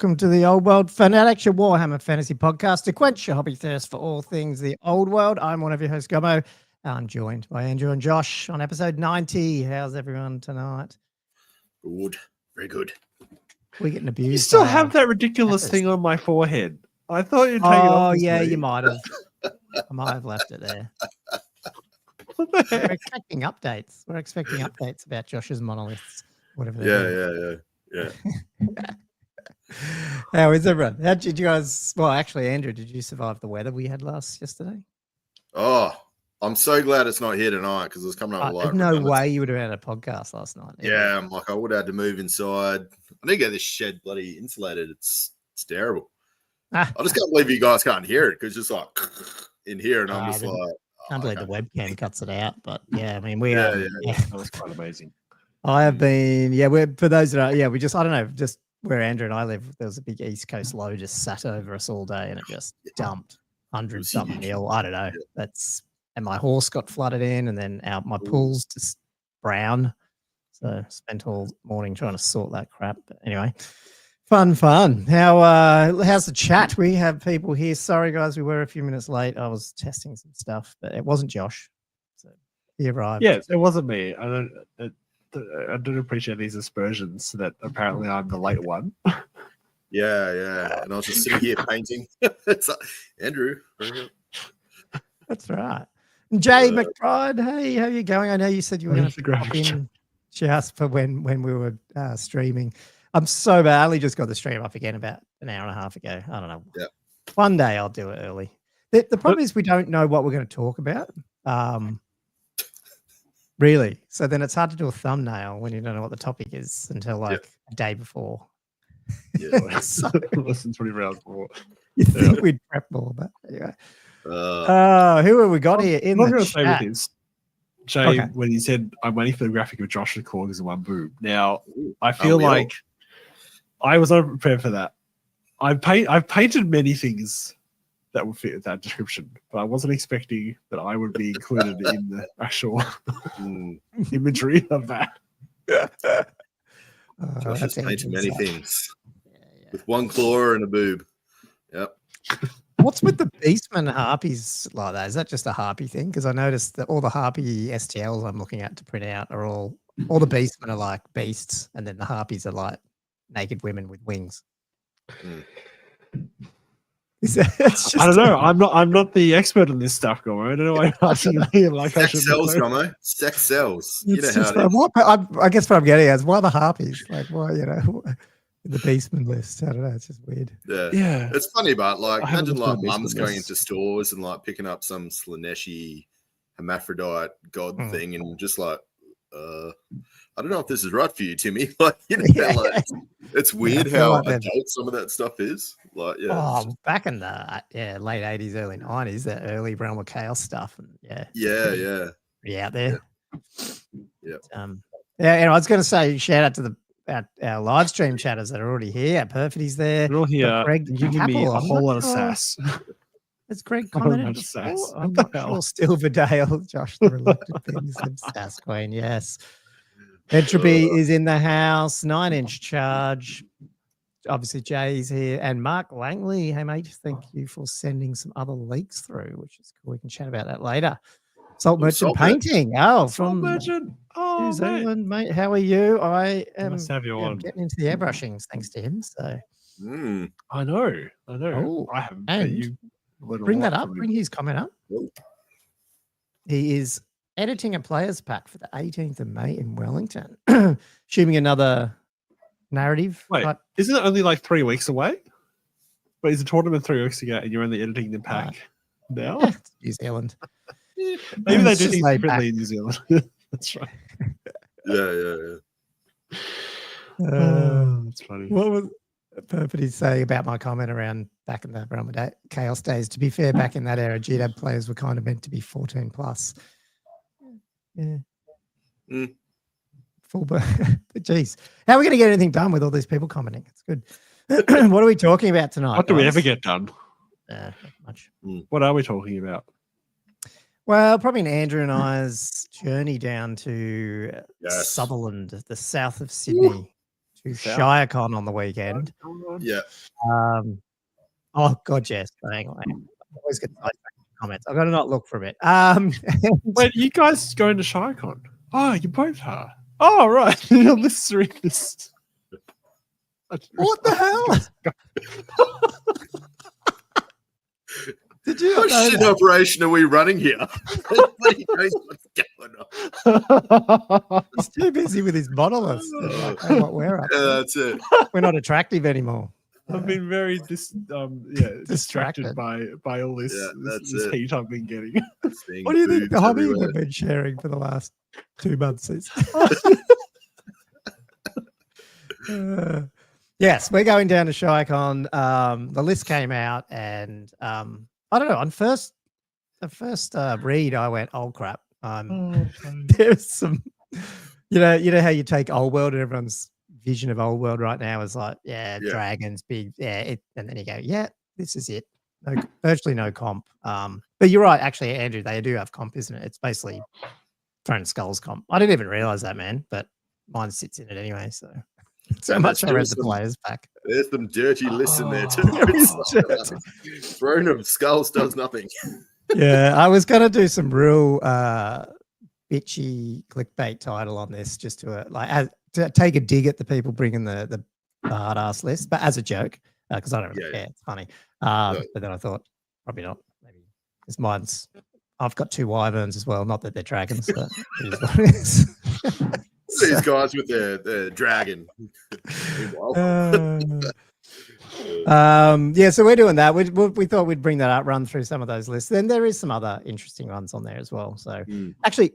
welcome to the Old World Fanatics, your Warhammer fantasy podcast to quench your hobby thirst for all things the Old World. I'm one of your hosts, Gommo. I'm joined by Andrew and Josh on episode 90. How's everyone tonight? Good. Very good. We're getting abused. You still have that ridiculous thing on my forehead. I thought you'd take it off. Oh, yeah, you might have. I might have left it there. We're expecting updates. We're expecting updates about Josh's monoliths. Whatever. Yeah. How is everyone? How did you guys? Well, actually, Andrew, did you survive the weather we had yesterday? Oh, I'm so glad it's not here tonight because it's coming up a lot. There's no way you would have had a podcast last night. Yeah, I'm like, I would have had to move inside. I need to get this shed bloody insulated. It's terrible. I just can't believe you guys can't hear it because it's just like in here, and I'm just like, can't believe the webcam cuts it out. But yeah, I mean, we that was quite amazing. I have been, we're for those that are, we just, I don't know, just where Andrew and I live, there was a big East Coast low just sat over us all day and it just dumped 100-something mil. I don't know. And my horse got flooded in and then my pool's just brown. So spent all morning trying to sort that crap. But anyway, fun. How's the chat? We have people here. Sorry guys, we were a few minutes late. I was testing some stuff, but it wasn't Josh. So he arrived. Yeah, it wasn't me. I don't appreciate these aspersions that apparently I'm the late one. Yeah. And I was just sitting here painting. It's like, Andrew. That's right. Jay McBride, hey, how you going? I know you said you were going to pop in just for when we were streaming. I'm so bad. I only just got the stream up again about an hour and a half ago. I don't know. Yeah. One day I'll do it early. The problem is we don't know what we're going to talk about. Really? So then it's hard to do a thumbnail when you don't know what the topic is until a day before. Yeah. So, less than 24 hours before. You think we'd prep more, but anyway. Who have we got here in the chat? Say with this, Jay, when he said, I'm waiting for the graphic of Josh's corgis and one boob. Now, I feel like I was not prepared for that. I've painted many things that would fit that description, but I wasn't expecting that I would be included in the actual imagery of that. Josh has painted many things with one claw and a boob. Yep. What's with the Beastmen harpies like that? Is that just a harpy thing? Because I noticed that all the harpy STLs I'm looking at to print out are all the Beastmen are like beasts, and then the harpies are like naked women with wings. I don't know. I'm not the expert on this stuff, Gommo. I don't know why you're asking me. Like sex sells, Gommo. Sex sells. You know how it is. I guess what I'm getting at is why the harpies? Like why, the Beastmen list. I don't know. It's just weird. Yeah. It's funny, but like imagine like mums going into stores and like picking up some Slaneshi hermaphrodite god thing and just like, I don't know if this is right for you, Timmy. Like, like it's weird how adult some of that stuff is. Like, back in the late 80s, early 90s, that early Realm of Chaos stuff, and pretty out there. Yeah. I was going to say shout out to our live stream chatters that are already here. Perfect's there. They're all here. Greg, you give me a whole lot of sass. Has Greg commented? I'm not sure. Still Vidale, Josh, the reluctant things of Sass Queen. Yes. Entropy is in the house. 9-inch charge. Obviously, Jay's here. And Mark Langley. Hey, mate, thank you for sending some other leaks through, which is cool. We can chat about that later. Salt Merchant Painting. From New Zealand, mate. How are you? I am getting into the airbrushings thanks to him. So I know. I haven't. Bring that up. Bring his comment up. He is editing a players pack for the 18th of May in Wellington. Assuming another narrative. Wait, isn't it only like 3 weeks away? But is the tournament 3 weeks ago and you're only editing the pack now? Yeah, it's New Zealand. Maybe they do things differently in New Zealand. That's right. Yeah. That's funny. What was Perfect saying about my comment around back in the Realm of Chaos days? To be fair, back in that era, GW players were kind of meant to be 14 plus. Yeah. Full but geez. How are we going to get anything done with all these people commenting? It's good. What are we talking about tonight? What do we ever get done? Not much. What are we talking about? Well, probably in Andrew and I's journey down to Sutherland, the south of Sydney, to Shirecon on the weekend. Yeah. Oh God, yes. Hang on. I'm always getting comments. I've got to not look for it. Wait, you guys going to Shirecon? Oh, you both are. Oh, right. Your lists are in this. What the hell? Did you? What shit operation are we running here? Nobody knows what's going on. He's too busy with his monoliths. Like, what we're up to. That's it. We're not attractive anymore. I've been very distracted by all this, this heat I've been getting. What do you think the hobby we've been sharing for the last 2 months is? Yes, we're going down to Shirecon. The list came out, and I don't know. On the first read, I went, "Oh crap!" There's some, you know how you take Old World, and everyone's vision of Old World right now is like, dragons, big, and then you go, "Yeah, this is it." No, virtually no comp. But you're right, actually, Andrew. They do have comp, isn't it? It's basically Throne of Skulls comp. I didn't even realize that, man. But mine sits in it anyway, so. So much I read the players back. There's some dirty lists in there too. Throne of Skulls does nothing. Yeah, I was gonna do some real bitchy clickbait title on this, just to to take a dig at the people bringing the hard ass list, but as a joke, because I don't really care. It's funny. But then I thought probably not. Maybe because mine's. I've got 2 wyverns as well. Not that they're dragons, but it is what it is. These guys with their dragon. So we're doing that. We thought we'd bring that up, run through some of those lists. Then there is some other interesting ones on there as well. So actually,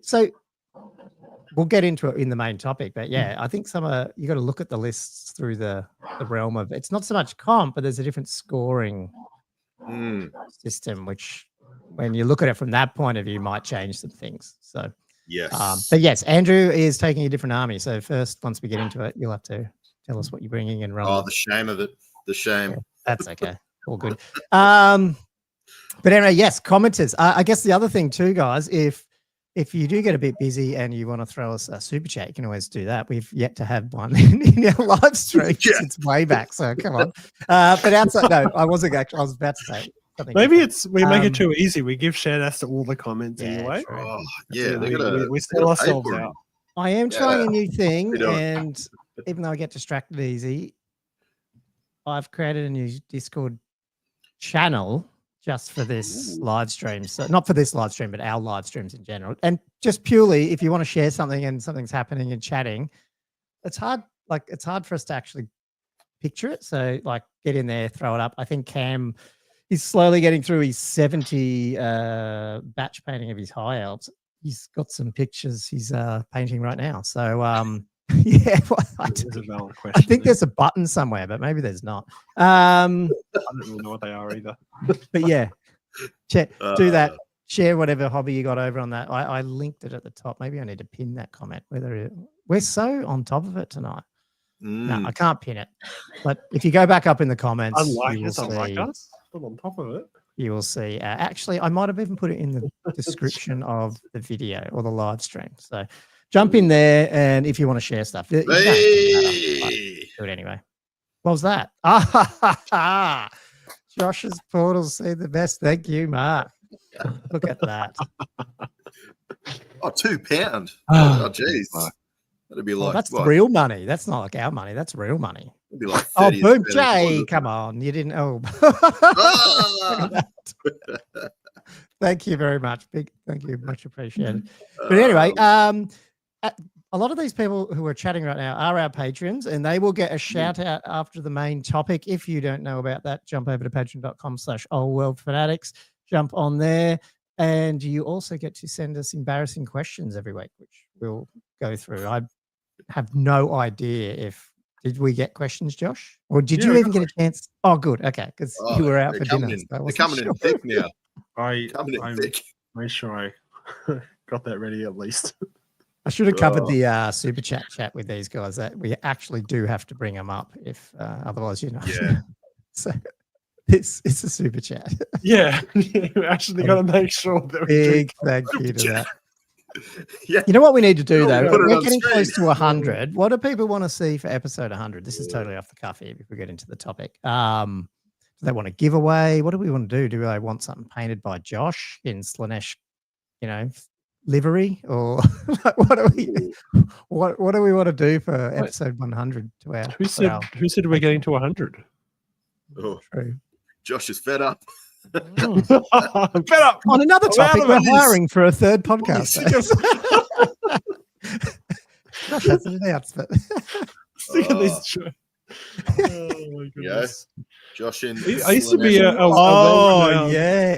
we'll get into it in the main topic. But yeah, I think you got to look at the lists through the realm of it's not so much comp, but there's a different scoring system, which when you look at it from that point of view, might change some things. So. Yes. But yes, Andrew is taking a different army. So first, once we get into it, you'll have to tell us what you're bringing and run. Oh, the shame of it. The shame. Yeah, that's okay. All good. But anyway, yes, commenters. I guess the other thing too, guys, if you do get a bit busy and you want to throw us a super chat, you can always do that. We've yet to have one in our live stream since way back. So come on. But outside, no, I was about to say. Maybe we make it too easy. We give shout-outs to all the comments anyway. Oh, we sell ourselves out. I am trying a new thing, and even though I get distracted easy, I've created a new Discord channel just for this live stream. So not for this live stream, but our live streams in general. And just purely, if you want to share something and something's happening and chatting, it's hard. Like it's hard for us to actually picture it. So like, get in there, throw it up. I think Cam. He's slowly getting through his 70 batch painting of his high elves. He's got some pictures he's painting right now. So, yeah. I think there's a button somewhere, but maybe there's not. I don't really know what they are either. But yeah, do that. Share whatever hobby you got over on that. I linked it at the top. Maybe I need to pin that comment. We're so on top of it tonight. No, I can't pin it. But if you go back up in the comments, Put on top of it. You will see. Actually, I might have even put it in the description of the video or the live stream. So jump in there, and if you want to share stuff, do it anyway. What was that? Josh's portals say the best. Thank you, Mark. Look at that. Oh, £2. Oh, geez. That'd be like that's real money. That's not like our money. That's real money. It'd be like boom, Jay! Come on, you didn't. Thank you very much. Thank you, much appreciated. But anyway, a lot of these people who are chatting right now are our patrons, and they will get a shout out after the main topic. If you don't know about that, jump over to patreon.com/oldworldfanatics. Jump on there, and you also get to send us embarrassing questions every week, which we'll go through. I have no idea did we get questions, Josh? Or did you even get a chance? Oh, good. Okay, because you were out for dinner. They're coming in thick now. I made sure I got that ready at least. I should have covered the super chat with these guys. That we actually do have to bring them up, if otherwise, Yeah. So it's a super chat. Yeah, we actually got to make sure that big thank you to that. Yeah. You know what we need to do though? Put it We're on getting screen. close to 100. What do people want to see for episode 100? This is totally off the cuff here. If we get into the topic, do they want a giveaway? What do we want to do? Do they want something painted by Josh in Slanesh, livery, or what do we want to do for episode 100? To our who said we're getting to 100? Oh, True. Josh is fed up. I'm fed up. On another topic, we're this. hiring for a third podcast. Gosh, that's an announcement. Sick of these. Oh my goodness. Josh in. I used to be a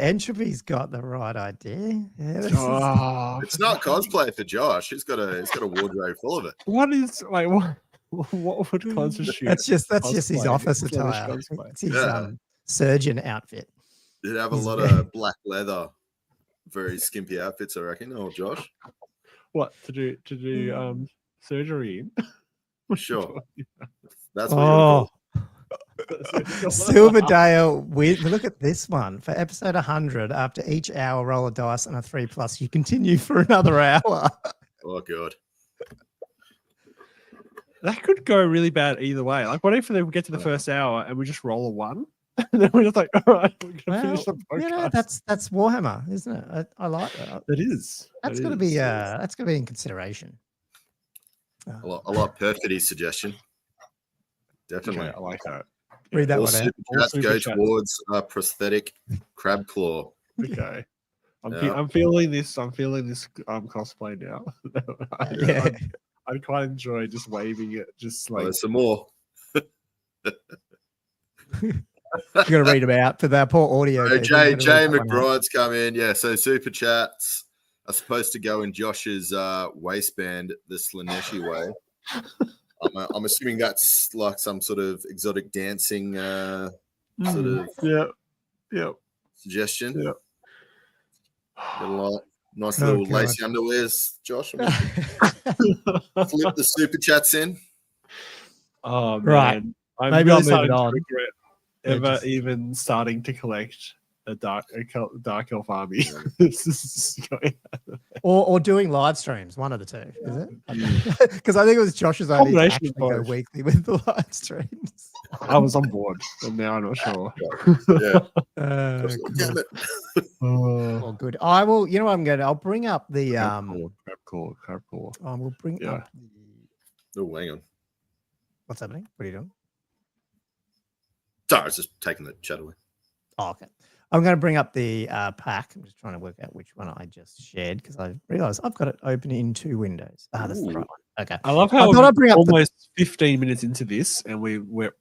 Entropy's got the right idea. Yeah, it's not cosplay for Josh. He's got a wardrobe full of it. What is like what would constitute? That's just his office attire. It's his surgeon outfit. He'd have a lot of black leather, very skimpy outfits, I reckon. Oh, Josh. What to do surgery in? Sure. That's what Silverdale with look at this one for episode 100. After each hour, roll a dice and a 3+. You continue for another hour. Oh god, that could go really bad either way. Like, what if they get to the first hour and we just roll a 1, and then we're just like, all right, we're gonna finish the podcast. That's Warhammer, isn't it? I like that. It is. That's gonna be in consideration. I like Perfety's suggestion. Definitely, I like that. Read that one out. Let's go towards prosthetic crab claw. Okay, I'm feeling this. I'm feeling this cosplay now. I quite enjoy just waving it. Just like there's some more. You're gonna read them out for that poor audio. So Jay McBride's come in. Yeah, so super chats are supposed to go in Josh's waistband the Slaneshi way. I'm assuming that's like some sort of exotic dancing sort of suggestion. Yeah. Nice little lacy underwears, Josh. Flip the super chats in. Oh man. Right. I'm Maybe really I'll move it on. Regret even starting to collect a dark elf army. This is going or doing live streams, one of the two, is it? Because I think it was Josh's idea to actually go weekly with the live streams. I was on board, and now I'm not sure. Damn it. Oh, good. I will. You know what I'm going to? I'll bring up the crab core. I will bring up. Oh, hang on. What's happening? What are you doing? Sorry, I was just taking the chat away. Oh, okay. I'm going to bring up the pack. I'm just trying to work out which one I just shared because I realized I've got it open in 2 windows. That's the right one. Okay. I love how we're almost 15 minutes into this, and we're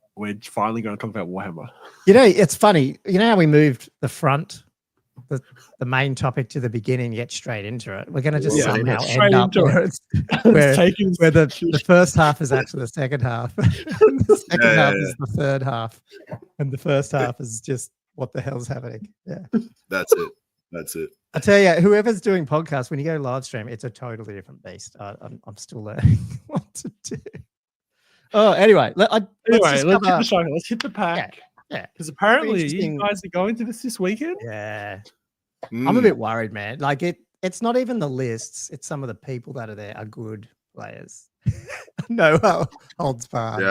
finally going to talk about Warhammer. It's funny. You know how we moved the front, the main topic to the beginning, get straight into it. We're going to just somehow end up where the first half is actually the second half. The second half is the third half, and the first half is just what the hell's happening. Yeah, that's it. I tell you, whoever's doing podcasts, when you go live stream, it's a totally different beast. I'm still learning what to do. Oh, anyway, let's hit the pack. Yeah, because apparently you guys are going to this weekend. Yeah, I'm a bit worried, man. Like it's not even the lists; it's some of the people that are there are good players. No holds barred.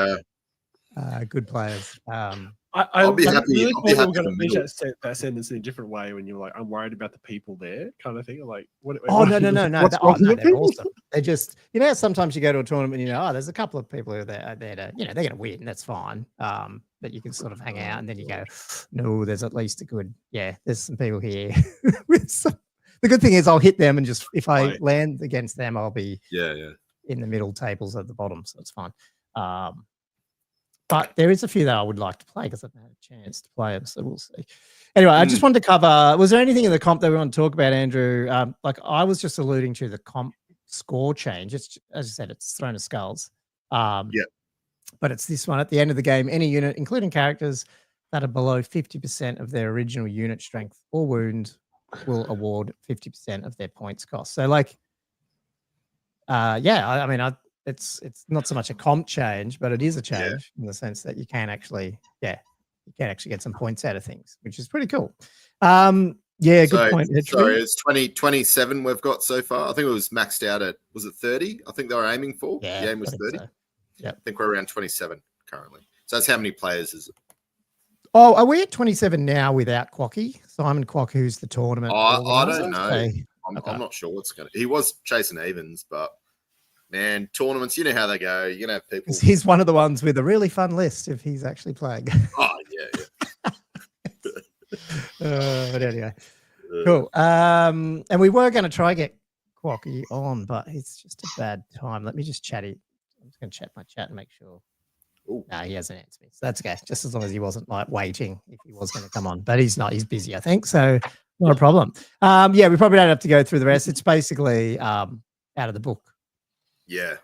Yeah, good players. I'll be happy. Really thought we were going to finish that sentence in a different way when you're like, "I'm worried about the people there," kind of thing. Like, what? No. They're awesome. They're just, sometimes you go to a tournament, and there's a couple of people who are there to, they're going to win. That's fine. But you can sort of hang out, and then you go, no, there's at least a good, there's some people here. The good thing is, I'll hit them, and just if I land against them, I'll be in the middle tables at the bottom, so it's fine. But there is a few that I would like to play because I've had a chance to play them, so we'll see. Anyway, I just wanted to cover, was there anything in the comp that we want to talk about, Andrew? Like I was just alluding to the comp score change. It's, as I said, it's Throne of Skulls. But it's this one. At the end of the game, any unit, including characters that are below 50% of their original unit strength or wound, will award 50% of their points cost. So like, it's not so much a comp change, but it is a change in the sense that you can actually get some points out of things, which is pretty cool. Yeah, good point. Sorry, it's 27 we've got so far. I think it was maxed out at, was it 30? I think they were aiming for. Yeah, the aim was 30. So. Yeah, I think we're around 27 currently. So that's how many players is it? Oh, are we at 27 now without Quacky? Simon Quack, who's the tournament? I don't know. Okay. I'm not sure what's going to. He was chasing evens, but man, tournaments, you know how they go. You're going to have people. He's one of the ones with a really fun list if he's actually playing. Oh, yeah. But anyway, cool. And we were going to try get Quacky on, but it's just a bad time. Let me just chat it. I'm just going to chat my chat and make sure. No, he hasn't answered me. So that's okay. Just as long as he wasn't like waiting if he was going to come on. But he's not. He's busy, I think. So not a problem. Yeah, we probably don't have to go through the rest. It's basically out of the book. Yeah.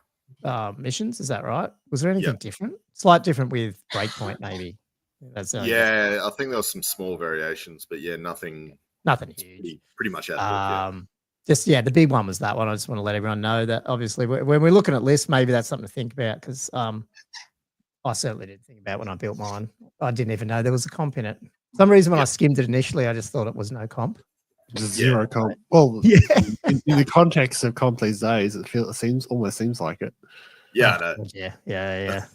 Missions. Is that right? Was there anything different? Slight different with Breakpoint, maybe. Yeah, I think there was some small variations, but yeah, nothing huge. Pretty much out of the book, Just the big one was that one. I just want to let everyone know that obviously when we're looking at lists, maybe that's something to think about because I certainly didn't think about when I built mine. I didn't even know there was a comp in it. For some reason when I skimmed it initially, I just thought it was no comp. Just zero comp. Well, in the context of comp these days, almost seems like it. Yeah, I know. Yeah.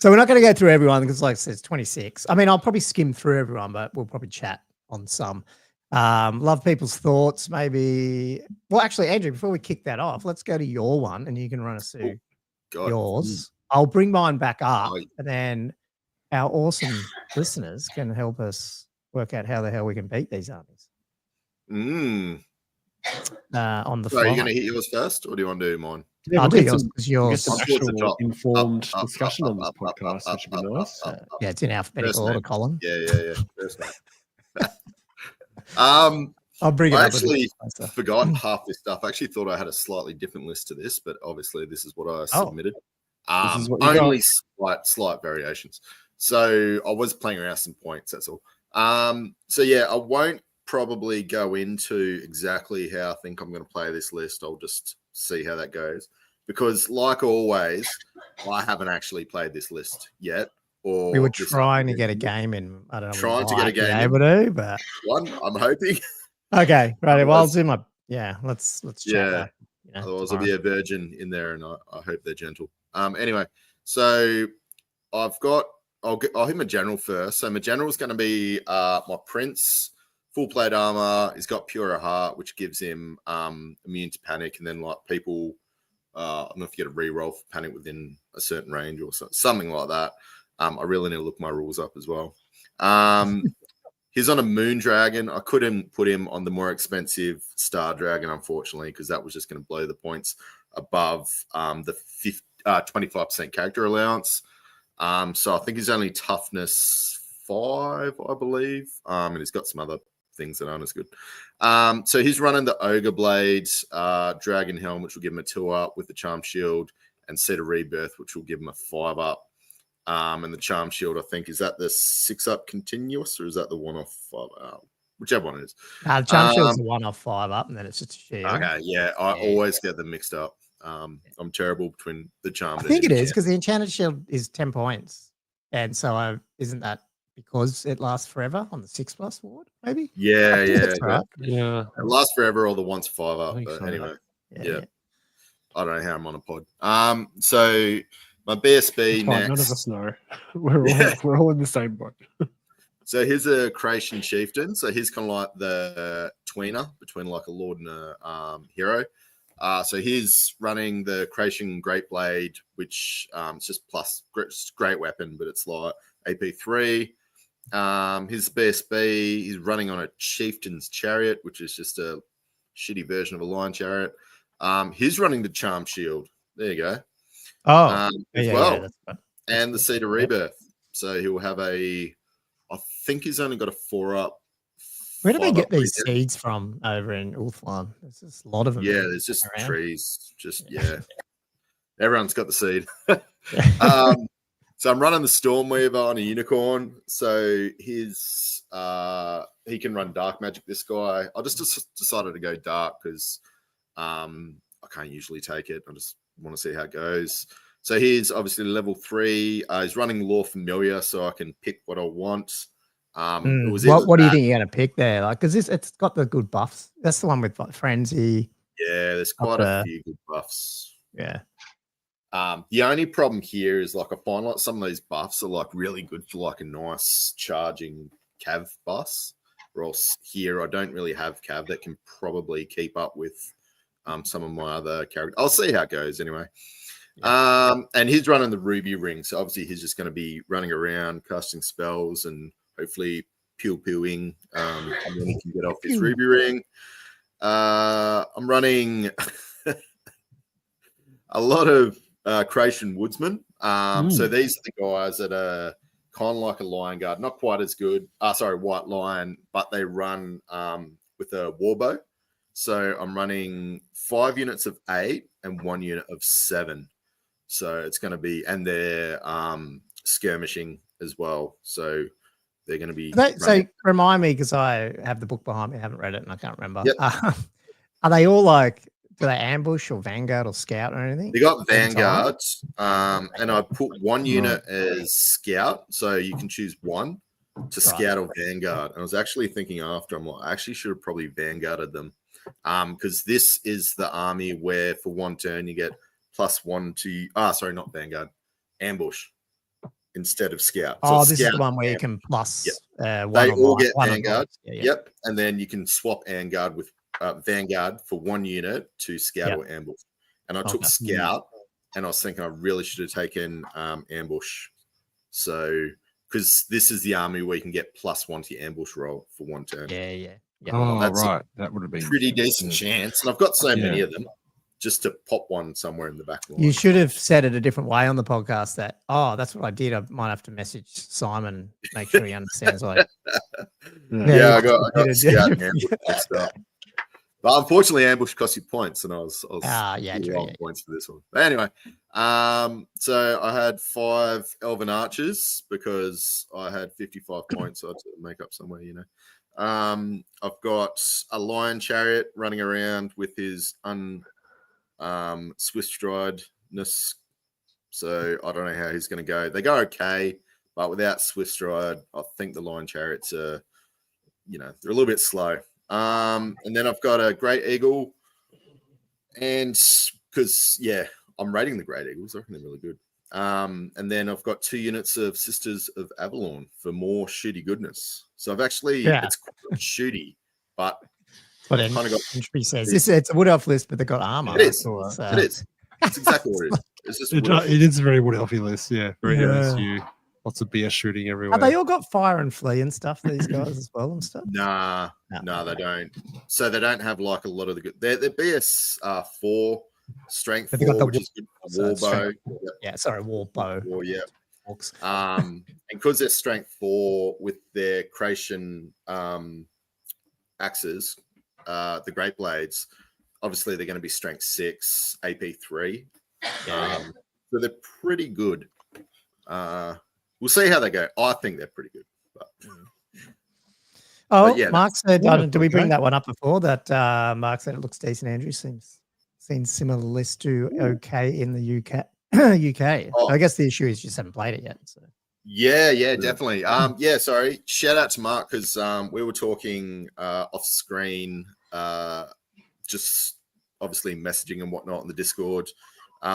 So we're not going to go through everyone because, like I said, it's 26. I mean, I'll probably skim through everyone, but we'll probably chat on some. Love people's thoughts, maybe. Well, actually, Andrew, before we kick that off, let's go to your one, and you can run us through yours. I'll bring mine back up, and then our awesome listeners can help us work out how the hell we can beat these armies. On the fly. Are you going to hit yours first, or do you want to do mine? Yeah, I'll do yours because yours some actual informed discussion on this podcast, which would be nice. Yeah, it's in alphabetical order, Colin. Yeah. First name. I'll bring it up. I actually forgot half this stuff. I actually thought I had a slightly different list to this, but obviously this is what I submitted. This is what only slight variations. So I was playing around some points, that's all. So yeah, I won't probably go into exactly how I think I'm going to play this list. I'll just see how that goes. Because like always, I haven't actually played this list yet. Or we were trying to get a game in. I don't know. Trying to get a game able to, but one, I'm hoping. Okay, right. Well, I'll do my let's chat. Yeah. Otherwise, I'll be a virgin in there, and I hope they're gentle. Anyway, so I'll hit my general first. So my general is going to be my prince, full plate armor. He's got pure heart, which gives him immune to panic, and then like people. I don't know if you get a reroll for panic within a certain range or something like that. I really need to look my rules up as well. He's on a moon dragon. I couldn't put him on the more expensive star dragon, unfortunately, because that was just going to blow the points above the 25% character allowance. So I think he's only toughness 5, I believe. And he's got some other things that aren't as good. So he's running the Ogre Blade, Dragon Helm, which will give him a 2-up with the Charm Shield, and Seed of Rebirth, which will give him a 5-up. And the Charm Shield, I think, is that the 6-up continuous, or is that the 1-off 5-up? Whichever one it is. The Charm Shield's the 1-off 5-up, and then it's just a shield. Okay, yeah, I always get them mixed up. I'm terrible between the Charm. I think it is because the Enchanted Shield is 10 points, and so isn't that because it lasts forever on the 6+ ward? Maybe. Yeah. Right. Yeah, it lasts forever, or the once 5-up. But so. Anyway, Yeah. I don't know how I'm on a pod. So. My BSB next. None of us know. We're all in the same boat. So here's a Creation Chieftain. So he's kind of like the tweener between like a Lord and a hero. So he's running the Creation Great Blade, which is just plus great weapon, but it's like AP3. His BSB, he's running on a Chieftain's Chariot, which is just a shitty version of a Lion Chariot. He's running the Charm Shield. There you go. And the Seed of Rebirth. So he'll have I think he's only got a 4-up. Where do they get these seeds from over in Ulthuan? There's just a lot of them. Yeah, there's just around. Trees. Everyone's got the seed. So I'm running the Stormweaver on a unicorn. So he can run dark magic, this guy. I just decided to go dark because I can't usually take it. I just want to see how it goes. So he's obviously level 3. He's running Law Familiar, so I can pick what I want. It was what do you think you're going to pick there? Like, because it's got the good buffs. That's the one with like Frenzy. Yeah, there's quite a few good buffs. Yeah. The only problem here is like I find like some of these buffs are like really good for like a nice charging cav bus. Or else here I don't really have cav that can probably keep up with some of my other characters. I'll see how it goes anyway. Yeah. And he's running the Ruby Ring, so obviously he's just going to be running around casting spells and hopefully pew-pewing and then he can get off his Ruby Ring. I'm running a lot of Creation Woodsman. So these are the guys that are kind of like a Lion Guard, not quite as good. White Lion, but they run with a warbow. So I'm running 5 units of 8 and 1 unit of 7. So it's going to be, and they're skirmishing as well. So they're going to be. So remind me, because I have the book behind me, I haven't read it and I can't remember. Yep. Are they all like, do they ambush or Vanguard or Scout or anything? They got Vanguard, and I put 1 unit as Scout, so you can choose one to Scout or Vanguard. And I was actually thinking after, I'm like, I actually should have probably Vanguarded them, because this is the army where for 1 turn you get +1 to not Vanguard, ambush instead of Scout. So this is the one where you can plus. Yep. They all get Vanguard. Yep, and then you can swap Vanguard with Vanguard for 1 unit to Scout or Ambush. And I took Scout, and I was thinking I really should have taken Ambush. So, because this is the army where you can get +1 to your Ambush roll for 1 turn. Yeah. Oh, that's right. That would have been pretty decent chance. And I've got so many of them just to pop one somewhere in the back line. You should have said it a different way on the podcast that, that's what I did. I might have to message Simon, make sure he understands. Like, I got Scout and Ambush and stuff. But unfortunately, Ambush cost you points, and I was points for this one. But anyway, so I had 5 Elven Archers because I had 55 points, so I had to make up somewhere, you know. I've got a Lion Chariot running around with his Swift Strideness, so I don't know how he's going to go. They go okay, but without Swift Stride, I think the Lion Chariots are, they're a little bit slow. And then I've got a Great Eagle, and because I'm rating the Great Eagles, I reckon they're really good. And then I've got 2 units of Sisters of Avalon for more shooty goodness. So I've actually it's quite shooty, but what kind of got entry says. It's a Wood Elf list, but they've got armor. It is. It is. It's exactly what it is. It's just it is a very Wood Elfy list, very LSU. Lots of beer shooting everywhere. Have they all got fire and flee and stuff, these guys as well and stuff? No, they don't. So they don't have like a lot of the good. They're BS 4, strength 4, which is good for warbow. Warbow. War, and because they're strength 4 with their creation axes, the Great Blades, obviously they're going to be strength 6, AP 3. So they're pretty good. We'll see how they go. I think they're pretty good. But Mark said, did we bring that one up before? That Mark said it looks decent. Andrew seems similar list to okay in the UK. I guess the issue is you just haven't played it yet. So. Yeah, definitely. Sorry. Shout out to Mark because we were talking off screen, just obviously messaging and whatnot on the Discord,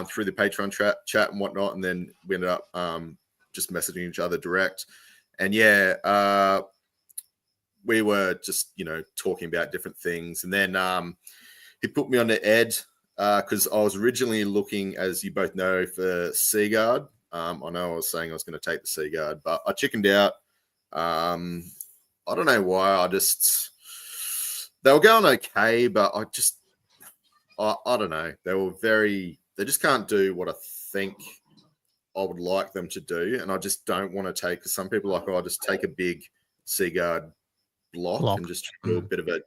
through the Patreon chat and whatnot, and then we ended up just messaging each other direct. And we were just, talking about different things. And then he put me on the Ed because I was originally looking, as you both know, for Seaguard. I know I was saying I was going to take the Seaguard, but I chickened out. I don't know why. They were going okay, but I don't know. They just can't do what I think I would like them to do, and I just don't want to take. Because some people are like, I'll just take a big Seaguard block and just do a bit of a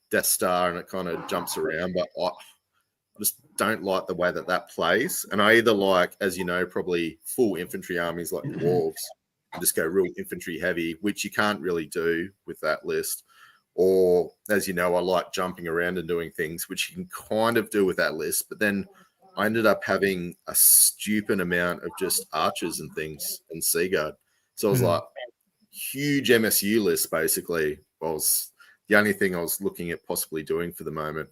Death Star, and it kind of jumps around. But I just don't like the way that plays. And I either like, as you know, probably full infantry armies like the Dwarves, and just go real infantry heavy, which you can't really do with that list. Or, as you know, I like jumping around and doing things, which you can kind of do with that list. But then I ended up having a stupid amount of just archers and things and Seaguard. So I was like, huge MSU list. Basically, was the only thing I was looking at possibly doing for the moment.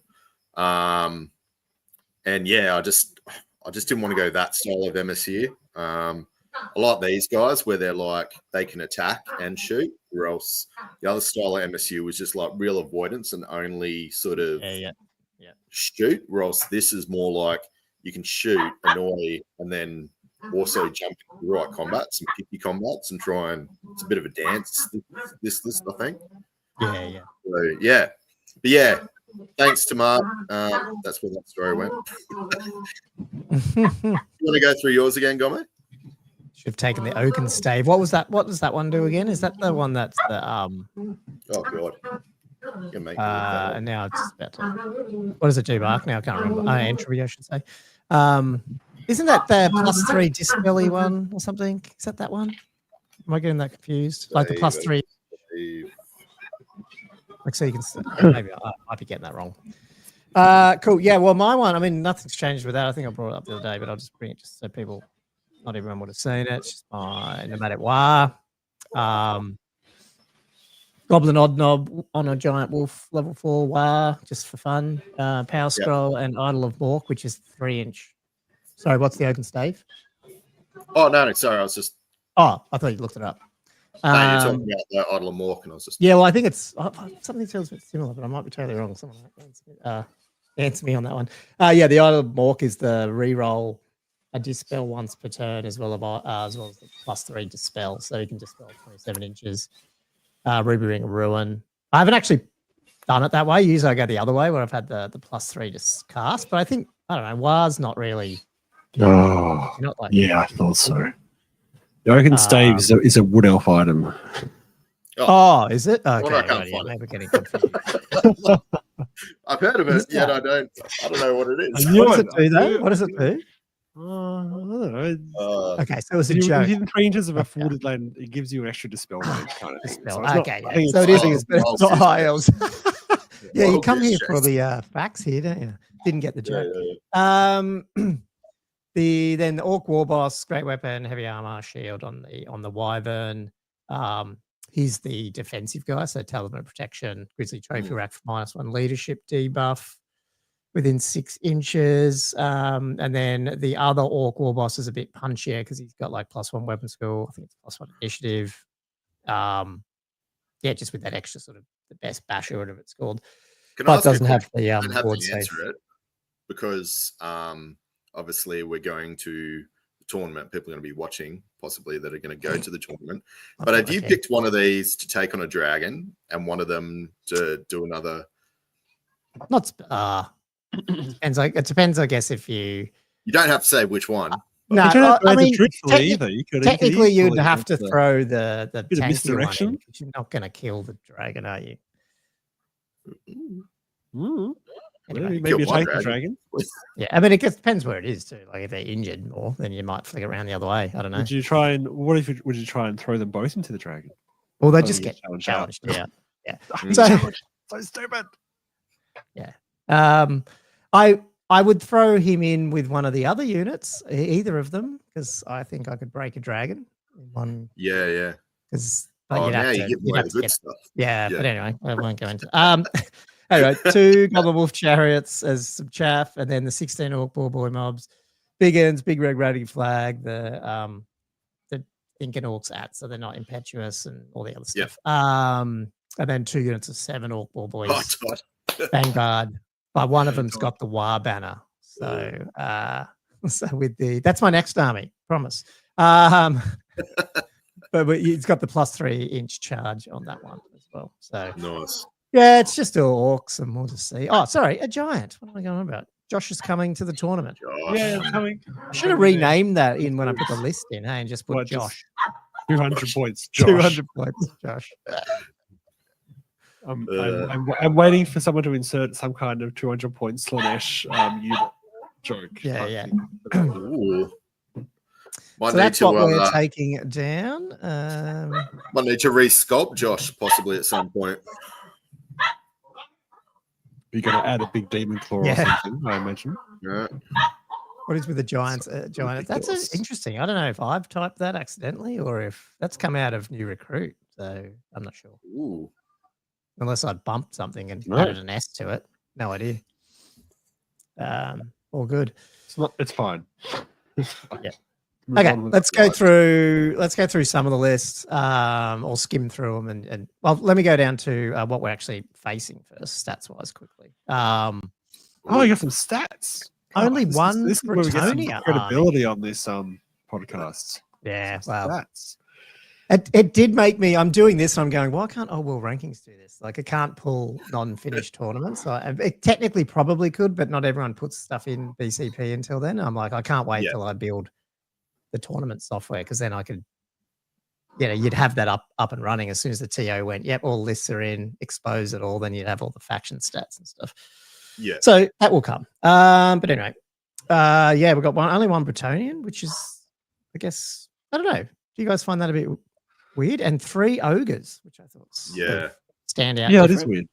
And yeah, I just didn't want to go that style of MSU. I like these guys where they're like they can attack and shoot, or else the other style of MSU was just like real avoidance and only sort of shoot. Or else this is more like you can shoot, annoy, and then also jump into the right combats and picky combats and try and it's a bit of a dance. This list, I think. Yeah. So yeah, but yeah. Thanks to Mark. That's where that story went. You want to go through yours again, Gommo? Should have taken the oaken stave. What was that? What does that one do again? Is that the one that's the Oh god. And now it's about to, what does it do, Mark? Now I can't remember. Entropy, I should say. Isn't that the +3 dispelly one or something? Is that one? Am I getting that confused? Like the +3. Like so you can maybe I might be getting that wrong. Cool. Yeah, well my one, I mean nothing's changed with that. I think I brought it up the other day, but I'll just bring it just so people not everyone would have seen it. It's just my nomadic war. Goblin Odd Knob on a giant wolf level 4 war, just for fun. Power Scroll and Idol of Mork, which is 3-inch. Sorry, what's the open stave? Oh no, sorry, I was just I thought you looked it up. No, you're talking about the Idol of Mork, and I was just well, I think it's something feels a bit similar, but I might be totally wrong. Someone answer me on that one. The Idol of Mork is the reroll a dispel once per turn as well as the +3 dispel, so you can dispel 27 inches. Ruby Ring of Ruin. I haven't actually done it that way. Usually I go the other way where I've had the +3 to cast, but I think I don't know. War's not really. Not like I thought so. The oaken stave is a wood elf item. Is it? Okay, well, maybe getting confused. I've heard of it, yet I don't know what it is. What does it do though? What does it do? I don't know. Okay, so it's a joke. Within 3 inches of a forwarded land, it gives you an extra dispel range kind of thing. So it is, but it's not high elves. Yeah, you come here for the facts here, don't you? Didn't get the joke. Then the Orc War Boss, great weapon, heavy armor, shield on the Wyvern. He's the defensive guy, so Talisman of Protection, Grizzly Trophy Rack for -1 leadership debuff within 6 inches. And then the other Orc War Boss is a bit punchier because he's got like +1 weapon skill. I think it's +1 initiative. Just with that extra sort of the best basher, whatever it's called. But doesn't have the board safe. Because obviously we're going to the tournament. People are going to be watching, possibly, that are going to go to the tournament. But have you picked one of these to take on a dragon and one of them to do another? Not depends. It depends, I guess, if you. You don't have to say which one. No, I mean, technically, you'd have to throw the misdirection. One in, you're not going to kill the dragon, are you? Anyway, maybe take the dragon. Yeah, I mean, it depends where it is too. Like if they're injured more, then you might flick it around the other way. I don't know. Would you try and throw them both into the dragon? Well, they just get challenged. Yeah. So stupid. Yeah. I would throw him in with one of the other units, either of them, because I think I could break a dragon in one. Yeah. Because now you get the good stuff. Yeah, but anyway, I won't go into. Anyway, 2 Goblin Wolf Chariots as some chaff, and then the 16 Orc Boy mobs, big ends, big red rating flag, the Incan Orcs at, so they're not impetuous and all the other stuff. And then 2 units of 7 Orc Boys, Vanguard, but one of them's got the War banner. So, that's my next army, promise. But it's got the +3 inch charge on that one as well. So nice. Yeah, it's just all orcs and more to see. Oh, sorry, a giant. What am I going on about? Josh is coming to the tournament. Yeah, coming. I should have renamed that in when I put the list in, and just put Josh. 200 points, Josh. 200 points, Josh. I'm waiting for someone to insert some kind of 200 points Slanesh unit joke. Yeah. Ooh. So that's what we're taking down. Might need to re-sculpt Josh possibly at some point. You're going to add a big demon claw or something, I imagine. Yeah. What is with the giants? Giant. That's interesting. I don't know if I've typed that accidentally or if that's come out of New Recruit. so I'm not sure. Ooh. Unless I bumped something and added an S to it. No idea. All good. It's fine. Yeah. Okay, let's go through some of the lists, or skim through them, and well, let me go down to what we're actually facing first, stats wise, quickly. You got some stats. Only one. This is where we get some credibility on this podcast. Yeah, wow. Stats. It did make me. I'm doing this, and I'm going, why can't World Rankings do this? Like, I can't pull non-finished tournaments. It technically probably could, but not everyone puts stuff in BCP until then. I'm like, I can't wait till I build the tournament software, because then I could, you'd have that up and running as soon as the TO went, yep, all lists are in, expose it all, then you'd have all the faction stats and stuff. Yeah. So that will come. But anyway, we've got only one Bretonian, which is, I guess, I don't know. Do you guys find that a bit weird? And 3 ogres, which I thought stand out. Yeah, it is weird.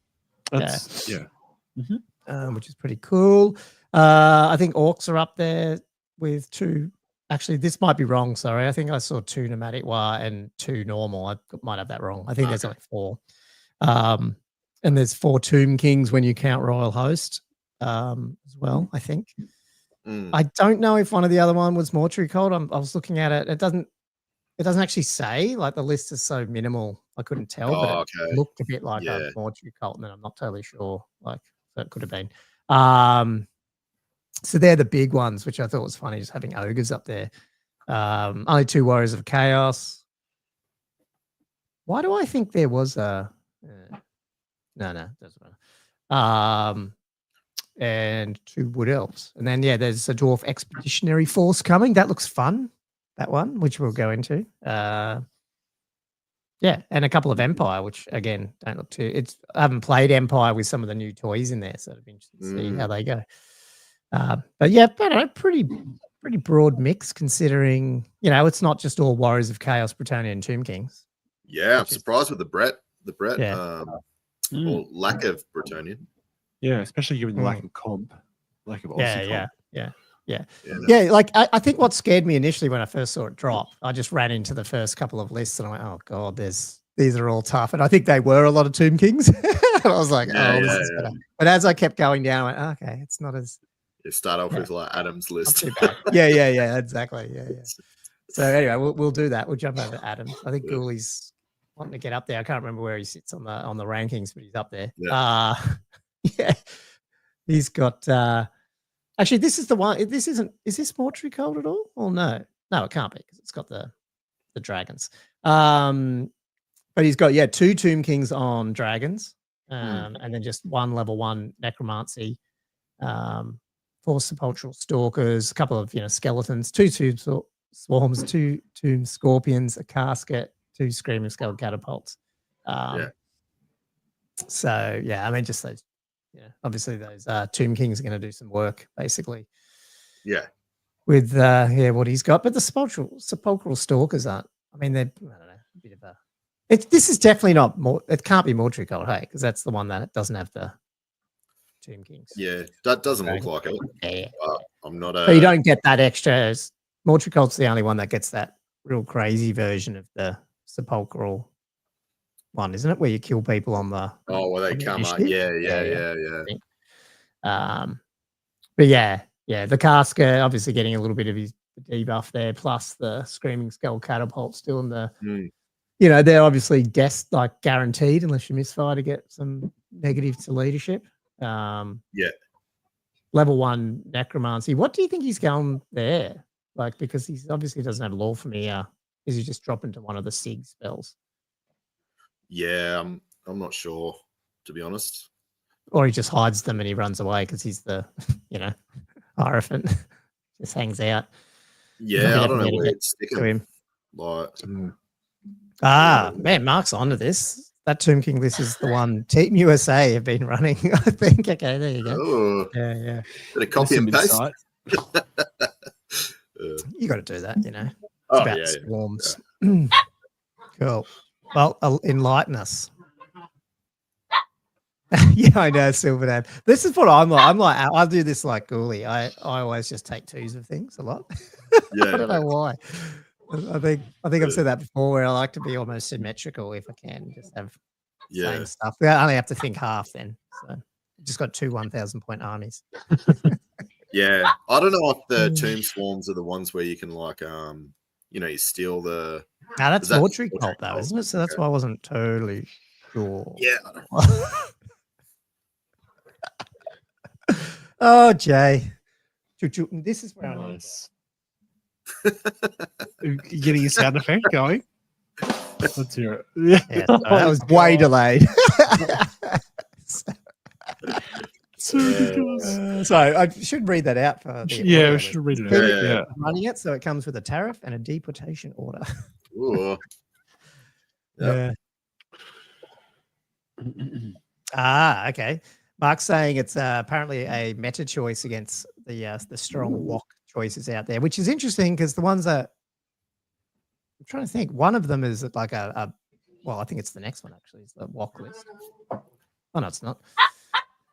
That's, which is pretty cool. I think orcs are up there with 2. Actually, this might be wrong. Sorry. I think I saw 2 pneumatic wire and 2 normal. I might have that wrong. I think there's only 4. And there's 4 Tomb Kings when you count Royal Host as well, I think. I don't know if one of the other one was Mortuary Cult. I was looking at it. It doesn't actually say. Like, the list is so minimal, I couldn't tell. But it looked a bit like a Mortuary Cult, and then I'm not totally sure. Like, so it could have been. So they're the big ones, which I thought was funny, just having ogres up there. Only 2 Warriors of Chaos. Why do I think there was a... No, doesn't matter. And 2 Wood Elves. And then, there's a Dwarf Expeditionary Force coming. That looks fun, that one, which we'll go into. And a couple of Empire, which, again, don't look too... I haven't played Empire with some of the new toys in there, so it'll be interesting to see how they go. But yeah, I don't know, pretty broad mix, considering, it's not just all Warriors of Chaos, Britannia, and Tomb Kings. Yeah, I'm surprised with the Brett, or lack of Bretonian. Yeah, especially given the lack of comp, lack of Aussie comp. Yeah. Like, I think what scared me initially when I first saw it drop, I just ran into the first couple of lists and I went, oh god, these are all tough, and I think they were a lot of Tomb Kings. And I was like, this is better. But as I kept going down, I went, okay, it's not as... You start off with like Adam's list. Yeah, exactly. Yeah. So anyway, we'll do that. We'll jump over to Adam. I think Ghoulies wanting to get up there. I can't remember where he sits on the rankings, but he's up there. He's got actually, this is the one. Is this Mortuary Cult at all? Or no, it can't be, because it's got the dragons. But he's got 2 Tomb Kings on dragons, and then just 1 level 1 necromancy. 4 sepulchral stalkers, a couple of skeletons, 2 tomb swarms, 2 tomb scorpions, a casket, 2 screaming skull catapults. So I mean, just those. Obviously those Tomb Kings are going to do some work, basically. Yeah. With what he's got, but the sepulchral stalkers aren't. I mean, they're, I don't know, a bit of a. This is definitely not more. It can't be Mortuary Cult, hey, because that's the one that doesn't have the Tomb Kings. Yeah, that doesn't look like it. Yeah. I'm not So you don't get that extra. Mortuary Cult's the only one that gets that real crazy version of the sepulchral one, isn't it? Where you kill people on the... Oh, well, they come up. Yeah. But the casket, obviously getting a little bit of his debuff there, plus the Screaming Skull catapult still in the... they're obviously guaranteed, unless you misfire, to get some negative to leadership. Level 1 necromancy. What do you think he's going there? Like, because he obviously doesn't have law for me. Is he just drop into one of the SIG spells? Yeah, I'm not sure, to be honest. Or he just hides them and he runs away because he's the, Hierophant. Just hangs out. Yeah, I don't know where it's sticking to him. Like, man, Mark's onto this. That Tomb King list is the one Team USA have been running, I think. Okay, there you go. Oh, yeah. Bit of copy and paste. You got to do that, It's Oh, about swarms. Cool. Well, enlighten us. Yeah, I know, Silverdad. This is what I'm like. I'll do this like Ghoulie. I always just take 2s of things a lot. I don't know why. I think I've said that before, where I like to be almost symmetrical if I can, just have same stuff. I only have to think half then. So just got 2 1,000 point armies. Yeah, I don't know if the tomb swarms are the ones where you can like you steal the. Now that's Mortuary Cult though, isn't it? So that's why I wasn't totally sure. Yeah. Oh, Jay. This is where I Nice. Getting a sound effect going. Let's hear it. Yeah, that was way delayed. So ridiculous. So I should read that out for the we should read it out. Yeah. Running it, so it comes with a tariff and a deportation order. Ooh. Yeah. Okay. Mark's saying it's apparently a meta choice against the strong walk choices out there, which is interesting because the ones that I'm trying to think, one of them is like well, I think it's the next one actually. It's the walk list. Oh no, it's not.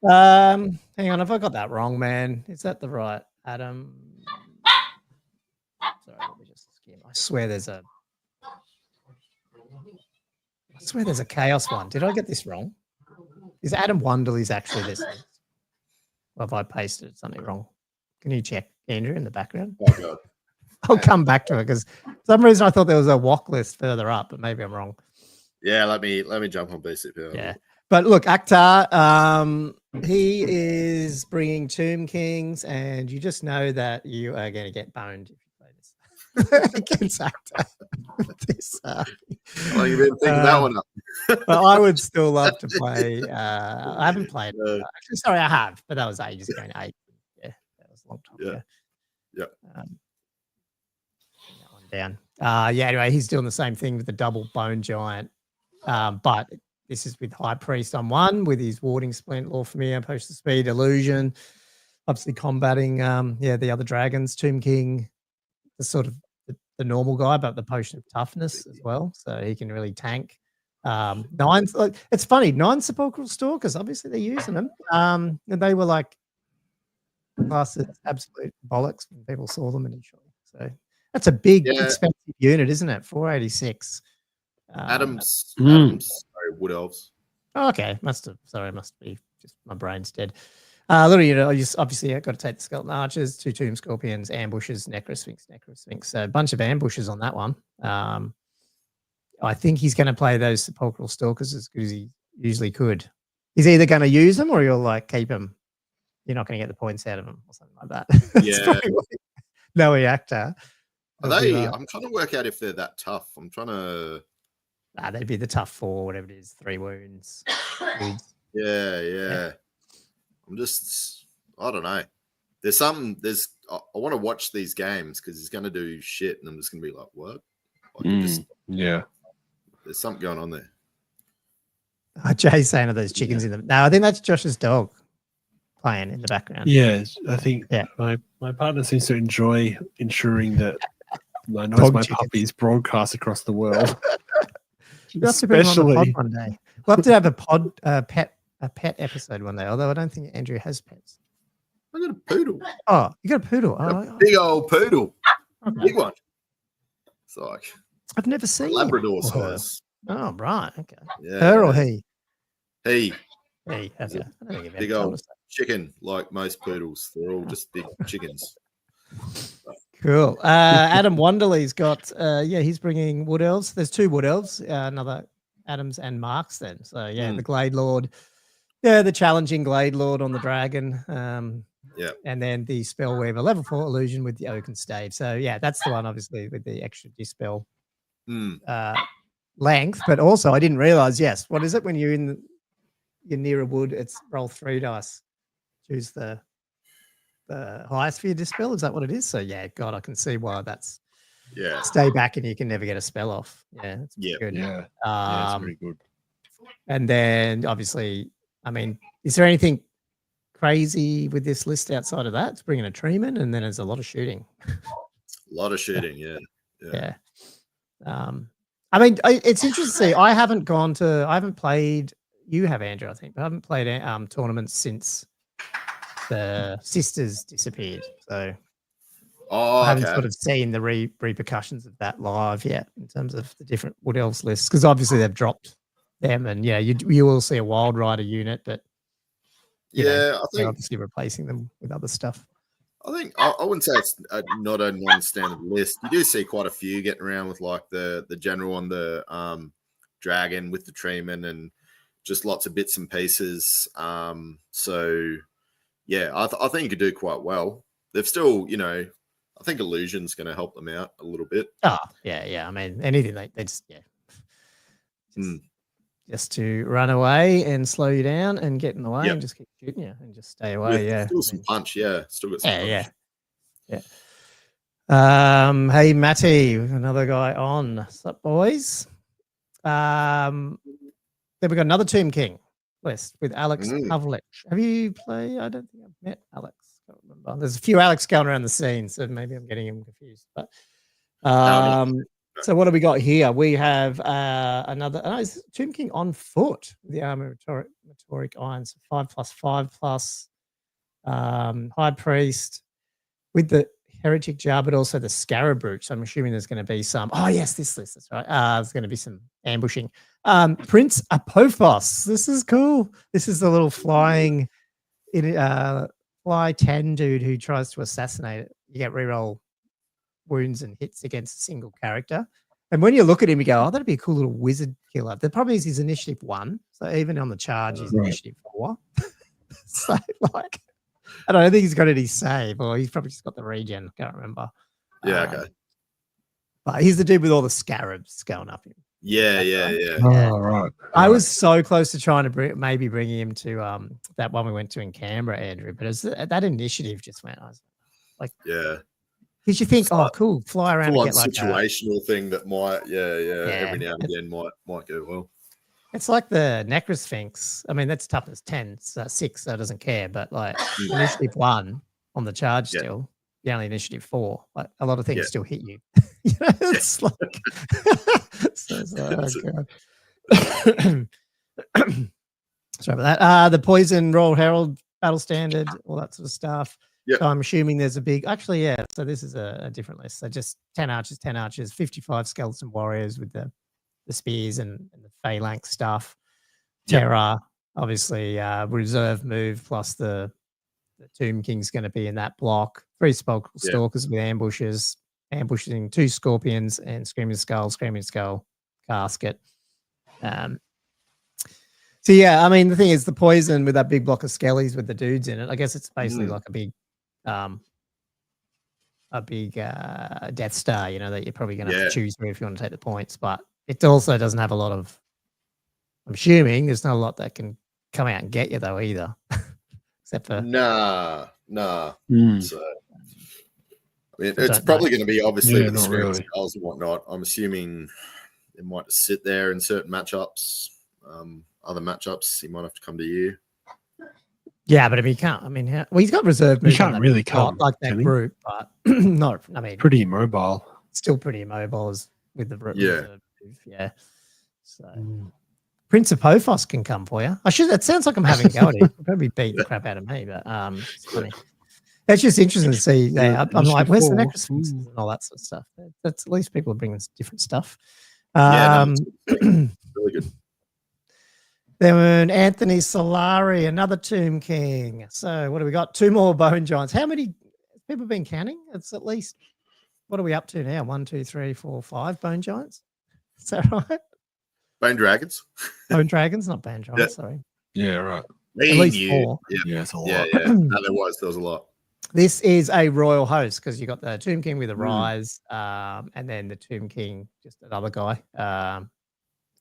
Hang on, have I got that wrong, man? Is that the right Adam? Sorry, let me just skim. I swear there's a chaos one. Did I get this wrong? Is Adam Wonderly's actually this? Or have I pasted something wrong? Can you check, Andrew, in the background? Oh god. I'll come back to it because for some reason I thought there was a walk list further up, but maybe I'm wrong. Yeah, let me jump on BCP. Yeah. But look, Akhtar, he is bringing Tomb Kings, and you just know that you are going to get boned if you play this against Akhtar. Well, you've been thinking that one up. But I would still love to play. I haven't played. Actually, sorry, I have, but that was ages ago. Yeah, that was a long time ago. Yep. That one down. Yeah. Anyway, he's doing the same thing with the double bone giant, but this is with High Priest on one with his warding splint, Law Familiar, Potion of Speed, Illusion, obviously combating the other dragons, Tomb King, the sort of the normal guy, but the Potion of Toughness as well. So he can really tank. It's funny, 9 Sepulchral Stalkers, obviously they're using them. And they were like classed as absolute bollocks when people saw them initially. So that's a big expensive unit, isn't it? 486. Adam's Wood Elves. Oh, okay, must be just my brain's dead. Little, I just obviously got to take the Skeleton Archers, 2 Tomb Scorpions, ambushes, Necrosphinx. So a bunch of ambushes on that one. I think he's going to play those Sepulchral Stalkers as good as he usually could. He's either going to use them or you'll like keep them. You're not going to get the points out of them or something like that. Yeah. No Akhtar. Are they? I'm trying to work out if they're that tough. I'm trying to. They'd be the tough 4, whatever it is, 3 wounds. Yeah. I don't know. I want to watch these games because he's going to do shit and I'm just going to be like, what? There's something going on there. Jay's saying, are those chickens in them? No, I think that's Josh's dog playing in the background. Yeah, I think my partner seems to enjoy ensuring that my puppies broadcast across the world. Especially on the pod one day. We'll have to have a pet episode one day, although I don't think Andrew has pets. I got a poodle. Oh, you got a poodle. Big old poodle. Okay. Big one. It's like I've never seen Labrador size. Oh, right. Okay. Yeah. Her or he? He. He. Okay. I don't think you've big ever told old us that. chicken, like most poodles. They're all just big chickens. Cool. Adam Wonderly's got, he's bringing Wood Elves. There's 2 Wood Elves, another Adams and Marks then. So, the Glade Lord. Yeah, the challenging Glade Lord on the dragon. And then the Spellweaver level 4 illusion with the Oaken Stave. So, that's the one, obviously, with the extra dispel length. But also, I didn't realize, what is it when you're you're near a wood? It's roll 3 dice. Choose the highest for your dispel. Is that what it is? So, God, I can see why that's stay back and you can never get a spell off. Yeah, it's good. Yeah, it's pretty good. And then, obviously, I mean, is there anything crazy with this list outside of that? It's bringing a treeman, and then there's a lot of shooting. A lot of shooting, yeah. I mean, it's interesting to see. I haven't played. You have, Andrew, I think, but I haven't played tournaments since the sisters disappeared. So Oh, I haven't okay. sort of seen the repercussions of that live yet in terms of the different Wood Elves lists, because obviously they've dropped them, and yeah, you will see a Wild Rider unit, but I they're think obviously replacing them with other stuff. I wouldn't say it's not a non-standard list. You do see quite a few getting around with like the general on the dragon with the treeman and just lots of bits and pieces. So yeah, I think you could do quite well. They've still, I think Illusion's going to help them out a little bit. Oh yeah. I mean, anything they just just to run away and slow you down and get in the way and just keep shooting you and just stay away. Still some punch. Yeah, still got some punch. Yeah. Hey Matty, another guy on. What's up, boys? Then we got another Tomb King list with Alex Pavlich. Have you played? I don't think I've met Alex. I can't remember. There's a few Alex going around the scene, so maybe I'm getting him confused. But so what do we got here? We have another Tomb King on foot with the armor rhetoric irons, 5+5+, High Priest with the Heretic Jar, but also the Scarab Brute. So I'm assuming there's going to be some. Oh yes, this list. That's right. There's going to be some ambushing. Prince Apophos. This is cool. This is the little flying, fly 10 dude who tries to assassinate it. You get reroll wounds and hits against a single character. And when you look at him, you go, "Oh, that'd be a cool little wizard killer." The problem is he's initiative 1, so even on the charge, he's initiative 4. So like. I don't think he's got any save, or he's probably just got the regen. Can't remember. Yeah, okay. But he's the dude with all the scarabs going up him. Yeah. Oh, right. I was so close to trying to maybe bringing him to that one we went to in Canberra, Andrew. But that initiative just went. I was like, yeah. Because you think, oh, cool, fly around and get like situational thing that might, every now and again might go well. It's like the Necrosphinx. I mean, that's toughness 10, so 6, so it doesn't care. But like initiative 1 on the charge still, the only initiative 4. Like a lot of things still hit you. It's like, oh god. Sorry about that. The Poison, Royal Herald, Battle Standard, all that sort of stuff. Yep. So I'm assuming there's a big. Actually, yeah. So this is a different list. So just 10 archers, 55 skeleton warriors with the spears and the phalanx stuff. Terra, obviously, reserve move plus the Tomb King's going to be in that block. 3 stalkers with ambushes, ambushing 2 scorpions and Screaming Skull, casket. So yeah, I mean the thing is the poison with that big block of skellies with the dudes in it. I guess it's basically like a big Death Star, that you're probably going to have to choose through if you want to take the points, but it also doesn't have a lot of. I'm assuming there's not a lot that can come out and get you though either, except for nah. So, I mean, it's probably going to be obviously with the Screaming Skulls and whatnot. I'm assuming it might sit there in certain matchups. Other matchups, he might have to come to you. Yeah, but if he can't, I mean, he's got reserve moves. He can't really come like that group, but not. I mean, pretty immobile. Still pretty immobile as with the reserve move. Yeah. So Prince Apophos can come for you. That sounds like I'm having a go at him. He'll probably beat the crap out of me, but it's funny. It's just interesting to see. Yeah, I'm like, where's the Necrosphinx and all that sort of stuff? That's at least people are bringing different stuff. Really good. Then Anthony Solari, another Tomb King. So what do we got? 2 more Bone Giants. How many people have been counting? It's at least, what are we up to now? 1, 2, 3, 4, 5 Bone Giants. Is that right? Bone Dragons. Bone Dragons, not Bone Giants, sorry. Yeah, right. At least 4. Yeah, it's a lot. Yeah. No, there was a lot. This is a royal host because you got the Tomb King with a rise, and then the Tomb King, just another guy.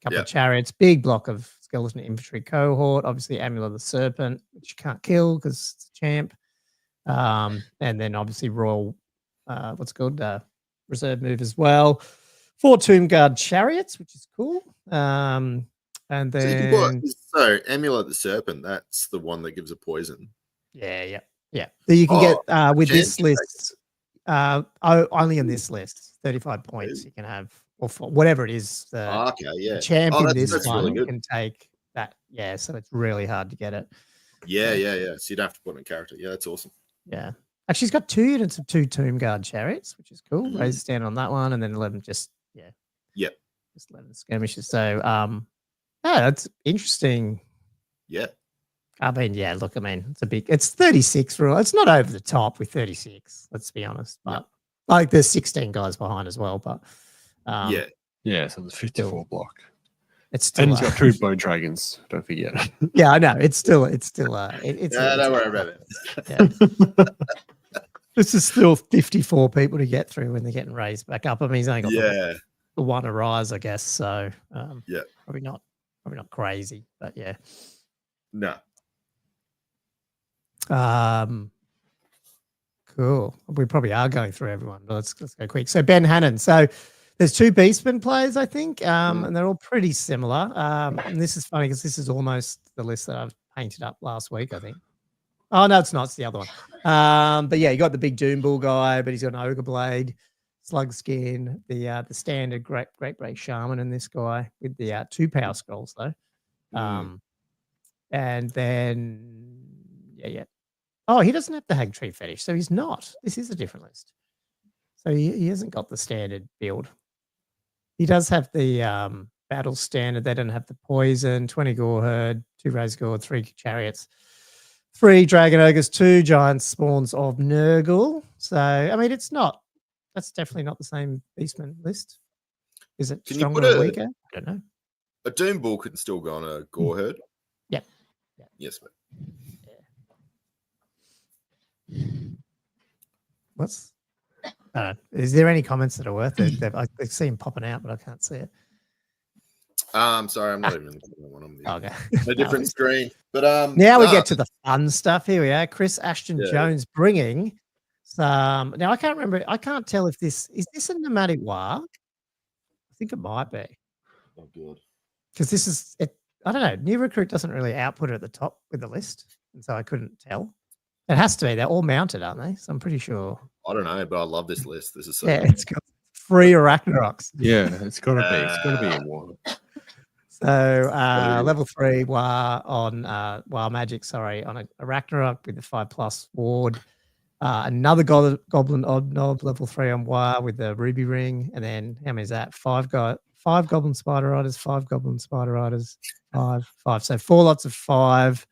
Couple of chariots, big block of skeleton infantry cohort, obviously Amulet of the Serpent, which you can't kill because it's a champ. And then obviously royal, reserve move as well. 4 Tomb Guard chariots, which is cool. And then so Amulet of the Serpent, that's the one that gives a poison. Yeah. So you can get with this list, only on this list, 35 points you can have. Or for whatever it is, the champion this one really can take that. Yeah, so it's really hard to get it. Yeah. So you'd have to put in a character. Yeah, that's awesome. Yeah. Actually, he's got 2 units of 2 Tomb Guard chariots, which is cool. Raise stand on that one, and then 11 just just 11 skirmishes. So yeah, that's interesting. Yeah. I mean, look, it's 36 rule. It's not over the top with 36, let's be honest. But like there's 16 guys behind as well. But so there's 54 block. It's still, and he's got 2 bone dragons, don't forget. Yeah, I know. It's still it's don't worry about it. Yeah. This is still 54 people to get through when they're getting raised back up. I mean, he's only got the one arise, I guess. So probably not crazy, but yeah. No. Cool. We probably are going through everyone, but let's go quick. So Ben Hannon. So there's 2 Beastmen players, I think, and they're all pretty similar. And this is funny because this is almost the list that I've painted up last week, I think. Oh no, it's not. It's the other one. But yeah, you got the big Doom Bull guy, but he's got an Ogre Blade, Slug Skin, the standard Great Break Shaman in this guy with the 2 Power Scrolls though. And then oh, he doesn't have the Hag Tree Fetish, so he's not. This is a different list. So he hasn't got the standard build. He does have the battle standard. They don't have the poison, 20 Gore Herd, 2 Raise Gore, 3 Chariots, 3 Dragon Ogres, 2 Giant Spawns of Nurgle. So, I mean, that's definitely not the same Beastman list. Is it stronger or weaker? I don't know. A Doom Bull can still go on a Gore Herd? Yep. Yes, mate. Is there any comments that are worth it? I see him popping out, but I can't see it. Sorry, I'm not even looking at one on the okay. a different screen. But now we get to the fun stuff. Here we are. Chris Ashton Jones bringing some. Now I can't remember. I can't tell if this is a nomadic warg. I think it might be. Oh, good. Because this is it. I don't know. New Recruit doesn't really output it at the top with the list, and so I couldn't tell. It has to be. They're all mounted, aren't they? So I'm pretty sure. I don't know, but I love this list. This is so good. It's got 3 Arachnaroks. Yeah, it's got to be. It's got to be a one. So level 3 War on Wild Magic, on a Ragnarok with the 5+ ward. Another Goblin Odd Knob, level 3 on War with the Ruby Ring. And then how many is that? 5 Goblin Spider Riders, 5 Goblin Spider Riders, 5. So 4 lots of 5.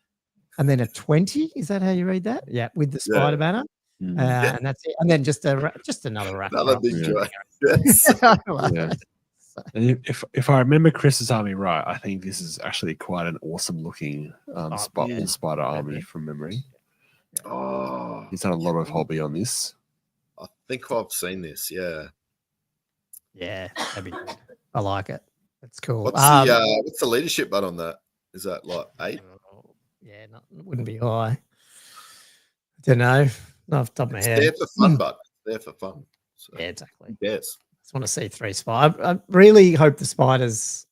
And then a 20. Is that how you read that? Yeah, with the Spider Banner. And that's it. And then just another Ragnarok. Another big joy. Yes. And if I remember Chris's army right, I think this is actually quite an awesome looking spider army from memory. Oh, he's done a lot of hobby on this. I think I've seen this. Yeah, that'd be good. I like it. That's cool. What's the leadership button on that? Is that like 8? Yeah, it wouldn't be high. I don't know. Not off the top of my head. They're for fun, but they're for fun. So, yeah, exactly. Yes. I want to see 3 spiders. I really hope the spiders,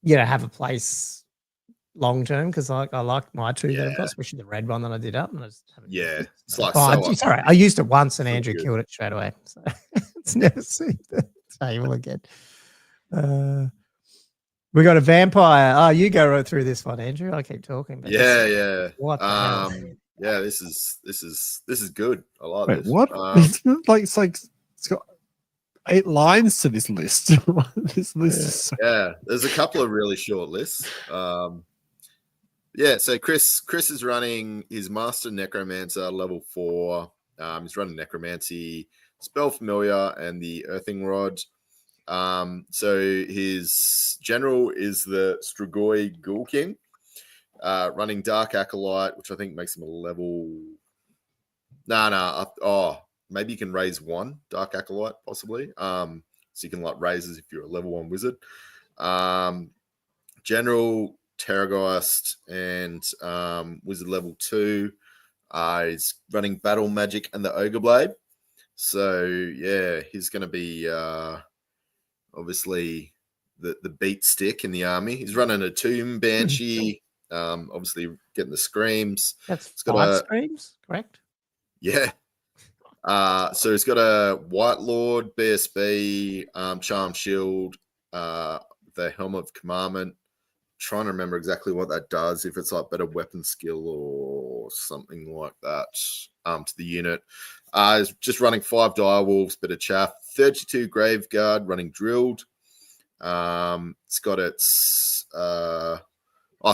have a place long term because I like my 2 that I've got, especially the red one that I did up. And I just it's like sorry, I used it once and Andrew killed it straight away. So it's never seen the table again. We got a vampire. Oh, you go right through this one, Andrew. I keep talking. What the hell? Yeah, this is good. I like Wait, this. What? It's got 8 lines to this list. This list is there's a couple of really short lists. So Chris is running his Master Necromancer level 4. He's running Necromancy, Spell Familiar, and the Earthing Rod. So his general is the Strigoi Ghoul King, running Dark Acolyte, which I think makes him a level. Maybe you can raise 1 Dark Acolyte, possibly. So you can raise as if you're a level 1 wizard. General, Terrorgeist, and Wizard level 2. He's running Battle Magic and the Ogre Blade. So, he's going to be obviously the beat stick in the army. He's running a Tomb Banshee, obviously getting the screams. That's 5 screams, correct? Yeah. So he's got a White Lord, BSB, Charm Shield, the Helm of Commandment, trying to remember exactly what that does. If it's like better weapon skill or something like that to the unit. It's just running 5 direwolves, bit of chaff, 32 graveguard, running drilled. It's got its so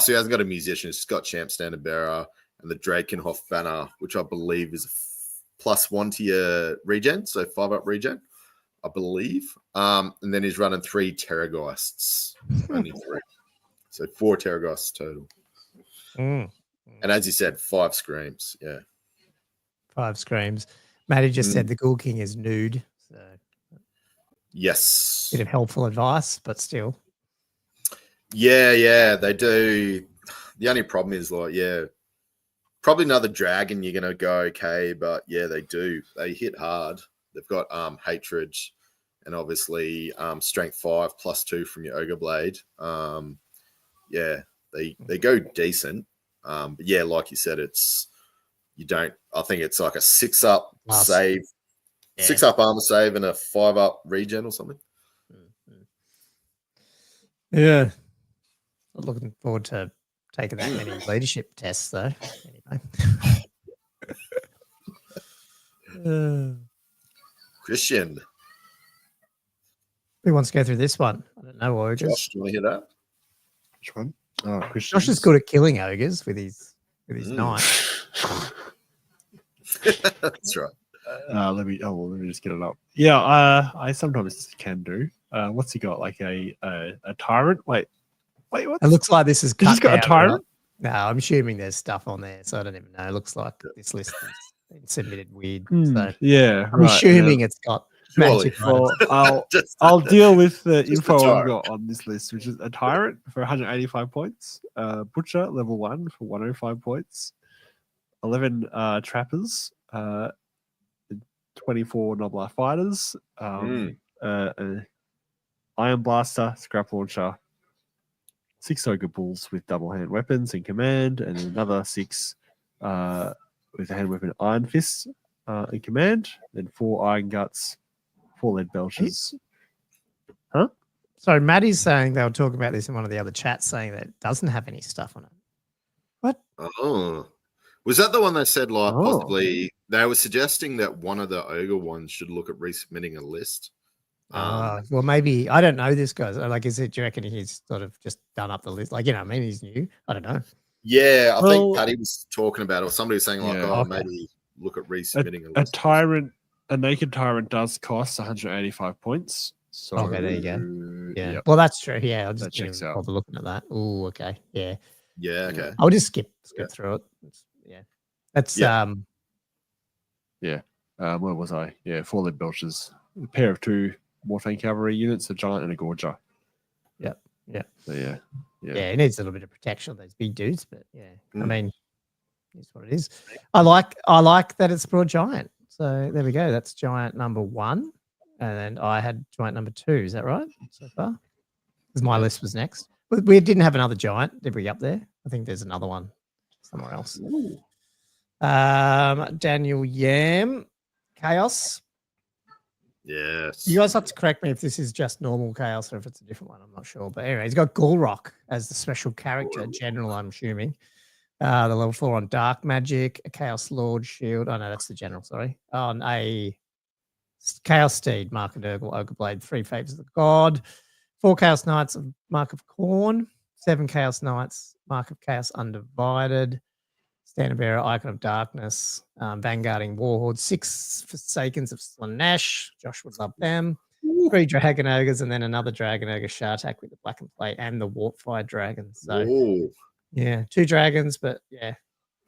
he hasn't got a musician. It's got champ standard bearer and the Drakenhof banner, which I believe is a +1 to your regen, so 5-up regen, I believe. And then he's running 3 Terrorgeists, only 3, so 4 Terrorgeists total. And as you said, 5 screams. Yeah, 5 screams. Matty just said the Ghoul King is nude. So yes, bit of helpful advice, but still. Yeah, they do. The only problem is probably another dragon. You're gonna go okay, but yeah, they do. They hit hard. They've got hatred, and obviously strength 5 +2 from your ogre blade. They go decent. But yeah, like you said, I think it's like a 6-up save, 6-up armor save, and a 5-up regen or something. Yeah. Not looking forward to taking that many leadership tests, though. Anyway. Christian. Who wants to go through this one? I don't know, ogres. Josh, do you want to hear that? Which one? Oh, Christian. Josh is good at killing ogres with his knife. That's right. Let me just get it up. Yeah, I sometimes can do. What's he got? Like a tyrant? Wait, what? It looks like this is cut. He's got a tyrant? No, I'm assuming there's stuff on there, so I don't even know. It looks like this list has been submitted weird. So yeah, I'm assuming it's got magic. Well, I'll deal with the info I've got on this list, which is a tyrant for 185 points, butcher level 1 for 105 points, 11 trappers, 24 Noblar fighters, Iron Blaster, Scrap Launcher, 6 Ogre Bulls with double hand weapons in command, and another 6 with a hand weapon Iron Fist in command, then 4 Iron Guts, 4 Lead Belchers. Huh? So Maddie's saying they were talking about this in one of the other chats, saying that it doesn't have any stuff on it. What? Oh. Was that the one that said possibly they were suggesting that one of the ogre ones should look at resubmitting a list? Well, maybe I don't know this guy. Like, do you reckon he's sort of just done up the list? Like, maybe he's new. I don't know. Yeah, I think Paddy was talking about it, or somebody was saying maybe look at resubmitting a list. A naked tyrant does cost 185 points. So okay, there you go. Yeah, well, that's true. Yeah, I'll just bother looking at that. Oh, okay, yeah. Yeah, okay. I'll just skip through it. That's where was I? Yeah, 4 Lead Belchers, a pair of 2 Mortain Cavalry units, a giant and a gorger. Yeah. So, yeah, it needs a little bit of protection on those big dudes, but I mean, it's what it is. I like that it's brought giant. So there we go. That's giant number 1, and then I had giant number 2. Is that right so far? Because my list was next. But we didn't have another giant, did we? Up there, I think there's another one somewhere else. Daniel Yam, Chaos. Yes. You guys have to correct me if this is just normal Chaos or if it's a different one. I'm not sure. But anyway, he's got Gulrock as the special character, general, I'm assuming. The level 4 on Dark Magic, a Chaos Lord shield. Oh, no, that's the general, sorry. On a Chaos Steed, Mark of Nurgle, Ogre Blade, 3 Favors of the God, 4 Chaos Knights of Mark of Corn, 7 Chaos Knights, Mark of Chaos Undivided, Standard Bearer, Icon of Darkness, Vanguarding Warhorde, 6 Forsakens of Slanesh. Josh would love them. 3 Dragon Ogres, and then another Dragon Ogre Shartak with the Black and Plate and the Warpfire Dragon. So, yeah, 2 dragons, but yeah,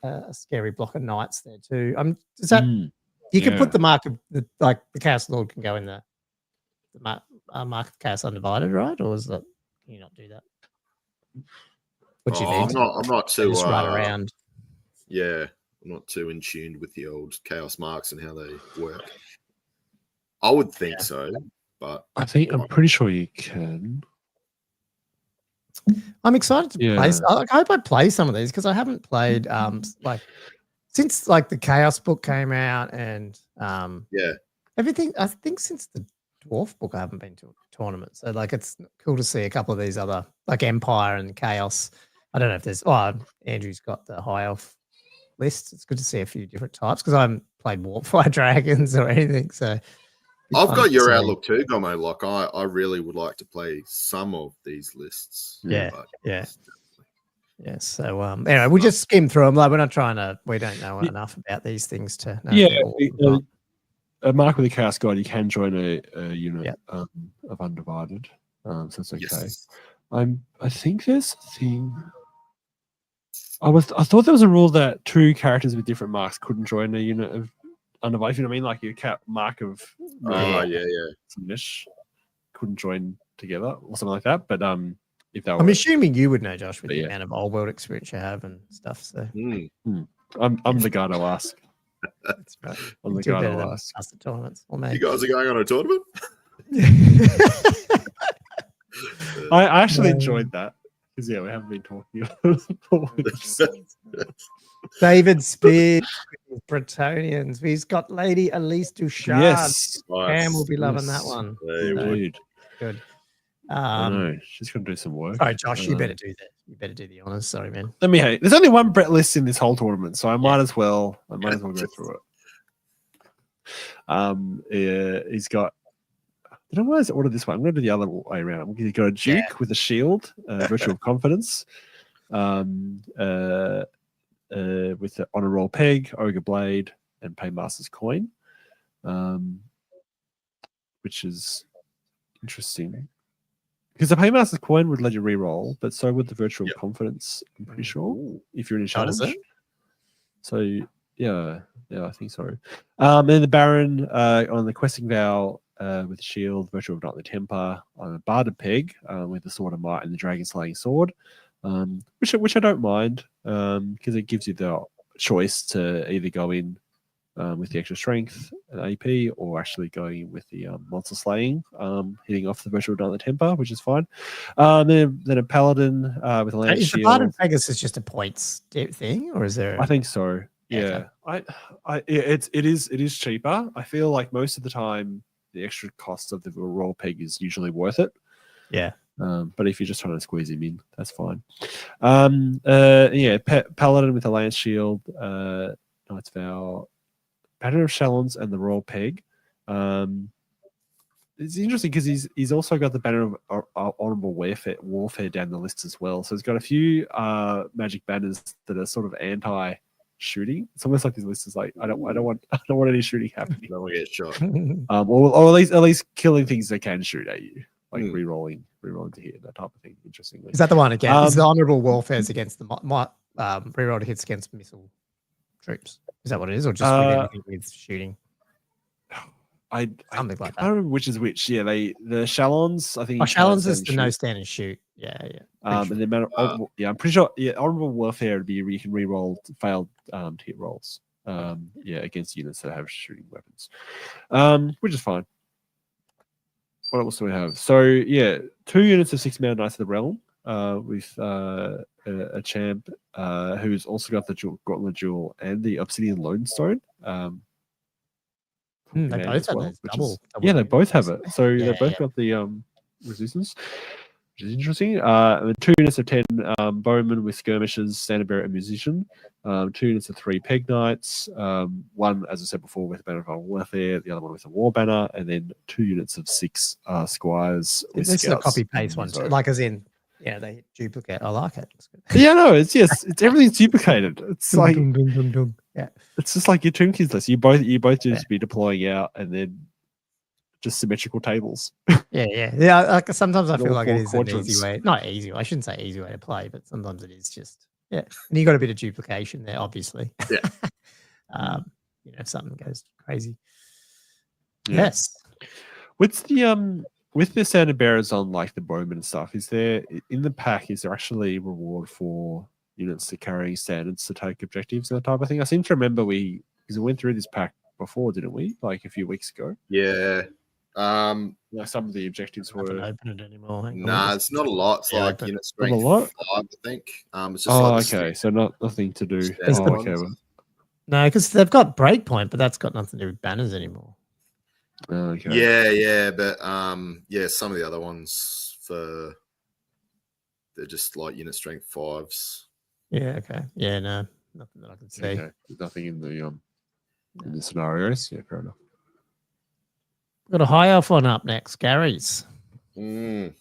a scary block of knights there too. Does that you can put the mark of the Chaos Lord can go in the mark of Chaos Undivided, right? Or is that can you not do that? What you need? I'm not too just run around. Yeah, I'm not too in tune with the old Chaos marks and how they work. I would think so, but I'm pretty sure you can. I'm excited to play. I hope I play some of these because I haven't played since the Chaos book came out and everything. I think since the Dwarf book. I haven't been to a tournament, so like it's cool to see a couple of these other like Empire and Chaos. I don't know if there's. Oh, Andrew's got the High Elf list. It's good to see a few different types because I haven't played Warpfire Dragons or anything. So I've got your outlook too, Gommo. Like I really would like to play some of these lists. Yeah. Yeah. So anyway, we just skim through them. Like we're not trying to. We don't know enough about these things to know. Mark with the Chaos Guide, you can join a unit of Undivided, so it's okay. Yes. I think there's a thing. I thought there was a rule that two characters with different marks couldn't join a unit of Undivided. You know what I mean? Like your mark of couldn't join together or something like that. But if that I'm assuming you would know, Josh, with the amount of old world experience you have and stuff. So I'm the guy to ask. That's right. I'm the guy to ask. The tournaments. You guys are going on a tournament? I actually enjoyed that because we haven't been talking about it. David Spears, Bretonians. He's got Lady Elise Duchard. Yes, Cam will be loving that one. Good. I know she's going to do some work. Sorry, Josh, you better do that. You better do the honors. Sorry, man. There's only one Brett list in this whole tournament, so I might as well go through it. He's got. I don't know why he's ordered this one. I'm going to do the other way around. He's got a Duke with a shield, virtue of confidence, with the honor roll peg, ogre blade, and paymaster's coin, which is interesting. Because the paymaster's coin would let you re-roll, but so would the virtual confidence, I'm pretty sure, if you're in a challenge. So, I think so. And the Baron on the questing vow with the shield, virtual of knightly temper, on a barded peg with the sword of might and the dragon slaying sword, which I don't mind because it gives you the choice to either go in with the extra strength and AP, or actually going with the monster slaying, hitting off the virtual knightly temper, which is fine. Then a paladin with a lance shield. Is the barded Pegasus just a points thing, or is there? I think so. Yeah, it is cheaper. I feel like most of the time the extra cost of the roll peg is usually worth it. Yeah. But if you're just trying to squeeze him in, that's fine. Paladin with a lance shield, Knight's Vow, Pattern of Shalons, and the roll peg. It's interesting because he's also got the banner of honorable warfare down the list as well. So he's got a few magic banners that are sort of anti-shooting. It's almost like this list is like I don't want any shooting happening. I don't want to get shot. Or at least killing things that can shoot at you, like re-rolling to hit, that type of thing. Interestingly, is that the one again? Is the honorable warfare against the re-roll to hits against missile troops? Is that what it is, or just with anything with shooting? I can't remember which is which. Yeah, the Shalons. I think Shalons is the no stand and shoot. Yeah. And the amount of, I'm pretty sure. Yeah, honorable warfare would be where you can re-roll failed hit rolls. Against units that have shooting weapons, which is fine. What else do we have? So 2 units of 6-man Knights of the Realm with a champ who's also got the Gauntlet Jewel and the Obsidian Lodestone. They both have those double. They both have it. So they both got the resistance, which is interesting. And 2 units of 10 bowmen with skirmishers, standard bearer, and musician. 2 units of 3 peg knights. One, as I said before, with a banner of warfare. The other one with a war banner, and then 2 units of 6 squires. This is a copy paste one, too. Like as in. Yeah, they duplicate. I like it. It's everything's duplicated. It's like yeah, it's just like your Tomb Kings list. You both just be deploying out and then just symmetrical tables. Yeah. Like sometimes I feel like it is an easy way. Not easy. I shouldn't say easy way to play, but sometimes it is just and you got a bit of duplication there, obviously. Yeah. If something goes crazy. Yeah. Yes. What's the with the standard bearers on like the bowman and stuff, is there in the pack, is there actually reward for units to carry standards to take objectives and that type of thing? I seem to remember because we went through this pack before, didn't we? Like a few weeks ago. Yeah. Like some of the objectives were. I haven't opened it anymore. It's not a lot. It's like unit strength a lot? 5, I think. It's just okay. So nothing to do. No, because they've got breakpoint, but that's got nothing to do with banners anymore. Okay. Yeah, but some of the other ones they're just like unit strength 5s. Yeah, okay. Yeah, no, nothing that I can see. Okay. There's nothing in the scenarios. Yeah, fair enough. Got a high elf one up next, Gary's. Mm.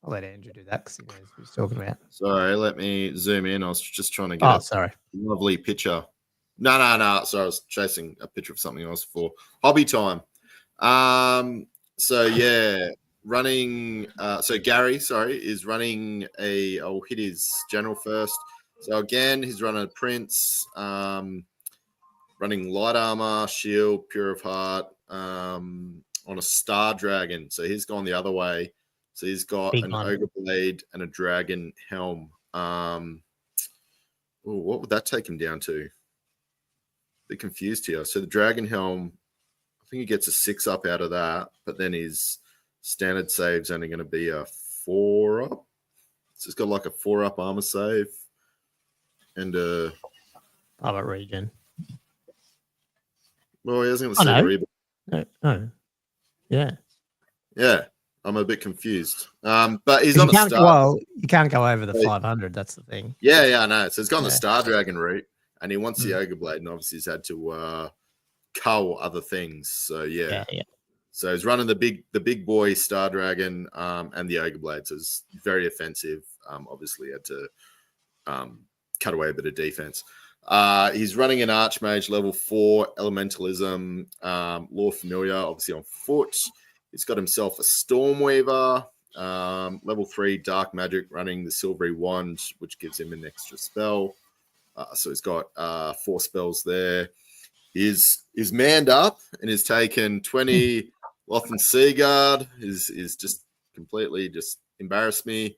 I'll let Andrew do that because he knows what he's talking about. Sorry, let me zoom in. I was just trying to get a lovely picture. No. Sorry, I was chasing a picture of something else for hobby time. So yeah, running. So Gary, is running I'll hit his general first. So again, he's running a prince, running light armor, shield, pure of heart, on a star dragon. So he's gone the other way. So he's got an ogre blade and a dragon helm. What would that take him down to? They're confused here. So the dragon helm, I think he gets a 6 up out of that, but then his standard save's only going to be a 4 up. So it's got like a 4 up armor save and a armor regen. Well, he hasn't got a regen. No. Yeah. Yeah. I'm a bit confused. But he's on a star. Well, you can't go over the 500. That's the thing. Yeah, I know. So he's gone the Star Dragon route, and he wants the Ogre Blade, and obviously he's had to cull other things. So yeah. So he's running the big boy Star Dragon and the Ogre Blade. So it's very offensive. Obviously had to cut away a bit of defense. He's running an Archmage level 4 Elementalism, Law Familiar, obviously on foot. He's got himself a Stormweaver, level 3 Dark Magic, running the Silvery Wand, which gives him an extra spell. So he's got 4 spells there. He's manned up and has taken 20 Lothan Seaguard. Is just completely just embarrassed me.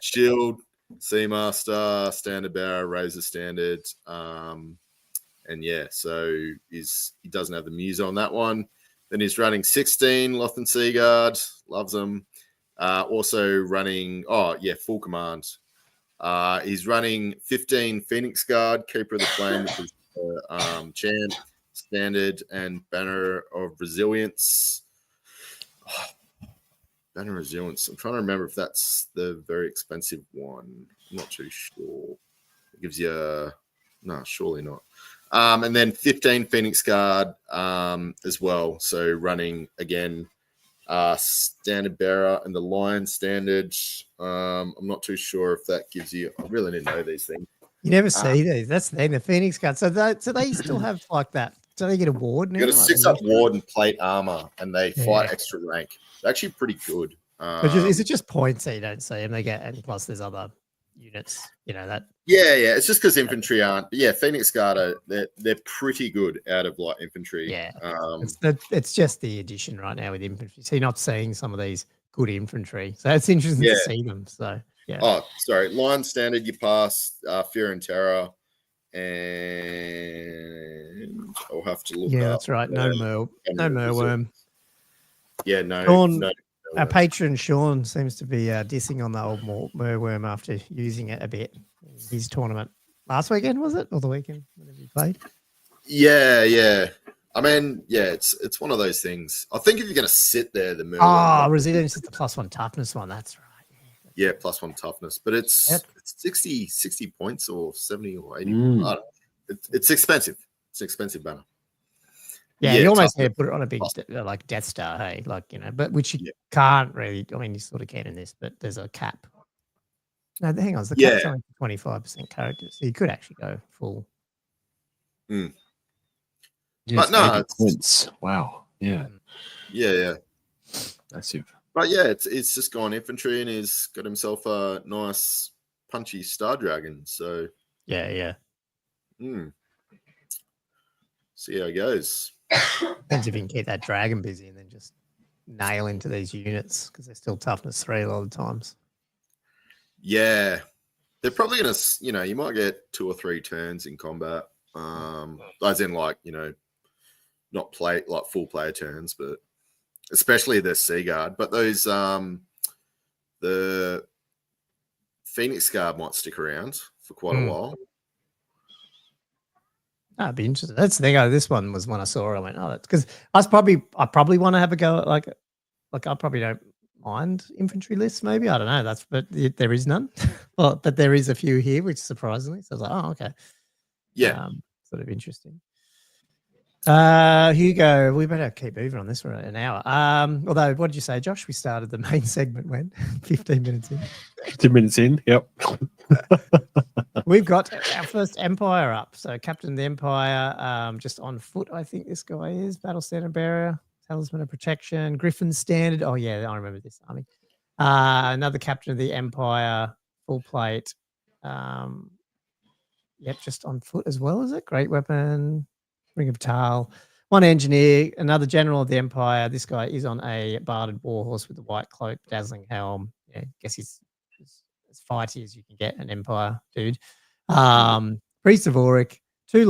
Shield, Seamaster, Standard Bearer, Razor Standard. And yeah, so he doesn't have the Muse on that one. Then he's running 16 Lothan Seaguard, loves them. Also running, full command. He's running 15 Phoenix Guard, Keeper of the Flame, which is champ, standard, and Banner of Resilience. Banner of Resilience. I'm trying to remember if that's the very expensive one. I'm not too sure. It gives you no, surely not. And then 15 Phoenix Guard as well. So running again, Standard Bearer and the Lion Standard. I'm not too sure if that gives you. I really didn't know these things. You never see these. That's the thing. The Phoenix Guard. So they still have like that. Do they get a ward now? You got a 6 up ward and plate armor, and they fight extra rank. It's actually pretty good. But is it just points that you don't see them? They get, and plus there's other units, that. Yeah. It's just because infantry aren't. But yeah, Phoenix Guard they're pretty good out of like infantry. Yeah. It's just the addition right now with infantry. So you're not seeing some of these good infantry. So it's interesting to see them. So yeah. Oh, sorry. Lion Standard, you pass Fear and Terror, and I'll have to look. Yeah, that's right. No Merworm. Yeah, no. Sean, our patron Sean seems to be dissing on the old Merworm after using it a bit in his tournament last weekend, was it, or the weekend whenever you played? Yeah. I mean, it's one of those things. I think if you're going to sit there, the Merworm. Resilience is the +1 toughness one. That's right. Yeah, +1 toughness, but it's 60 points or 70 or 80. It's expensive. It's an expensive banner. Yeah, you almost need to put it on a big like Death Star, hey, but which you can't really. I mean, you sort of can in this, but there's a cap. No, hang on, the cap's only 25% character, so you could actually go full. Yeah, but no, points. Wow. Yeah. Massive. But yeah, it's just gone infantry and he's got himself a nice punchy Star Dragon. So yeah. See how it goes. Depends if you can keep that dragon busy and then just nail into these units because they're still toughness 3 a lot of times. Yeah, they're probably gonna. You might get 2 or 3 turns in combat. As in not play like full player turns, but. Especially the Seaguard, but those the Phoenix Guard might stick around for quite a while. I'd be interested. That's the thing. This one was when I saw it. I went, oh, that's because I probably want to have a go at like I probably don't mind infantry lists. Maybe I don't know. But there is none. Well, but there is a few here, which surprisingly. So I was like, oh, okay. Yeah. Sort of interesting. Hugo, we better keep moving on this. We're at an hour. Although, what did you say, Josh? We started the main segment when 15 minutes in. 15 minutes in. Yep. We've got our first Empire up. So Captain of the Empire, just on foot, I think this guy is. Battle Standard Bearer, Talisman of Protection, Griffin Standard. Oh, yeah, I remember this army. Another Captain of the Empire, full plate. Yep, just on foot as well, is it? Great weapon, Ring of Tal. One engineer, another general of the Empire. This guy is on a barded warhorse with a white cloak, dazzling helm. Yeah, I guess he's as fighty as you can get, an Empire dude. Priest of Auric, two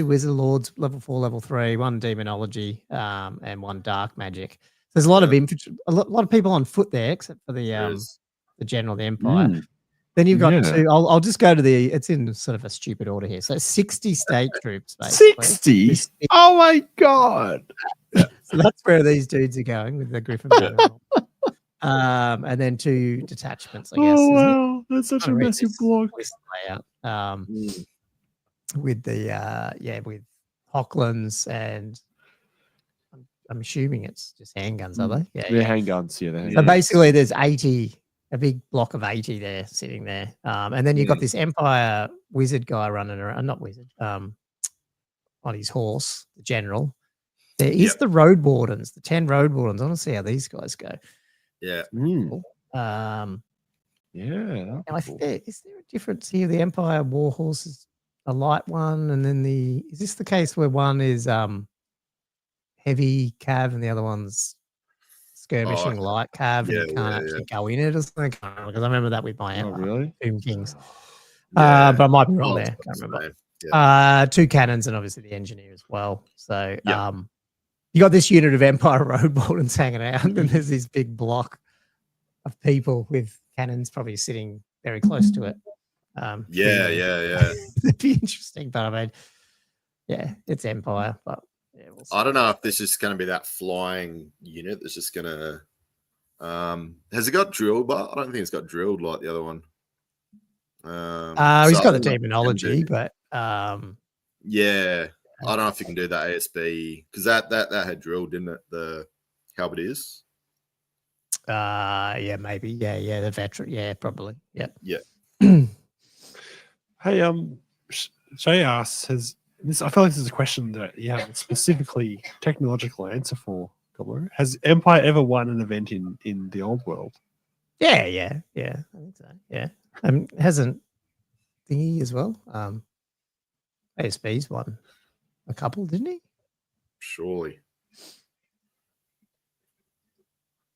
Wizard Lords, level 4, level 3, one Demonology, and one Dark Magic. So there's a lot of infantry, a lot of people on foot there, except for the General of the Empire. Then you've got two. I'll just go to it's in sort of a stupid order here. So 60 state troops, basically. 60? Oh my God. So that's where these dudes are going with the Griffin. And then 2 detachments, I guess. Oh, wow. That's such a massive block. With the, with Hocklands, and I'm assuming it's just handguns, are they? Yeah, they're handguns. Yeah, they're so basically there's 80. A big block of 80 there sitting there. And then you've got this Empire wizard guy running around, not wizard, on his horse, the general. There is the road wardens, the 10 road wardens. I want to see how these guys go. Yeah. Now I think is there a difference here? The Empire war horse is a light one, and then is this the case where one is heavy cav and the other one's skirmishing light cav, and you can't actually go in it or something? Because I remember that with my Boom Kings. But I might be wrong there. Can't remember. 2 cannons and obviously the engineer as well. So you got this unit of Empire road wardens hanging out, and there's this big block of people with cannons probably sitting very close to it. It'd be interesting, but I mean, it's Empire, but we'll see. I don't know if this is going to be that flying unit that's just going to. Has it got drilled? But I don't think it's got drilled like the other one. He's got the demonology, but I don't know if you can do that ASB, because that had drilled, didn't it? The Halberdiers. Maybe. The veteran. Probably. Yeah. Hey, Shay asks, I feel like this is a question that you have a specifically technological answer for, Gommo. Has Empire ever won an event in the old world? Yeah. I think so. Yeah. Hasn't thingy as well? ASB's won a couple, didn't he? Surely.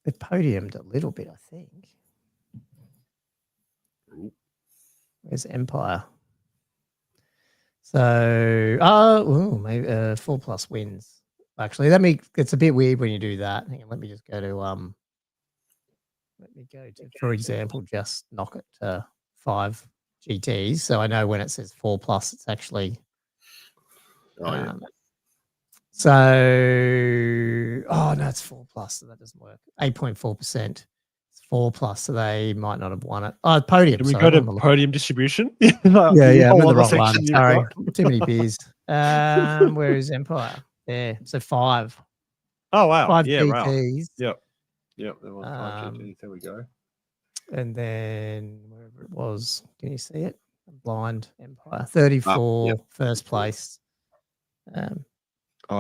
They podiumed a little bit, I think. Where's Empire? So, maybe 4+ wins. Actually, it's a bit weird when you do that. Hang on, let me just go to for example, just knock it to 5 GTs. So I know when it says 4+, it's actually. So, no, it's 4+, so that doesn't work. 8.4%. It's 4+, so they might not have won it. Oh, podium. Can we go to podium distribution? I'm in the wrong one. Sorry, too many beers. Where is Empire? There, so 5. Oh wow! 5 GTs. Wow. Yep. There were 5 GTs. There we go. And then wherever it was, can you see it? Blind Empire, 34, first place.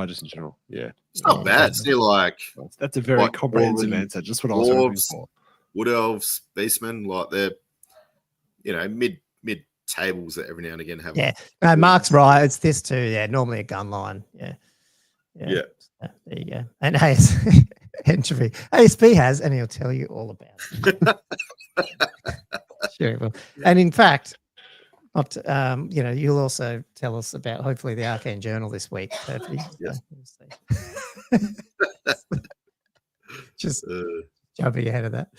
Just in general, it's not bad. It's still like that's a very comprehensive answer. Just what I was looking for. Wood Elves, Beastmen, like they're mid tables that every now and again have. Yeah, no, Mark's right. It's this too. Yeah, normally a gun line. Yeah. There you go. And Entropy, ASB has, and he'll tell you all about it. Sure he will. And in fact, you'll also tell us about hopefully the Arcane Journal this week. Yes. Just jumping ahead of that.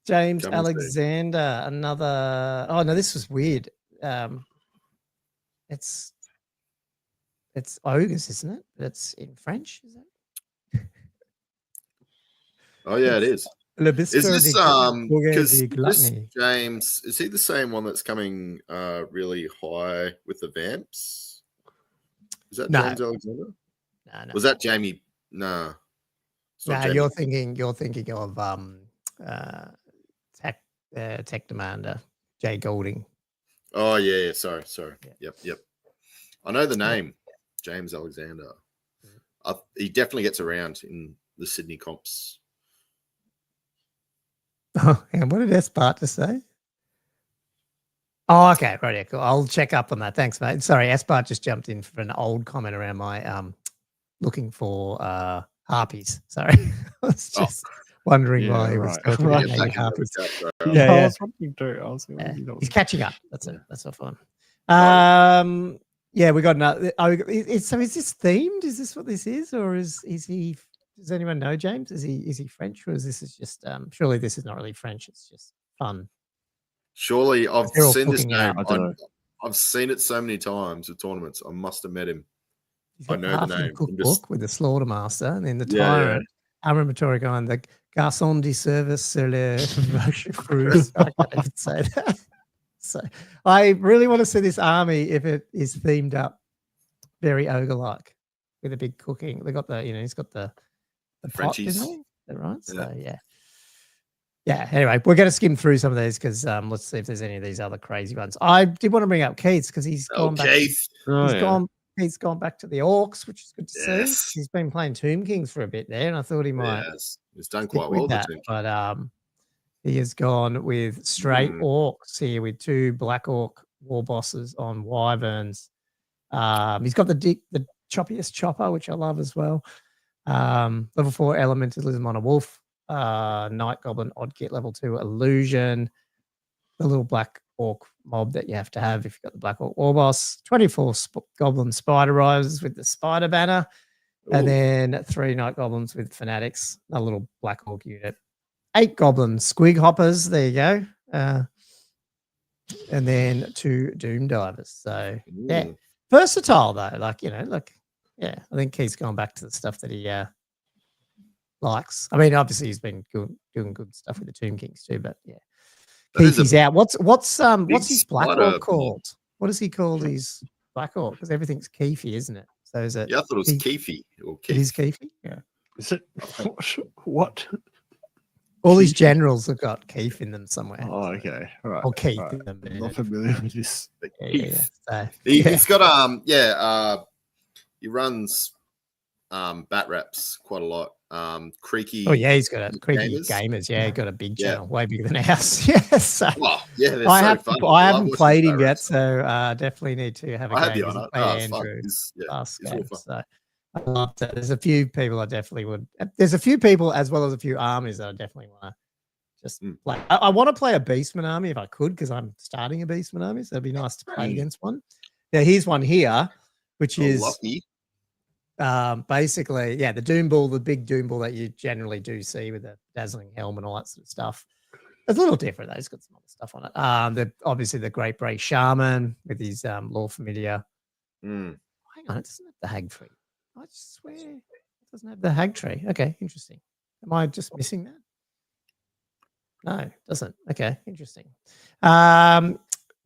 James Alexander, another. Oh no, this was weird. It's ogres, isn't it? But it's in French, is it? Oh yeah, it is. Is this this James? Is he the same one that's coming really high with the vamps? Is that James Alexander? No. Was that Jamie? No. No, you're thinking of Tech Demander, Jay Golding. Oh yeah. Sorry. Yeah. Yep. I know the name, James Alexander. He definitely gets around in the Sydney comps. Oh, and what did Espart to say? Oh, okay, right. Yeah, cool. I'll check up on that. Thanks, mate. Sorry, Espart just jumped in for an old comment around my looking for harpies. Sorry, I was just wondering why he was talking about harpies. Yeah, I was wondering too. He's catching up. That's it. That's all fun. Yeah, we got another. So is this themed? Is this what this is, or is he? Does anyone know, James? Is he French, or is this just? Surely this is not really French. It's just fun. Surely I've seen this name. I've seen it so many times at tournaments. I must have met him. I know the name. Cookbook with the Slaughtermaster and then the Tyrant. I remember Tori going, the Garçon de service sur le rocher fruits. I can't even say that. So I really want to see this army if it is themed up very ogre-like with a big cooking. They got the, he's got the Frenchies. Pot, isn't he? Is that right? So yeah. Anyway, we're going to skim through some of these because let's see if there's any of these other crazy ones. I did want to bring up Keith's because he's gone back. He's gone back to the Orcs, which is good to see. He's been playing Tomb Kings for a bit there, and I thought he might. He's done quite well. But he has gone with straight Orcs here with 2 Black Orc war bosses on Wyverns. He's got the choppiest chopper, which I love as well. Level 4 Elementalism on a Wolf. Night Goblin Oddkit level 2 Illusion. The little Black Orc mob that you have to have if you've got the Black Orc War Boss. 24 Goblin Spider Riders with the Spider Banner. Ooh. And then 3 Night Goblins with Fanatics. A little Black Orc unit. 8 Goblin Squig Hoppers. There you go. And then 2 Doom Divers. So, yeah. Versatile, though. I think Keith's gone back to the stuff that he likes. I mean, obviously he's been doing good stuff with the Tomb Kings too, but yeah. Keith's out. What's his Black Orc called? What does he call his Black Orc? Because everything's Keefy, isn't it? So is it? Yeah, I thought it was Keefy. It is Keefy. Yeah. Is it? What? All these generals have got Keef in them somewhere. Oh, okay. All right. Or Keith in them. I'm not familiar with this. He's got he runs bat raps quite a lot. Creaky. Oh yeah, he's got a Creaky gamers. Yeah, he got a big channel, way bigger than ours. Yes. So I haven't played him yet, so definitely need to have a game. Andrew, so I love that. There's a few people I definitely would. There's a few people as well as a few armies that I definitely want to just play. I want to play a Beastman army if I could because I'm starting a Beastman army, so it'd be nice to play against one. Now here's one here, which is. Lucky. Basically, the Doom Bull, the big Doom Bull that you generally do see with the dazzling helm and all that sort of stuff. It's a little different though. It's got some other stuff on it. Obviously the Great Bray Shaman with his Lore Familiar. Hang on, it doesn't have the Hag Tree. I swear it doesn't have the Hag Tree. Okay, interesting. Am I just missing that? No, it doesn't. Okay, interesting.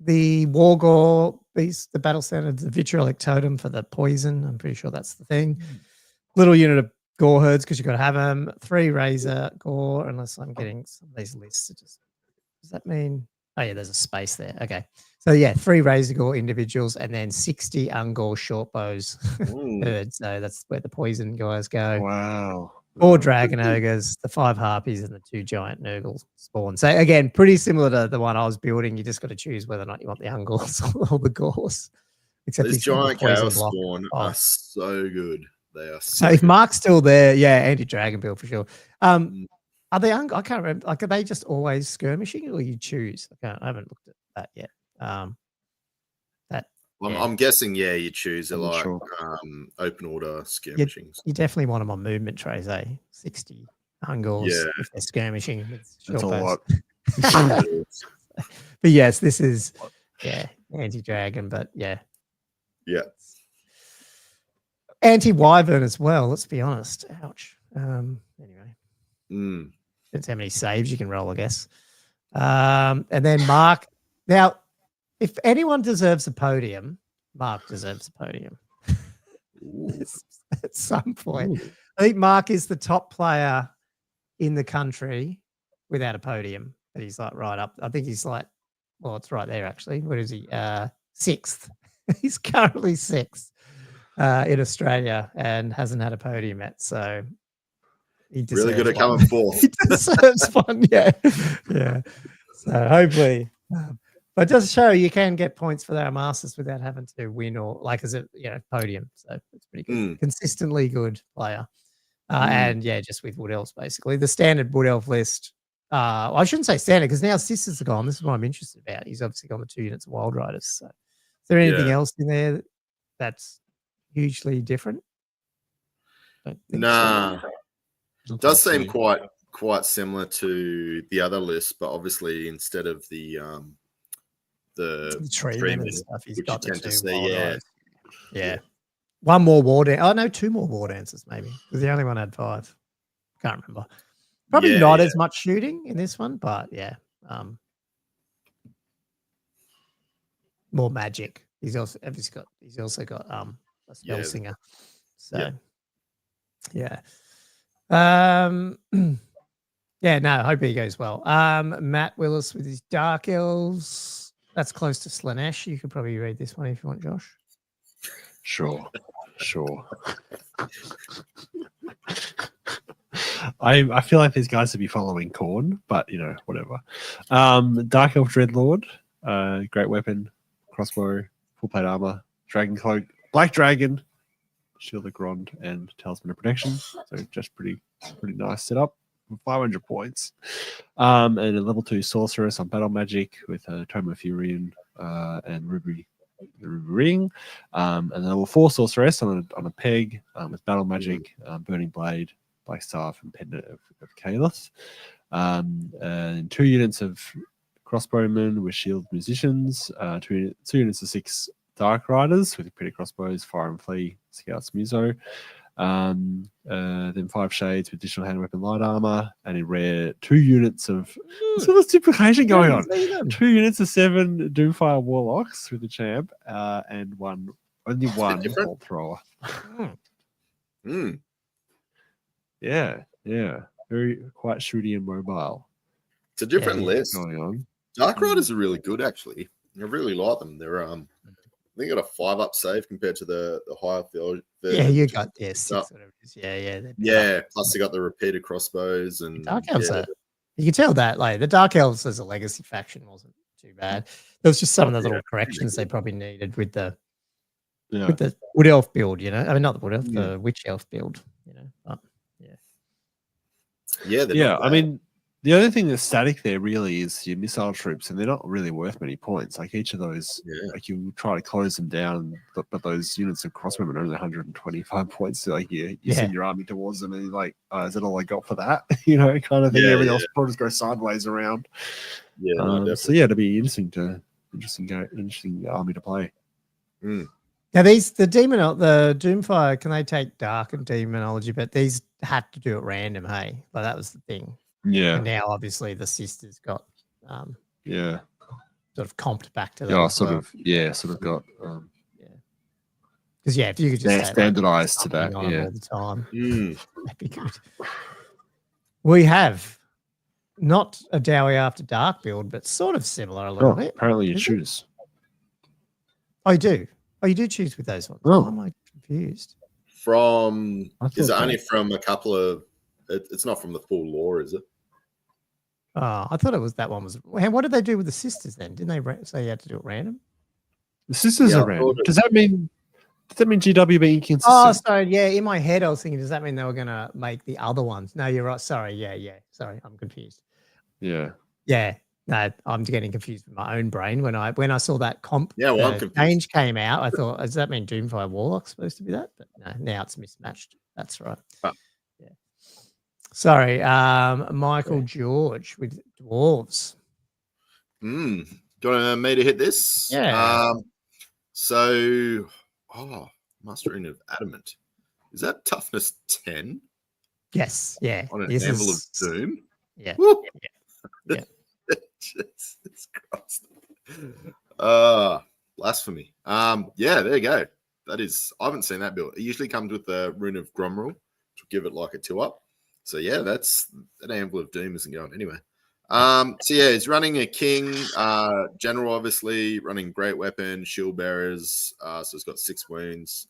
The Wargore Beast, the battle standard, the Vitriolic Totem for the poison. I'm pretty sure that's the thing. Little unit of Gore Herds because you've got to have them. 3 Razor Gore, unless I'm getting some of these lists. Does that mean? Oh, yeah, there's a space there. Okay. So, 3 Razor Gore individuals and then 60 Ungore Shortbows herds. So that's where the poison guys go. Wow. 4 Dragon Ogres, the 5 Harpies, and the 2 Giant Nurgle spawn. So, again, pretty similar to the one I was building. You just got to choose whether or not you want the Ungores or the Gores. Except these Giant Chaos spawn are so good. They are so if Mark's still there, anti-Dragon build for sure. Are they I can't remember. Are they just always skirmishing or you choose? I haven't looked at that yet. I'm guessing, you choose a open order skirmishing. You definitely want them on movement trays, 60 Ungores if they're skirmishing. That's a lot. But yes, this is anti-dragon, but Yeah. Anti-wyvern as well. Let's be honest. Ouch. Anyway, depends how many saves you can roll, I guess. And then Mark. Now, if anyone deserves a podium, Mark deserves a podium. At some point. Ooh. I think Mark is the top player in the country without a podium. But he's like right up. I think he's like, well, it's right there actually. What is he? 6th. He's currently 6th in Australia and hasn't had a podium yet. So he deserves really good at one. coming forth. He deserves one. Yeah. Yeah. So hopefully. But just show you can get points for our masters without having to win or like as a podium. So it's pretty good. Consistently good player. And yeah, just with Wood Elves basically. The standard Wood Elf list. I shouldn't say standard because now Sisters are gone. This is what I'm interested about. He's obviously got the 2 units of Wild Riders. So is there anything else in there that's hugely different? Nah. So. It does seem quite similar to the other list, but obviously instead of the treatment and stuff, he's got the 2 see, yeah. One more war dance. Oh no, 2 more war dances maybe because the only one had 5. Can't remember. Probably not as much shooting in this one, but yeah, more magic. He's also got a spell singer. So yeah. Yeah, no, hope he goes well. Matt Willis with his Dark Elves. That's close to Slanesh. You could probably read this one if you want, Josh. Sure. I feel like these guys would be following Khorne, but whatever. Dark Elf Dreadlord, great weapon, crossbow, full plate armor, dragon cloak, black dragon, shield of Grond, and talisman of protection. So just pretty nice setup. 500 points. And a level 2 sorceress on battle magic with a Tome of Furion and Ruby Ring. And a level 4 sorceress on a peg with battle magic, burning blade, black staff, and pendant of Kaelith. And 2 units of crossbowmen with shield musicians, 2 units of 6 dark riders with pretty crossbows, fire and flee, scouts, muso. Then 5 shades with additional hand weapon light armor, and in rare 2 units of there's duplication going on. 2 units of 7 Doomfire Warlocks with the champ, and only one bolt thrower. Yeah, very quite shooty and mobile. It's a different list going on. Dark Riders are really good, actually. I really like them. They're I think got a 5-up save compared to the higher field. Yeah, you got 6 whatever it is. Yeah. Plus they got the repeater crossbows and Dark Elves. You can tell that like the Dark Elves as a legacy faction wasn't too bad. There was just some of the little corrections they probably needed with the Wood Elf build. I mean, not the Wood Elf, the Witch Elf build. But, I mean, the only thing that's static there really is your missile troops, and they're not really worth many points. Like each of those, like you try to close them down, but those units of crossbowmen are only 125 points. So like you send your army towards them, and you're like, is that all I got for that? Kind of thing. Everything else probably just go sideways around. So it'll be interesting army to play. Now the Doomfire, can they take dark and demonology? But these had to do it random. Hey, like that was the thing. Yeah. And now, obviously, the Sisters got sort of comped back to them. Yeah, sort of got because if you could just standardized to that, all the time, that'd be good. We have not a Dowie After Dark build, but sort of similar a little bit. Apparently, you choose. Oh, you do. Oh, you do choose with those ones. Oh, am I confused? Is it only from a couple of? It's not from the full lore, is it? Oh, I thought it was that one. What did they do with the Sisters then? Didn't they say you had to do it random? The Sisters are random. Does that mean GW being inconsistent? Oh, sorry. Yeah, in my head I was thinking, does that mean they were going to make the other ones? No, you're right. Sorry. Yeah. Sorry, I'm confused. Yeah. No, I'm getting confused with my own brain. When I saw that comp change came out, I thought, does that mean Doomfire Warlock's supposed to be that? But no, now it's mismatched. That's right. Sorry, Michael George with Dwarves. Do you want me to hit this? Yeah. So Oh, Mastering of Adamant. Is that toughness 10? Yes. Yeah. On an This Anvil of is Doom? yeah. Woo! Yeah. Jesus Christ. Blasphemy. Yeah, there you go. That is, I haven't seen that build. It usually comes with the Rune of Gromrel, which will give it like a 2-up. So yeah, that Anvil of Doom isn't going anywhere. So yeah, he's running a king, general, obviously, running great weapon, shield bearers. So it's got 6 wounds.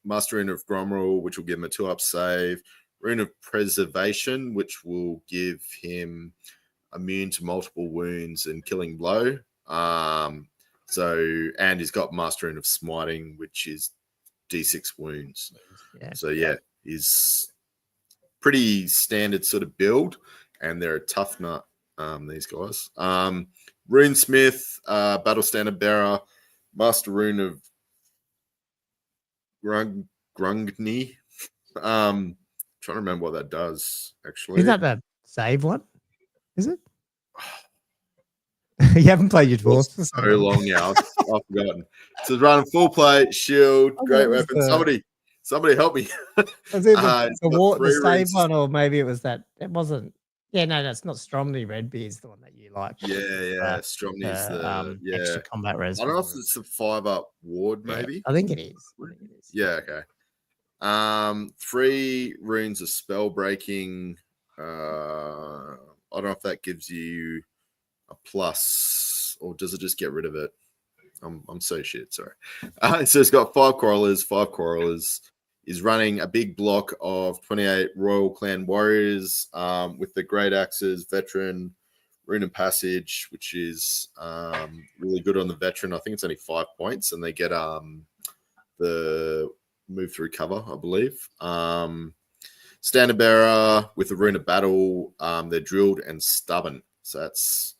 Master Rune of Gromrel, which will give him a 2-up save. Rune of Preservation, which will give him immune to multiple wounds and killing blow. And he's got Master Rune of Smiting, which is D6 wounds. Yeah. So yeah, he's pretty standard sort of build, and they're a tough nut, these guys. Runesmith, Battle Standard Bearer, Master Rune of Grungni. Trying to remember what that does, actually. Is that the save one? Is it? You haven't played your dwarves for so long now. I've forgotten. So it's running full plate, shield, great weapon. Somebody help me. Was it the save one, or maybe it was that? It wasn't. Yeah, no, that's not Stromny. Redbeard is the one that you like. Yeah. Stromny's the extra combat res. I don't know if it's a 5-up ward, maybe. Yeah, I think it is. Yeah, okay. 3 runes of spell breaking. I don't know if that gives you a plus, or does it just get rid of it? I'm so shit. Sorry. So it's got 5 quarrelers. Is running a big block of 28 Royal Clan warriors with the great axes, veteran, rune and passage, which is really good on the veteran. I think it's only 5 points, and they get the move through cover, I believe. Standard bearer with the rune of battle. They're drilled and stubborn, so that's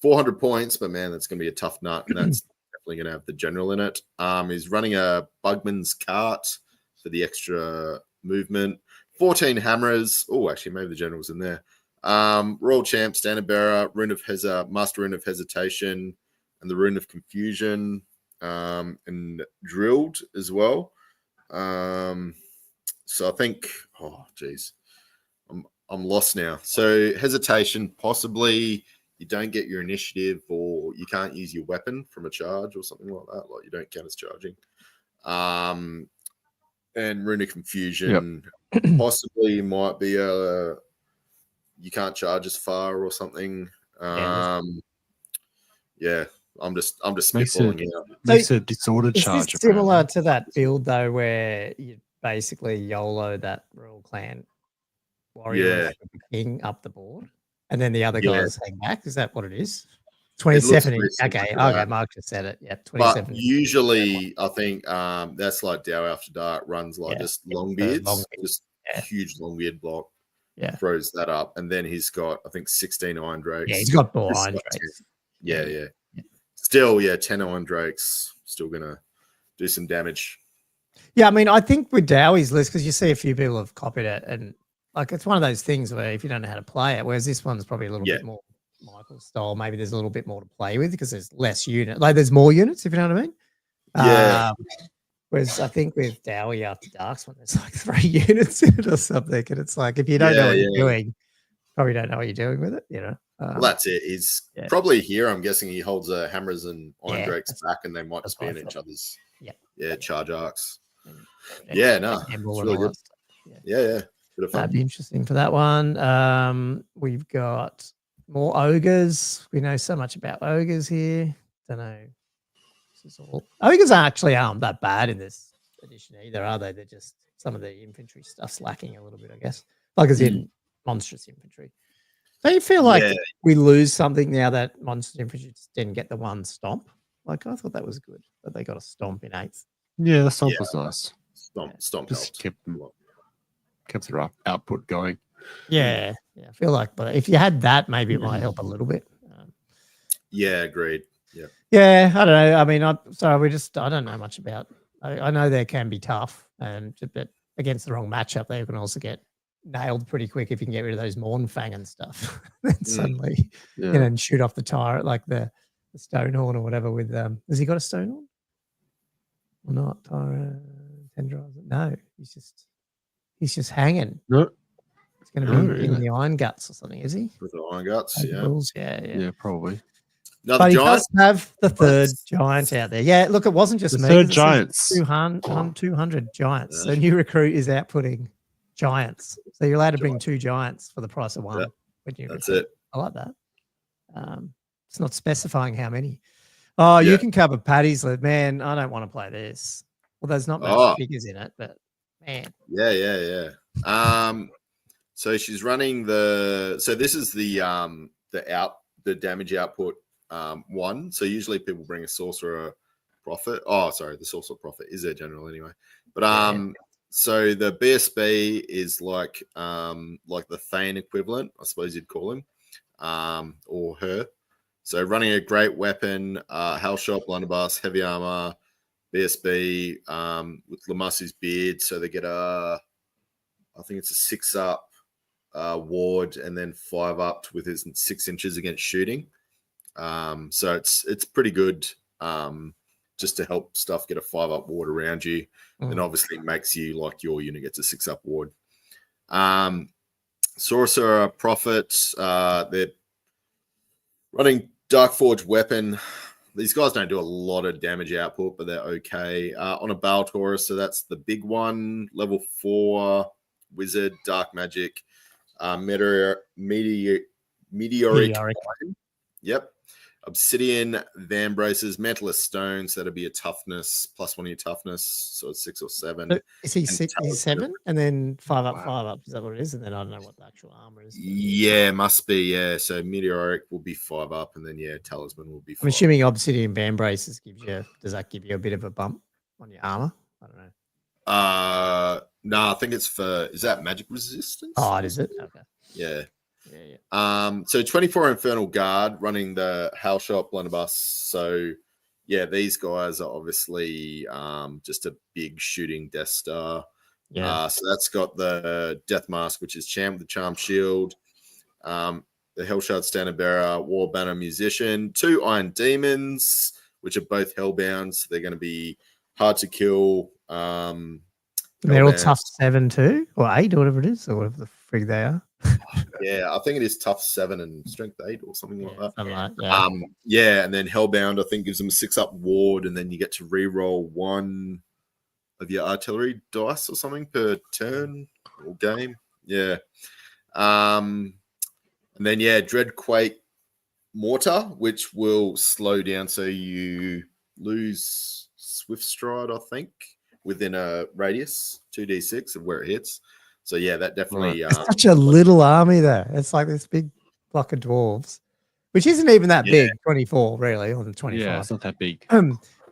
400 points. But man, that's going to be a tough nut, and that's definitely going to have the general in it. He's running a Bugman's cart for the extra movement. 14 hammerers. Oh, actually, maybe the general's in there. Royal Champ, Standard Bearer, Master Rune of Hesitation, and the Rune of Confusion, and drilled as well. So I think, oh, geez, I'm lost now. So Hesitation, possibly you don't get your initiative, or you can't use your weapon from a charge or something like that. Like you don't count as charging. And Rune of Confusion, possibly might be you can't charge as far or something. Yeah, I'm just spitballing out. Makes a disorder charge. Is this similar to that build though, where you basically YOLO that Royal Clan warrior king up the board, and then the other guys hang back? Is that what it is? 27. Okay, Mark just said it. Yeah, 27. But usually, I think that's like Dow After Dark runs like just Longbeards, just huge Longbeard block. Yeah, throws that up, and then he's got, I think, 16 Iron Drakes. Yeah, he's got 4 Iron Drakes. Yeah. Still, 10 Iron Drakes, still gonna do some damage. Yeah, I mean, I think with Dowie's list, because you see a few people have copied it, and like it's one of those things where if you don't know how to play it, whereas this one's probably a little bit more Michael style, maybe there's a little bit more to play with because there's less unit, like there's more units, if you know what I mean. Yeah. Whereas I think with Dowie After Dark's one, there's like 3 units in it or something, and it's like if you don't know what you're doing, probably don't know what you're doing with it, you know. Well, that's it. He's probably here. I'm guessing he holds hammers and Iron Drakes back, and they might just be in each other's charge arcs. It's really good. Yeah. Bit of fun. That'd be interesting for that one. We've got more ogres. We know so much about ogres here. Don't know. Ogres aren't actually that bad in this edition either, are they? They're just some of the infantry stuff's lacking a little bit, I guess. Like as in monstrous infantry. Don't you feel like we lose something now that monstrous infantry just didn't get the 1 stomp? Like I thought that was good, that they got a stomp in 8th. Yeah, the stomp was nice. Stomp just kept their output going. Yeah. I feel like, but if you had that, maybe it might help a little bit. Agreed. Yeah, I don't know. I mean, I don't know much about. I know they can be tough, but against the wrong matchup, they can also get nailed pretty quick if you can get rid of those Mornfang and stuff. Then suddenly, and shoot off the tyrant like the Stonehorn or whatever. With has he got a Stonehorn? or not? Tenderizer? No, he's just hanging. No. He's going to be in the Iron Guts or something, is he? With the Iron Guts, Over yeah. Bulls, yeah, probably. Another but he giant. does have the third giant out there. Yeah, look, it wasn't just The me. third giants. 200 giants. Yeah. So new recruit is outputting giants. So you're allowed to bring 2 giants for the price of 1. Yeah. When you That's recruit. it. I like that. It's not specifying how many. Oh, you can cover Paddy's lid. Man, I don't want to play this. Well, there's not much figures in it, but man. Yeah. So she's running so this is the damage output 1. So usually people bring a sorcerer prophet. Oh, sorry, the sorcerer prophet is their general anyway. But so the BSB is like the Thane equivalent, I suppose you'd call him, or her. So running a great weapon, Hell Shot, Blunderbuss, heavy armor, BSB with Lamasu's beard. So they get I think it's a 6-up ward and then 5-up with his 6 inches against shooting. So it's pretty good just to help stuff get a 5-up ward around you. And obviously makes you like your unit gets a 6-up ward. Sorcerer Prophets, they're running Darkforge weapon. These guys don't do a lot of damage output, but they're okay. On a Baal Taurus, so that's the big one, level 4 wizard, dark magic, meteoric. Yep. Obsidian, Vambraces, Mantless Stones. That'll be a toughness +1 of your toughness, so it's 6 or 7. So is he 6? He's 7, and then 5-up, 5-up. Is that what it is? And then I don't know what the actual armor is. Yeah, must be. Yeah, so Meteoric will be 5-up, and then Talisman will be 5. I'm assuming Obsidian Vambraces does that give you a bit of a bump on your armor? I don't know. No, I think it's is that magic resistance? Oh, is it? Okay. Yeah. Yeah. So 24 Infernal Guard running the Hell Shot Blunderbuss. So these guys are obviously just a big shooting Death Star. Yeah. So that's got the Death Mask, which is Champ with the Charm Shield, the Hellshard Standard Bearer, War Banner Musician, 2 Iron Demons, which are both Hellbound. So they're going to be hard to kill. They're all tough 7 too, or 8, or whatever it is, or whatever the frig they are. Yeah, I think it is tough 7 and strength 8 or something like that. Something like that. And then Hellbound, I think, gives them a 6-up ward, and then you get to re-roll 1 of your artillery dice or something per turn or game. Yeah. And then Dreadquake Mortar, which will slow down, so you lose Swift Stride, I think, within a radius 2d6 of where it hits. So that definitely it's such a little army there. It's like this big block of dwarves, which isn't even that big. 24 really, or the 25. Yeah, it's not that big.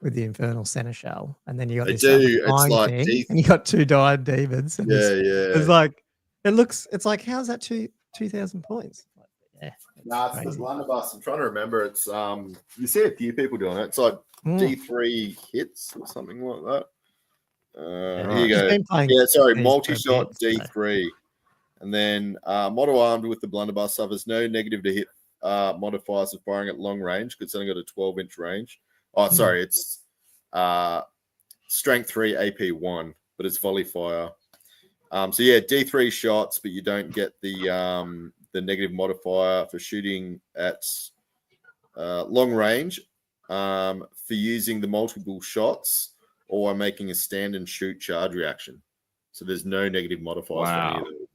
With the Infernal Seneschal, and then you got it's like thing, and you got 2 Dyed Demons. And it's like it's like how's that 2,000 points? It's the Blunderbuss. I'm trying to remember. It's you see a few people doing it. It's like D3 hits or something like that. Here you go. Multi-shot D3. And then model armed with the Blunderbuss suffers no negative to hit modifiers of firing at long range. It's only got a 12-inch range. Oh, sorry, it's strength 3, AP 1, but it's volley fire. D3 shots, but you don't get the negative modifier for shooting at long range for using the multiple shots or making a stand and shoot charge reaction. So there's no negative modifiers for any of those.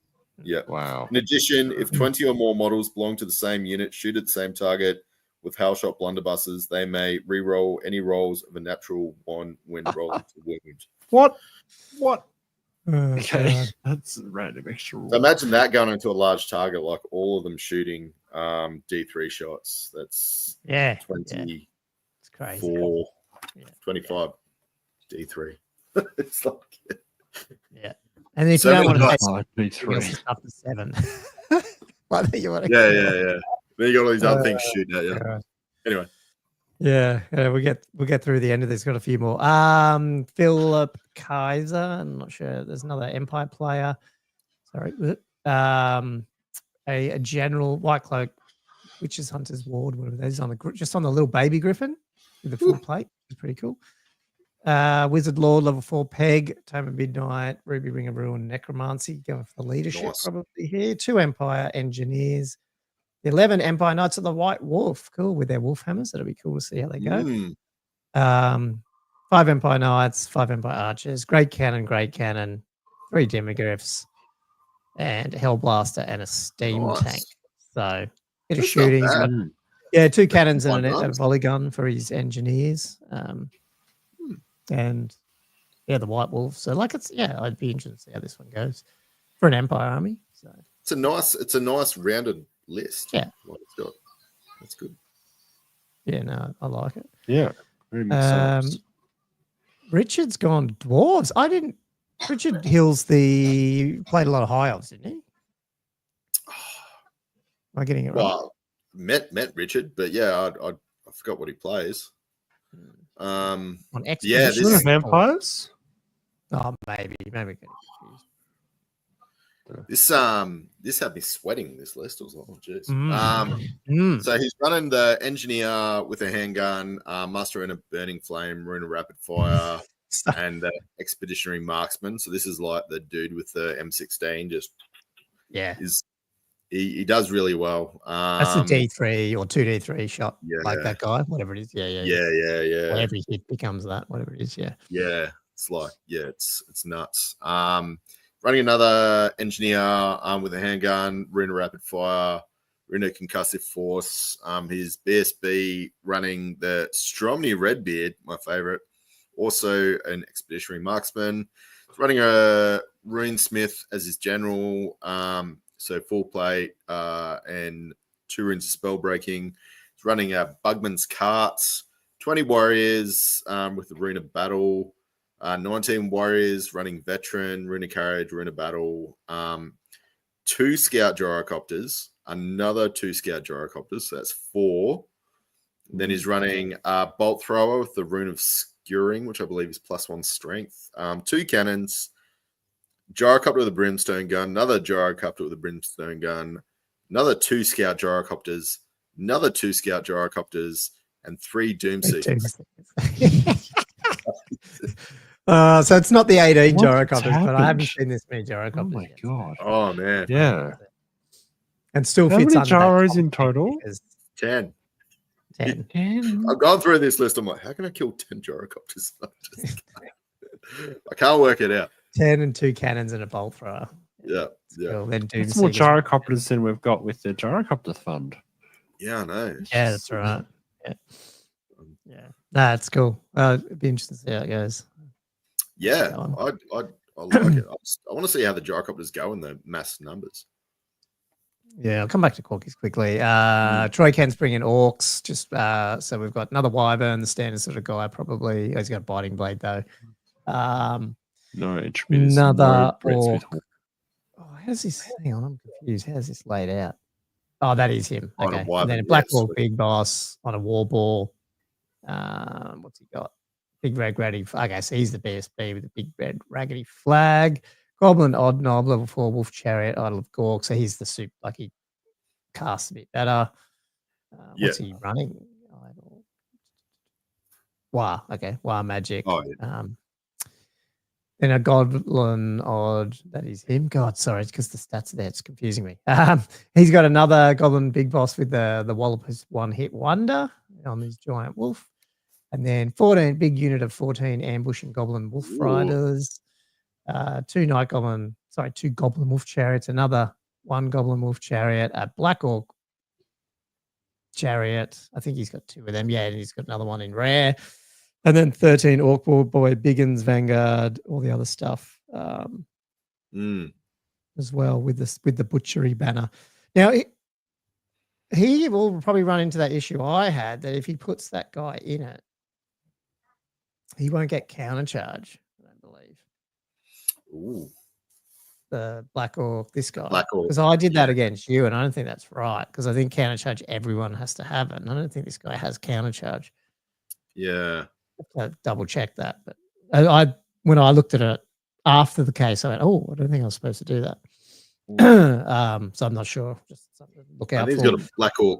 Yeah. Wow. In addition, if 20 or more models belong to the same unit, shoot at the same target with Hellshot Blunderbusses, they may re-roll any rolls of a natural 1 when rolling to wound. What? Okay, that's random extra roll. So imagine that going into a large target, like all of them shooting D3 shots. That's 20. It's crazy. 25 D3. It's like and if you don't want to D3 up to 7. Why do you want to Then you got all these other things shooting at you. Anyway. Yeah, we'll get through the end of this. Got a few more. Philip Kaiser. I'm not sure. There's another Empire player. Sorry. A general White Cloak, Witches Hunter's Ward. Whatever that is on just on the little baby griffin with the full plate. It's pretty cool. Wizard Lord, level 4 Peg, Tome of Midnight, Ruby Ring of Ruin, Necromancy, going for the leadership probably here. 2 Empire Engineers. 11 Empire Knights of the White Wolf. Cool, with their wolf hammers. That'll be cool to see how they go. 5 Empire Knights, 5 Empire Archers, Great Cannon, 3 Demigriffs, and Hellblaster and a Steam Tank. So, bit of shooting. Yeah, 2 cannons and a volley gun for his engineers. And the White Wolf. So I'd be interested to see how this one goes for an Empire army. So it's a nice rounded list. Yeah. What it's got. That's good. Yeah, no, I like it. Yeah. Richard's gone dwarves. Richard Hills played a lot of high elves, didn't he? Am I getting it right? Well, met Richard, but yeah, I forgot what he plays. On Expedition of Vampires? Oh, maybe get confused. This had me sweating. This list. I was like, oh, jeez. So he's running the engineer with a handgun, muster in a burning flame, rune of rapid fire, and the expeditionary marksman. So this is like the dude with the M16. He does really well. That's a D3 or 2D3 shot, that guy, whatever it is. Yeah. Whatever he hit becomes that, whatever it is. Yeah. Yeah, it's like it's nuts. Running another engineer with a handgun, rune of rapid fire, rune of concussive force. His BSB running the Stromny Redbeard, my favorite. Also an expeditionary marksman. He's running a runesmith as his general. So full plate and 2 runes of spell breaking. He's running a Bugman's Carts, 20 warriors with the rune of battle, 19 warriors running veteran, rune of carriage, rune of battle, 2 scout gyrocopters, another 2 scout gyrocopters, so that's 4. Then he's running a bolt thrower with the rune of skewering, which I believe is +1 strength, 2 cannons, gyrocopter with a brimstone gun, another gyrocopter with a brimstone gun, another 2 scout gyrocopters, another 2 scout gyrocopters, and 3 doomseekers. So it's not the 18 gyrocopters, but I haven't seen this many gyrocopters. Oh my god! Oh man! Yeah, and still how fits many under gyros in total? 10. 10. I've gone through this list. I'm like, how can I kill 10 gyrocopters? I can't work it out. 10 and 2 cannons and a bolt thrower. Yeah. Cool. Then it's more gyrocopters than we've got with the gyrocopter fund. Yeah, I know. Yeah, that's right. Yeah. That's cool. It'd be interesting to see how it goes. Yeah, I like it. I want to see how the gyrocopters go in the mass numbers. Yeah, I'll come back to Corkies quickly. Troy Ken's bringing orcs. Just so we've got another wyvern, the standard sort of guy, probably. He's got a biting blade though. No, another orc. How's this? Hang on, I'm confused. How's this laid out? Oh, that is him. Okay. And then a black orc big boss on a war ball. What's he got? Big red raggedy. Okay, so he's the BSB with the big red raggedy flag. Goblin Odd Knob, level 4 Wolf Chariot, Idol of Gork. So he's the soup, like he casts a bit better. What's he running? Idol. Wow, okay. Wow, magic. Oh, yeah. Then a Goblin Odd, that is him. God, sorry, it's because the stats are there. It's confusing me. He's got another Goblin Big Boss with the Wallopers one-hit wonder on his giant wolf. And then 14, big unit of 14 Ambush and Goblin Wolf Riders. 2 Goblin Wolf Chariots, another 1 Goblin Wolf Chariot, a Black Orc Chariot. I think he's got 2 of them. Yeah, and he's got another one in rare. And then 13 Orc Boy, Biggins, Vanguard, all the other stuff as well with the butchery banner. Now, he will probably run into that issue I had, that if he puts that guy in it, he won't get countercharge, I don't believe. Ooh. The Black Orc, this guy. Black Orc. Because I did that against you, and I don't think that's right, because I think countercharge everyone has to have it, and I don't think this guy has countercharge. Yeah. I have to double check that. But when I looked at it after the case, I went, I don't think I was supposed to do that. So I'm not sure. Just something to look out for. He's got a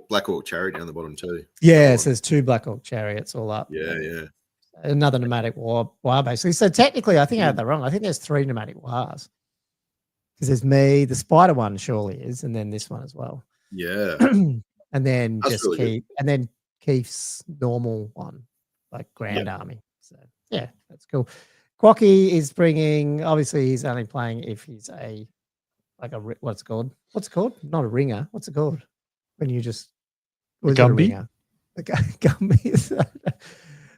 Black Orc Chariot down the bottom too. Yeah, it says 2 Black Orc Chariots all up. Yeah. another nomadic war basically. So technically, I think I had that wrong. I think there's 3 nomadic wars because there's me, the spider one surely is, and then this one as well. Yeah, and then that's just really Keith, and then Keith's normal one, like Grand Army. So yeah, that's cool. Quacky is bringing. Obviously, he's only playing if he's what's it called? What's it called? Not a ringer. What's it called? When you just Gumby. A Gumby.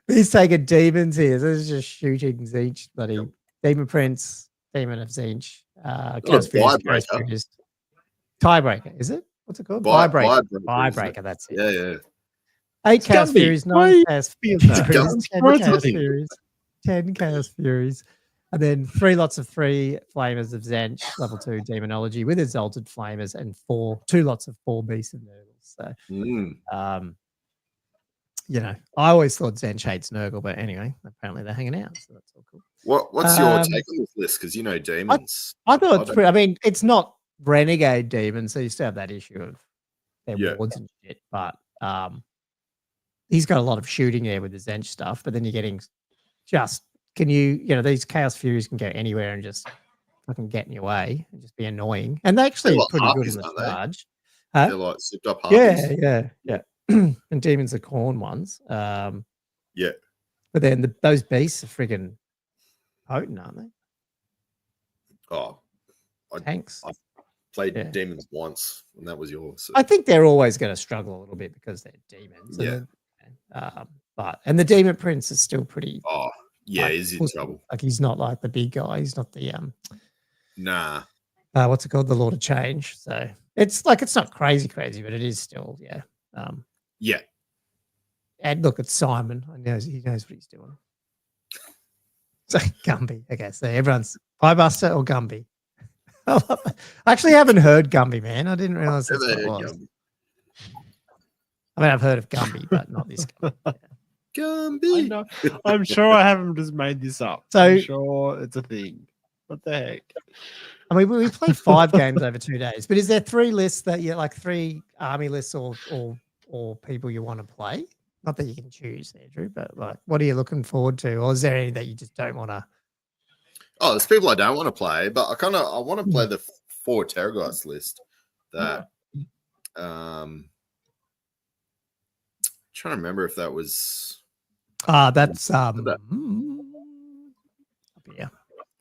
He's taking demons here. So this is just shooting Zinch, bloody Demon Prince, Demon of Zinch. Tiebreaker, is it? What's it called? Vibraker, that's it. Yeah. 8 Chaos Furies, 9 Chaos Furies, 10 Chaos Furies, and then 3 lots of 3 Flamers of Zench, level 2 Demonology with Exalted Flamers, and 2 lots of 4 Beasts and Nurgles. So, I always thought Zench hates Nurgle, but anyway, apparently they're hanging out, so that's all cool. What's your take on this list? Because demons. I thought it's pretty. I mean, it's not renegade demons, so you still have that issue of their wards and shit, but he's got a lot of shooting there with the Zench stuff, but then you're getting these Chaos Furies can go anywhere and just fucking get in your way and just be annoying. And they're actually pretty good in the charge. They're like sipped up harpies. Yeah. And demons are corn ones. But then those beasts are friggin' potent, aren't they? Oh, tanks. I've played demons once, and that was yours. So. I think they're always going to struggle a little bit because they're demons. And the Demon Prince is still pretty. Oh, yeah, he's in trouble. Like he's not like the big guy. He's not the Nah. What's it called? The Lord of Change. So it's not crazy, but it is still And look, it's Simon. He knows what he's doing. So Gumby. Okay, so everyone's Piebuster or Gumby. I actually haven't heard Gumby, man. I didn't realize that's what it was. Gumby. I mean, I've heard of Gumby, but not this Gumby. Gumby. I'm sure I haven't just made this up. So I'm sure it's a thing. What the heck? I mean, we played 5 games over 2 days, but is there 3 lists that you like 3 army lists or people you want to play? Not that you can choose, Andrew, but like, what are you looking forward to? Or is there any that you just don't want to? Oh, there's people I don't want to play, but I want to play the 4 Terrorgeist list that trying to remember if that was that's yeah.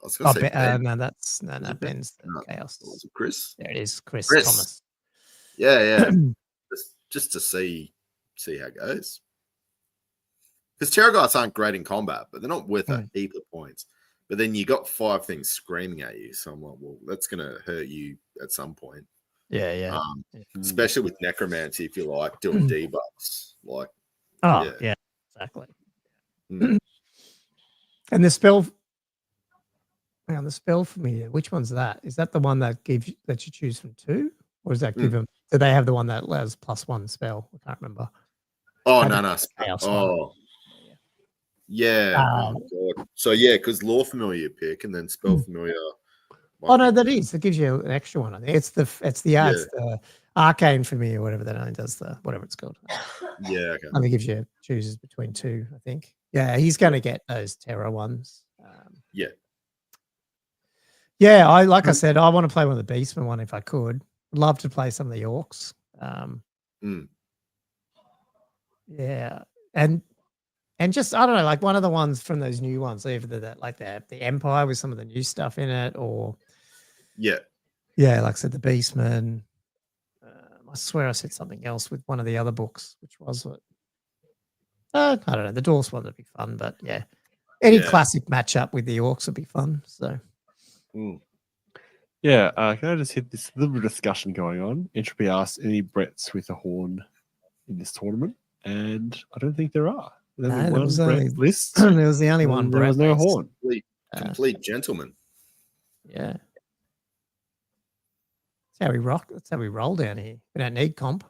I was gonna say Ben. No, Ben's the Chaos. Was it Chris? There it is, Chris Thomas. Yeah. just to see how it goes. Because Terrorgeists aren't great in combat, but they're not worth a heap of points. But then you got 5 things screaming at you. So I'm like, well, that's going to hurt you at some point. Yeah. Especially with Necromancy, if you like, doing debuffs. Like, yeah, exactly. And the spell familiar, which one's that? Is that the one that you choose from 2? Or does that give them, do they have the one that allows +1 spell? I can't remember. Oh, no. Oh. Yeah. God. So, because Lore Familiar you pick and then Spell Familiar. Oh, no, that gives you an extra one. I think it's the Arcane Familiar, whatever that only does whatever it's called. Yeah, okay. Only gives you chooses between 2, I think. Yeah, he's going to get those Terror ones. Yeah, I said, I want to play one of the Beastmen one if I could. I'd love to play some of the Orcs. Yeah, and just I don't know, like one of the ones from those new ones, either the Empire with some of the new stuff in it, or like I said, the Beastmen. I swear I said something else with one of the other books, which was what I don't know. The Dwarfs one would be fun, but any classic matchup with the Orcs would be fun. So. Yeah, can I just hit this little bit of discussion going on? Entropy asks, any Bretts with a horn in this tournament? And I don't think there are. There was one list. There was the only one Brett. There was no horn. Complete gentleman. Yeah. That's how we rock. That's how we roll down here. We don't need comp.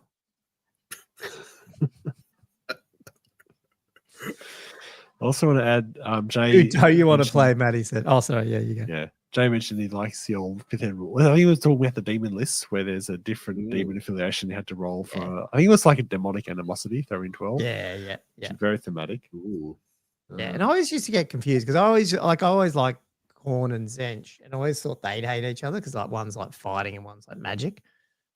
I also want to add, Jay. Who you want to play, Matty said. Oh, sorry. Yeah, you go. Yeah. Jay mentioned he likes the old cathedral. I think he was talking about the demon lists where there's a different demon affiliation you had to roll for. I think it was like a demonic animosity, throw in 12. Yeah. It's very thematic. Ooh. Yeah, and I always used to get confused because I always like Khorne and Zench, and I always thought they'd hate each other because like one's like fighting and one's like magic.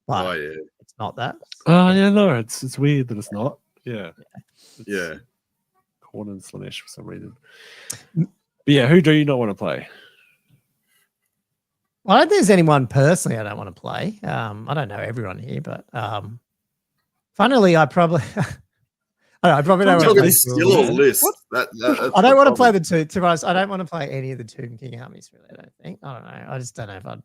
But Oh yeah, it's not that. Oh yeah, no, it's weird that it's not. Yeah. yeah. Khorne and Slaanesh for some reason. But yeah, who do you not want to play? Well, I don't think there's anyone personally I don't want to play. I don't know everyone here, but funnily, I probably I probably don't want to play still a list. That's I don't want to play the two. To be honest, I don't want to play any of the Tomb King armies. Really, I don't think. I don't know. I just don't know if I'd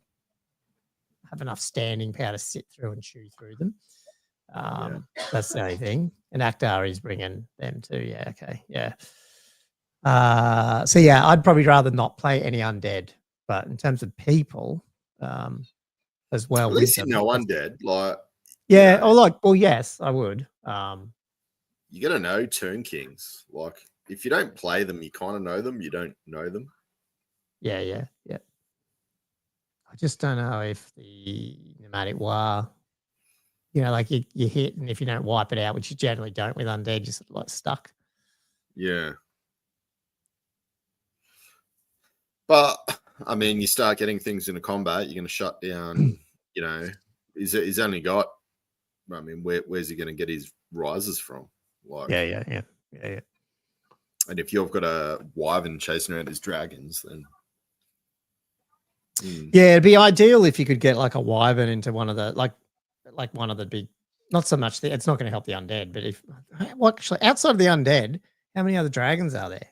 have enough standing power to sit through and chew through them. That's the only thing. And Akhtar is bringing them too. Yeah. Okay. Yeah. So yeah, I'd probably rather not play any undead. But in terms of people, as well, at least you know undead. Like yeah. Oh, like well, yes, I would. You got to know Tomb Kings. Like if you don't play them, you kind of know them. You don't know them. Yeah. I just don't know if the nomadic war, like you hit, and if you don't wipe it out, which you generally don't with undead, you're sort of like stuck. Yeah. But I mean, you start getting things into combat, you're going to shut down. He's only got. I mean, where's he going to get his rises from? Like, Yeah. And if you've got a wyvern chasing around his dragons, then yeah, it'd be ideal if you could get like a wyvern into one of the like one of the big. Not so much it's not going to help the undead, but actually outside of the undead, how many other dragons are there?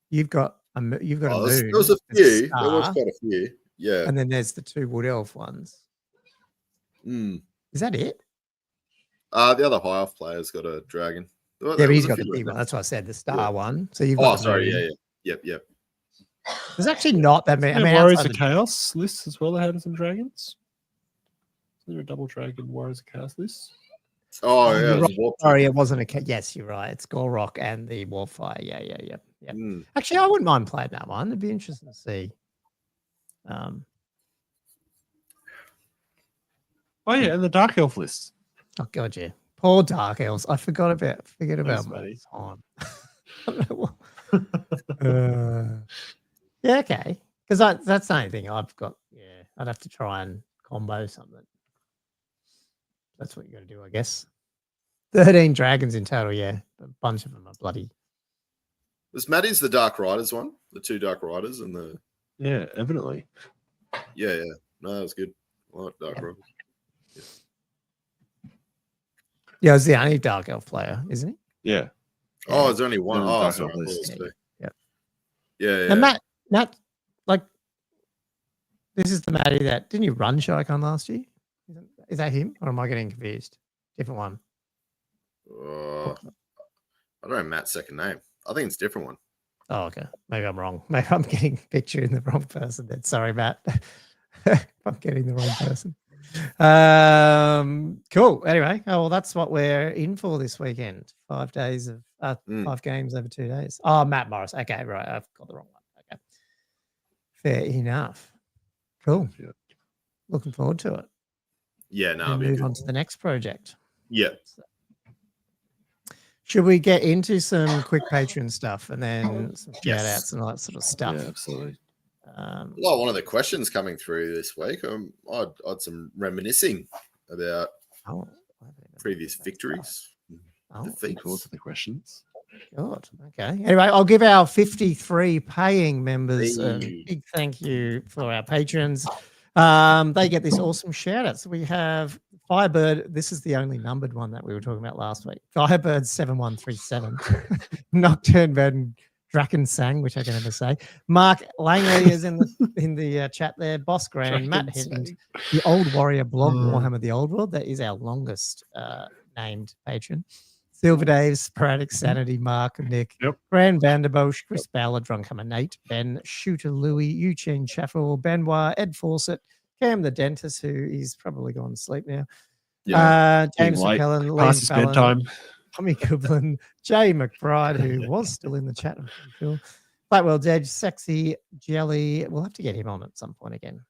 You've got a moon. There was a few. There was quite a few. Yeah, and then there's the two wood elf ones. Is that it? The other high elf player's got a dragon. Yeah, but he's got the big one. That's why I said the star one. So you've got. Oh, sorry. Yeah. Yep. There's actually not that many. I mean, Warriors of Chaos list as well. They had some dragons. Is there a double dragon Warriors of Chaos list? Oh yeah. Sorry, it wasn't a. Yes, you're right. It's Gorrock and the Warfire. Yeah. Actually, I wouldn't mind playing that one. It'd be interesting to see. Oh yeah, and the Dark Elf list. Oh god, yeah. Poor Dark Elves. I forgot about my time. Yeah, okay. Because that's the only thing I've got. Yeah, I'd have to try and combo something. That's what you got to do, I guess. 13 dragons in total, yeah. A bunch of them are bloody. Was Maddie's the Dark Riders one? The two Dark Riders and the... Yeah, evidently. Yeah. No, that was good. I like Dark Riders. Yeah, he's the only Dark Elf player, isn't he? Yeah. Oh, there's only one. Oh, sorry. Yeah. And Matt, like, this is the Matty that... Didn't you run Shirecon last year? Is that him? Or am I getting confused? Different one. I don't know Matt's second name. I think it's a different one. Oh, okay. Maybe I'm wrong. Maybe I'm getting picturing the wrong person then. Sorry, Matt. I'm getting the wrong person. Cool. Anyway, well, that's what we're in for this weekend. 5 days of 5 games over 2 days. Oh, Matt Morris. Okay, right. I've got the wrong one. Okay. Fair enough. Cool. Yeah. Looking forward to it. Yeah, no. Move on to the next project. Yeah. Should we get into some quick Patreon stuff and then some shout outs and all that sort of stuff? Yeah, absolutely. Well, one of the questions coming through this week, I had some reminiscing about previous victories. Looking forward to the questions. Good. Okay. Anyway, I'll give our 53 paying members a big thank you for our patrons. They get this awesome shout out. So we have Firebird. This is the only numbered one that we were talking about last week. Firebird 7137. Nocturne Bird and Draken Sang, which I can never say. Mark Langley is in the chat there. Boss Grand, Matt Hinton, the Old Warrior blog, Warhammer the Old World. That is our longest named patron. Silver Dave, Sporadic Sanity, Mark, Nick, Brand Vanderbosch, Chris Ballard, Drunkhummer Nate, Ben, Shooter Louis, Eugene Chaffel, Benoit, Ed Fawcett, Cam the Dentist, who is probably gone to sleep now. James McKellen, Liam Fallon, bedtime. Tommy Kublin, Jay McBride, who was still in the chat. I'm pretty sure. Flatwell Dead, Sexy Jelly. We'll have to get him on at some point again.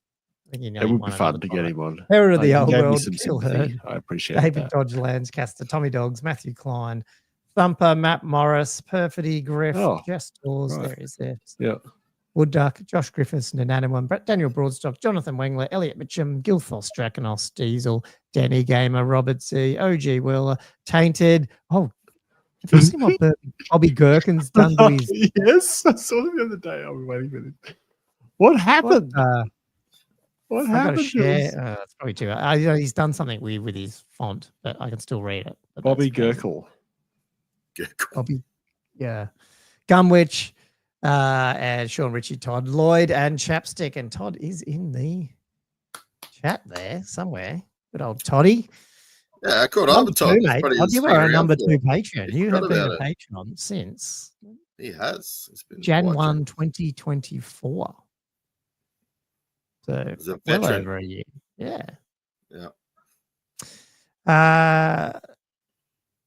I think it would be fun to get him on. Terror of the Old World, Kill Herd. I appreciate David that. Dodge, Landscaster, Tommy Dogs, Matthew Klein, Thumper, Matt Morris, Perfidy, Griff, Jess Dawes, right. there is there. Yeah. Wood Duck, Josh Griffiths, Nananawan, Daniel Broadstock, Jonathan Wengler, Elliot Mitchum, Gilfoss, Draconos, Diesel, Danny Gamer, Robert C, OG Wheeler, Tainted. Oh, have you seen what Bobby Gherkin's done to his... Yes, I saw him the other day. I'll be waiting for this. What happened? What happened? It's probably too. He's done something weird with his font, but I can still read it. Bobby Gurkle. Bobby, yeah. Gumwitch, and Sean Ritchie, Todd Lloyd, and Chapstick. And Todd is in the chat there somewhere. Good old Toddy. Yeah, I caught up with Todd. You were a number 2 Patreon. You have been a Patreon since. He has. It's been Jan 1, 2024. So well over a year. Yeah. Yeah.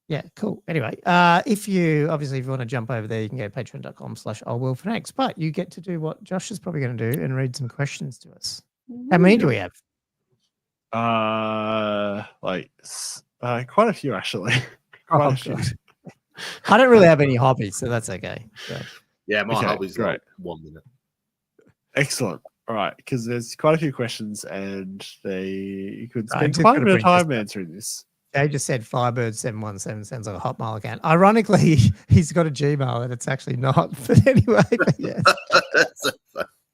Yeah, cool. Anyway, if you want to jump over there, you can go to patreon.com/oldworldfanatics, but you get to do what Josh is probably going to do and read some questions to us. How many do we have? Quite a few actually. Quite a few. I don't really have any hobbies, so that's okay. So. Yeah, my hobbies are like 1 minute. Excellent. All right, because there's quite a few questions, and you could spend quite a bit of time answering this. Jay just said Firebird717 sounds like a Hotmail account. Ironically, he's got a Gmail, and it's actually not. But anyway, yes.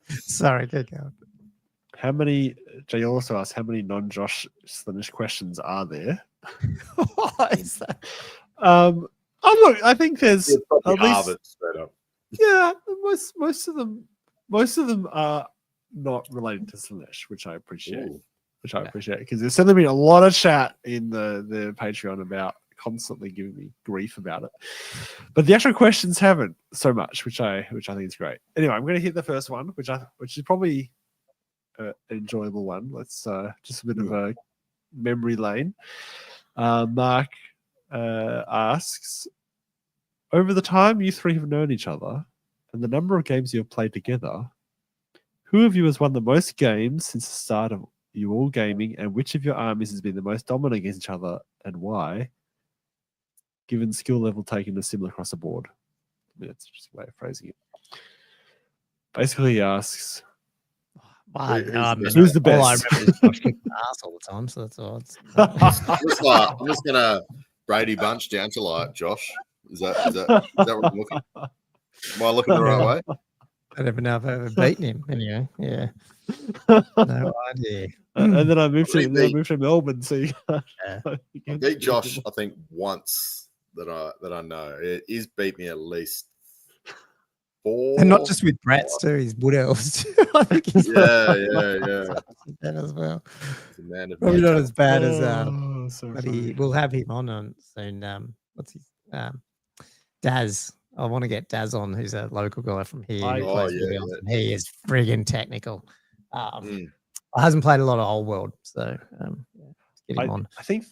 Sorry, keep going. How many? Jay also asked, how many non-Josh Slimish questions are there? What is that? Look, I think there's at least. Yeah, most of them are not related to Slimish, which I appreciate. Ooh. Because there's certainly been a lot of chat in the Patreon about constantly giving me grief about it, but the actual questions haven't so much, which I think is great. Anyway, I'm going to hit the first one, which is probably an enjoyable one. Let's just a bit of a memory lane. Mark asks, over the time you three have known each other and the number of games you have played together, who of you has won the most games since the start of you all gaming, and which of your armies has been the most dominant against each other and why, given skill level taken as similar across the board? I mean, that's just a way of phrasing it. Basically, he asks, who's the best? All I remember is Josh kicking ass all the time, so that's all. I'm just going to Brady Bunch down to like Josh. Is that what I'm looking? Am I looking the right way? I don't know if I've ever beaten him. Anyway, yeah. No idea. And then I moved to Melbourne. So I beat Josh, I think, once that I know. He's beat me at least 4. And not just with brats too. He's wood elves. I think he's yeah. That as well. Probably not as bad as but we'll have him on soon. What's his Daz? I want to get Daz on, who's a local guy from here. He is friggin' technical. I hasn't played a lot of Old World, so get him on. I think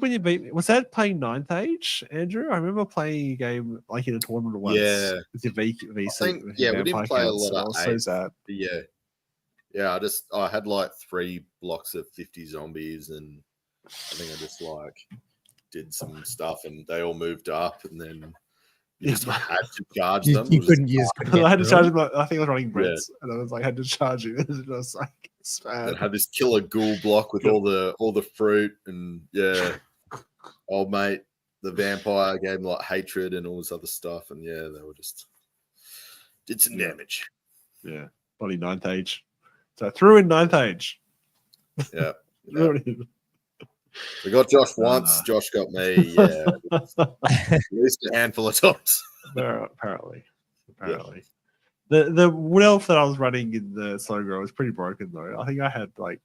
when you beat, was that playing 9th Age, Andrew? I remember playing a game like in a tournament once. Yeah, with your VC. We didn't play a lot of 8. So yeah. I had like 3 blocks of 50 zombies, and I think I just like did some stuff, and they all moved up, and then. You just had to charge them. You couldn't use. I had to charge them. I think I was running Brits, and I was like, had to charge you. It was like, it's bad. I had this killer ghoul block with all the fruit, and old mate, the vampire gave me like hatred and all this other stuff, and they were just did some damage. Yeah, bloody 9th Age. So I threw in 9th Age. Yeah. We got Josh once. Josh got me. Yeah, at least a handful of times. Apparently. The wood elf that I was running in the slow grow was pretty broken though. I think I had I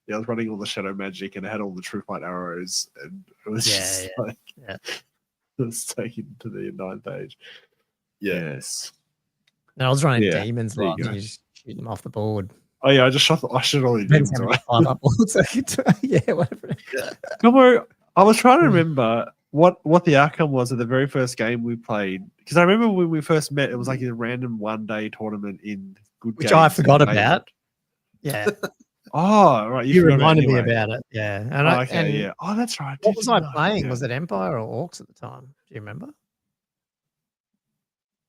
was running all the shadow magic and I had all the truth light arrows, and it was it was taken to the 9th Age. Yeah. Yes. And I was running demons and you just shoot them off the board. Oh yeah, I should only do whatever. Gommo, I was trying to remember what the outcome was of the very first game we played, because I remember when we first met, it was like a random 1-day tournament in Good Which Games I forgot about. Yeah. Oh right, you reminded me about it. Yeah. And Oh, that's right. What was I playing? Was it Empire or Orcs at the time? Do you remember?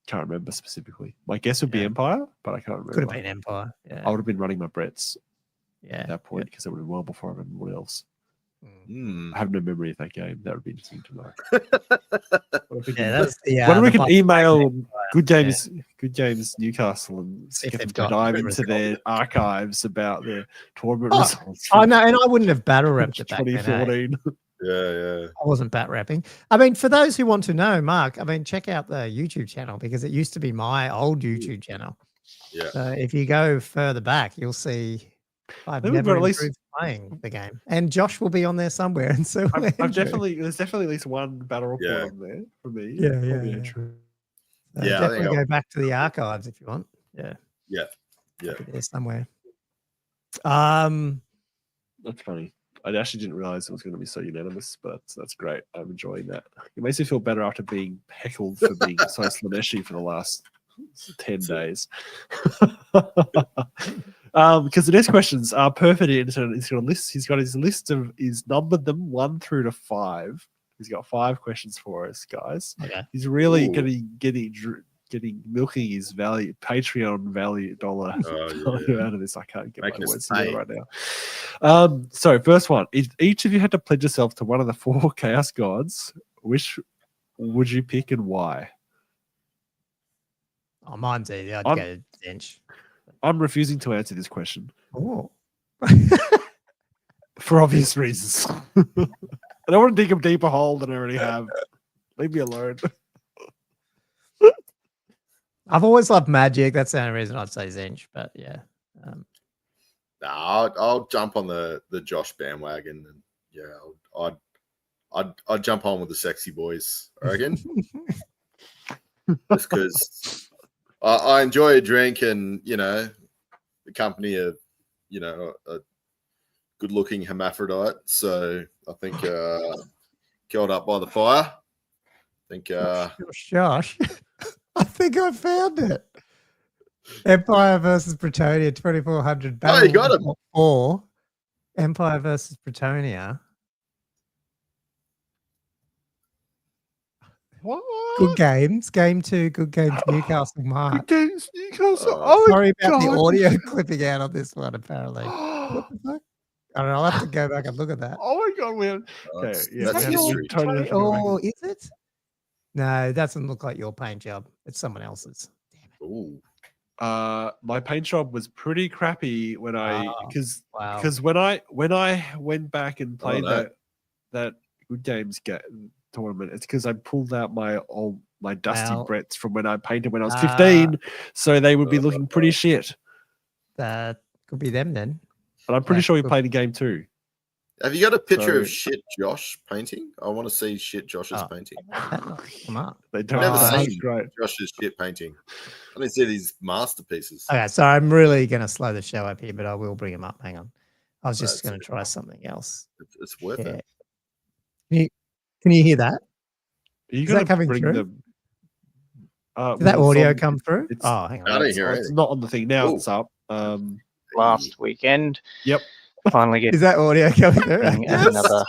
Can't remember specifically. My guess would be Empire, but I can't remember. Could have been Empire. Yeah. I would have been running my Brets at that point because it would have been well before I remember what else. Mm. I have no memory of that game. That would be interesting to know. Yeah, Whether we can email Good Games Newcastle and get them to dive into their archives about their tournament results. Oh no, and I wouldn't have battle repped it back then. 2014. Yeah. I wasn't bat rapping. I mean, for those who want to know, Mark, I mean, check out the YouTube channel because it used to be my old YouTube channel. Yeah. So if you go further back, you'll see I've never improved playing the game, and Josh will be on there somewhere. And so there's definitely at least one battle report on there for me. Yeah. Definitely go back to the archives if you want. Yeah. There's somewhere. That's funny. I actually didn't realize it was going to be so unanimous, but that's great. I'm enjoying that. It makes me feel better after being heckled for being so Slaneshi for the last 10 days. Because the next questions are perfect. He's got a list. He's got his list of. He's numbered them 1 through to 5. He's got 5 questions for us, guys. Okay. He's really getting milking his value, Patreon value dollar out of this. I can't get my words together right now. So first one, if each of you had to pledge yourself to one of the 4 chaos gods, which would you pick and why? Oh, mine's easy. I'd go Zench. I'm refusing to answer this question. Oh. For obvious reasons. I don't want to dig a deeper hole than I already have. Leave me alone. I've always loved Magic. That's the only reason I'd say Zench, but yeah. I'll jump on the Josh bandwagon, and I'd jump on with the sexy boys, I reckon. Just because I enjoy a drink and the company of a good-looking hermaphrodite. So I think curled up by the fire. I think Josh. I think I found it. Empire versus Bretonia 2400 battle. Oh, you got it. 4. Empire versus Bretonia. What? Good games. Game 2. Good games. Newcastle Mark. Good games. Newcastle. Sorry about the audio clipping out on this one. Apparently. What the fuck? I don't know. I'll have to go back and look at that. Oh my god, man. Okay, that's history. Oh, is it? No, it doesn't look like your paint job. It's someone else's. Damn it. Ooh. My paint job was pretty crappy when because when I went back and played that Good Games tournament, it's because I pulled out my dusty Bretts from when I painted when I was 15, so they would be looking pretty shit. That could be them then. But I'm pretty sure we played a game too. Have you got a picture of shit Josh painting? I want to see shit Josh's painting. Come on. I've never seen Josh's shit painting. I didn't see these masterpieces. Okay, so I'm really going to slow the show up here, but I will bring him up. Hang on. I was just going to try something else. It's worth it. Can you hear that? Is that coming through? Did that audio come through? Oh, hang on. I don't hear it. It's not on the thing now. It's up. Last weekend. Yep. Finally get. Is that audio coming through? Another.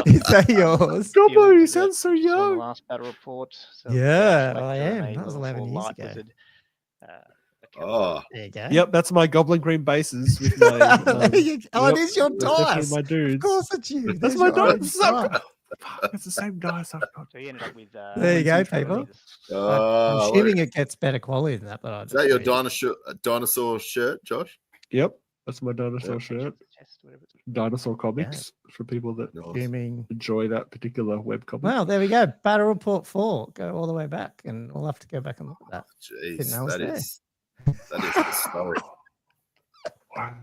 Is that yours? Gommo, you sound so young. Last battle report. So I am. That was 11 years ago. Oh, there you go. Yep, that's my Goblin Green bases with my. It is your dice. My dudes. Of course, it's you. That's my dice. It's the same dice I've got. So you ended up with. There you go, people. I'm assuming it gets better quality than that, but is that your dinosaur shirt, Josh? Yep, that's my dinosaur shirt. Dinosaur comics for people that enjoy that particular web comic. Well, there we go. Battle Report 4. Go all the way back, and we'll have to go back and look at that. Jeez, that is historic. Wow.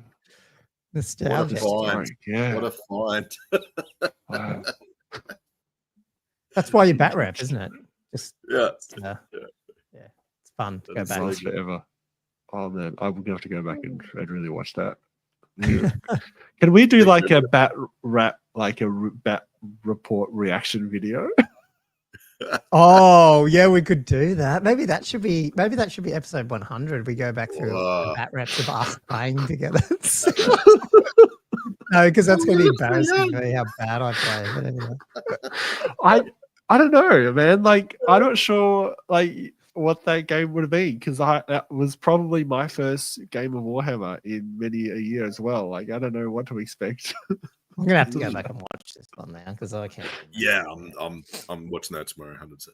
Nostalgia. What a find. Wow. That's why you bat rap, isn't it? Just it's fun to go back. Forever. Oh man, I'm gonna have to go back and really watch that. Can we do like a bat rap, like a bat report reaction video? Oh yeah, we could do that. Maybe that should be episode 100. We go back through the bat raps of us playing together. No, because that's going to be embarrassing for me how bad I play. But anyway. I don't know, man. Like I'm not sure. Like what that game would have been because that was probably my first game of Warhammer in many a year as well. Like I don't know what to expect. I'm gonna have to go back and watch this one now because I can't. Yeah, I'm watching that tomorrow, 100%.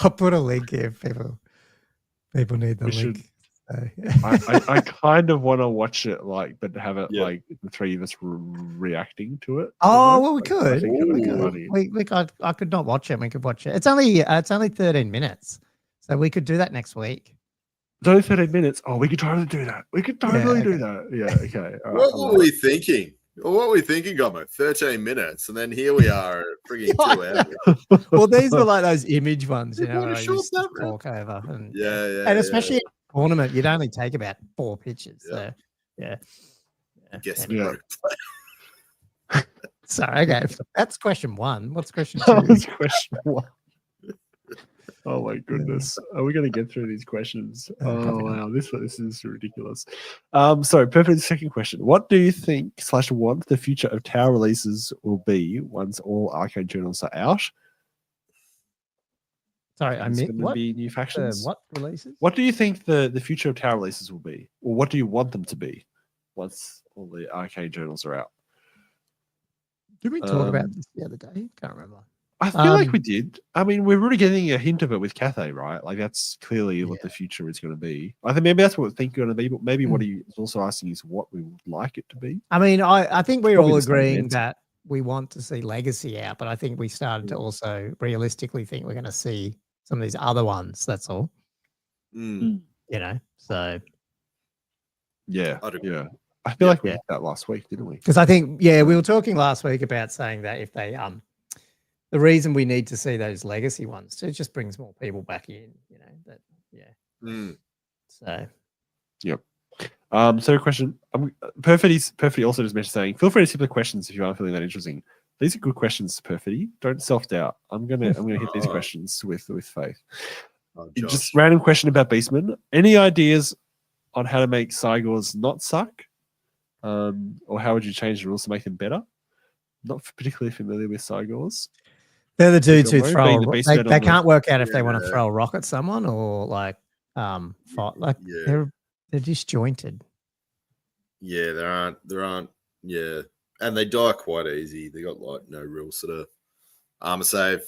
I'll put a link here if people need the We link. should- So, I kind of want to watch it, like, but have it like the three of us reacting to it. Oh, almost. well, we Like, I could. think it'd be Ooh. funny. I could not watch it. We could watch it. It's only 13 minutes, so we could do that next week. It's only 13 minutes. Oh, we could totally do that. We could totally do okay. that. Yeah, okay. All right, What I were love we it. thinking? What were we thinking, Gommo? 13 minutes, and then here we are, at frigging 2 hours. Well, these were like those image ones, you You know, wanna where I short used to that, man? talk over. And, Yeah. and especially in a tournament, you'd only take about 4 pictures. Yeah. So, yeah. Guess Yeah. Sorry, okay. That's question 1. What's question 2? That was question 1. Oh my goodness. Are we going to get through these questions? Oh Probably not. wow, this is ridiculous. So perfect second question. What do you think / want the future of tower releases will be once all arcade journals are out? Sorry, I There's missed going to what? be new factions. What releases? What do you think the future of tower releases will be? Or what do you want them to be once all the arcade journals are out? Did we talk about this the other day? Can't remember. I feel like we did. I mean, we're really getting a hint of it with Cathay, right? Like that's clearly what the future is going to be. I think maybe that's what we think going to be, but maybe what he is also asking is what we would like it to be. I mean, I think we're Probably all the same agreeing answer. that we want to see Legacy out, but I think we started to also realistically think we're going to see some of these other ones. That's all. Mm. You know, so Yeah, I'd agree. yeah. I feel like we did that last week, didn't we? because I think we were talking last week about saying that if they the reason we need to see those Legacy ones, it just brings more people back in. You know that, Mm. So Yep. So question. Perfectly also just mentioned saying, feel free to submit questions if you are feeling that interesting. These are good questions, Perfecty. Don't self doubt. I'm gonna hit these questions with faith. Oh, Just Josh. random question about Beastmen. Any ideas on how to make Cygors not suck? Or how would you change the rules to make them better? Not particularly familiar with Cygors. they're the dudes who Gommo, throw. being the Beastmen on They the- can't work out if they want to Yeah. throw a rock at someone or like fight. Like Yeah. they're disjointed. Yeah, there aren't. Yeah, and they die quite easy. They got like no real sort of armor save.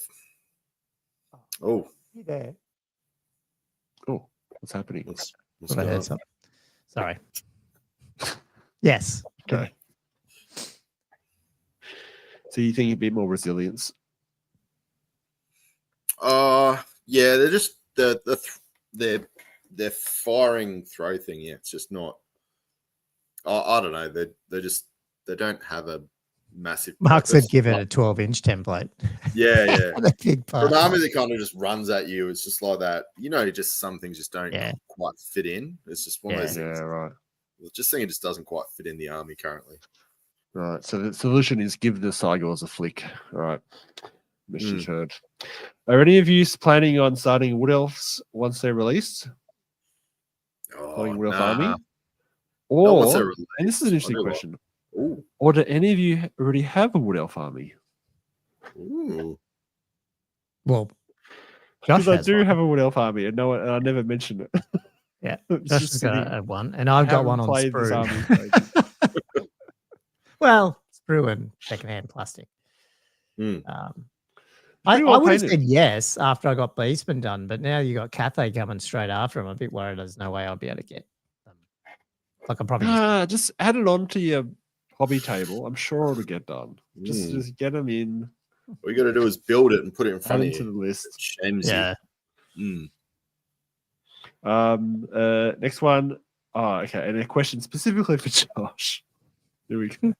Oh, You there? Oh, what's happening? what's Thought I going heard on? something. Sorry. Yes. Okay. So you think a bit more resilience? Yeah, they're just they're firing throw thing. Yeah, it's just not. I don't know. They don't have a massive. Mark said purpose. give it a 12-inch template. Yeah. The big For part. an army that kind of just runs at you, it's just like that. You know, just some things just don't Yeah. quite fit in. It's just one of those Yeah, things. right. Just think it just doesn't quite fit in the army currently. Right. So the solution is give the Cygors a flick. All right. Mission's heard. Are any of you planning on starting Wood Elves once they're released? Playing Wood Elf Army? Not once they're Or, and this is an interesting released. question, Ooh. or do any of you already have a Wood Elf Army? Ooh. Well, Josh Because I has do one. have a Wood Elf Army, and I never mentioned it. Yeah, It's Josh just has got sitting- a one, and I've got one on haven't played this sprue. army, Well, sprue and secondhand plastic. Mm. I Pretty well would have painted. said yes after I got Beastmen done, but now you got Cathay coming straight after. I'm a bit worried. There's no way I'll be able to get them. Like I'm probably just add it on to your hobby table. I'm sure it'll get done. Just get them in. All you got to do is build it and put it in Add front them of to you. the list. Shames yeah. you. Mm. Next one. Oh, okay. And a question specifically for Josh. Here we go.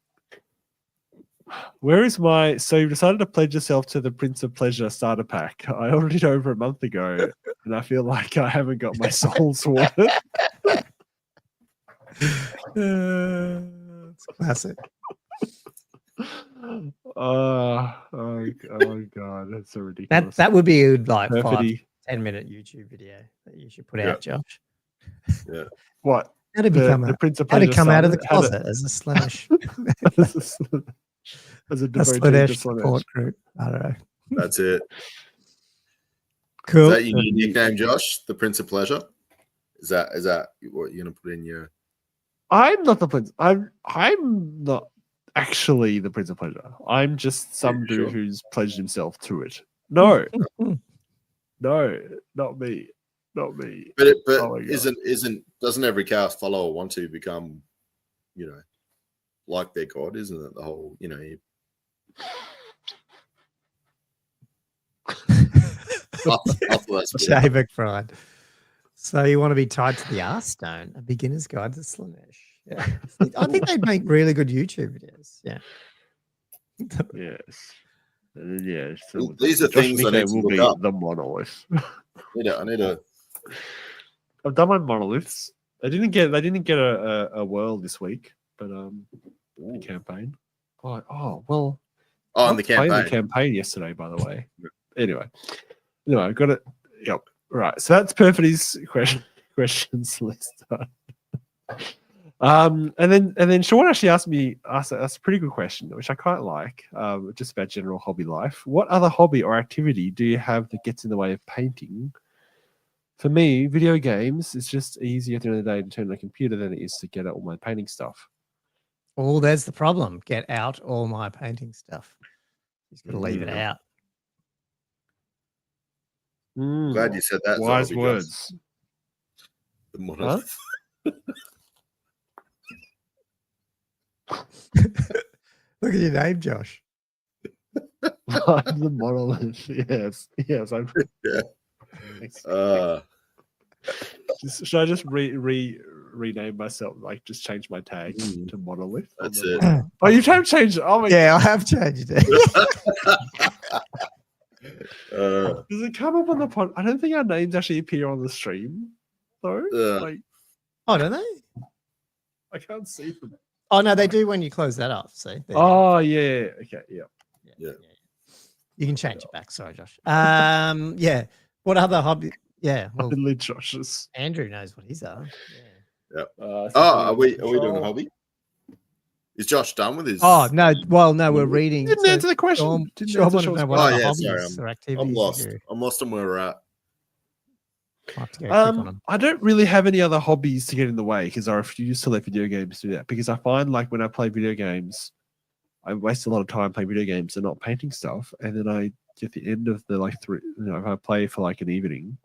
Where is my? So you've decided to pledge yourself to the Prince of Pleasure starter pack. I ordered it over a month ago, and I feel like I haven't got my soul sorted. It's classic. Oh god, that's so ridiculous. That would be a like Perfectly. 5-10 minute YouTube video that you should put Yeah. out, Josh. What? How to become The Prince of how to Pleasure come out of the starter? closet as a Slanish As a a devotee to Slaanesh Slaanesh. support group. I don't know. That's it. Cool. Is that your new nickname, Josh? The Prince of Pleasure? Is that what you're gonna put in your? I'm not the prince. I'm not actually the Prince of Pleasure. I'm just some dude who's pledged himself to it. No, no, not me. Not me. But Oh doesn't every chaos follower want to become, like their god? Isn't it the whole, Jay McBride. So you want to be tied to the R-Stone, a beginner's guide to Slanesh. Yeah. I think they'd make really good YouTube videos. Yeah. Yes. Yeah. So these are things I need to look up. The monolith. I need to. I've done my monoliths. They didn't get a world this week, but the campaign. Oh well. Oh, in the campaign. Played the campaign yesterday, by the way. Anyway, I got it. Yep. Right. So that's Perfidy's questions list. And then Sean actually asked a pretty good question, which I quite like, just about general hobby life. What other hobby or activity do you have that gets in the way of painting? For me, video games is just easier at the end of the day to turn on the computer than it is to get out all my painting stuff. Oh, there's the problem. Get out all my painting stuff. He's got to leave it out. Glad you said that. Wise words. The monolith. Look at your name, Josh. I'm the monolith. Yes. Should I just rename myself? Like, just change my tag to monolith? That's it. Oh, you have changed it. Oh my God. I have changed it. Does it come up on the pod? I don't think our names actually appear on the stream, though. Oh, don't they? I can't see them. Oh no, they do when you close that off. See? Oh yeah. Okay. Yeah. You can change it back. Sorry, Josh. Yeah. What other hobby? Yeah. Well, Josh's. Andrew knows what his are. Yeah. Are we doing a hobby? Is Josh done with his? Oh no! Well, no, we're reading. Didn't answer the question. Sean wanted to know what other hobbies sorry, or activities. I'm lost. I'm lost on where we're at. I don't really have any other hobbies to get in the way because I refuse to let video games do that. Because I find like when I play video games, I waste a lot of time playing video games and not painting stuff. And then I get the end of the if I play for like an evening,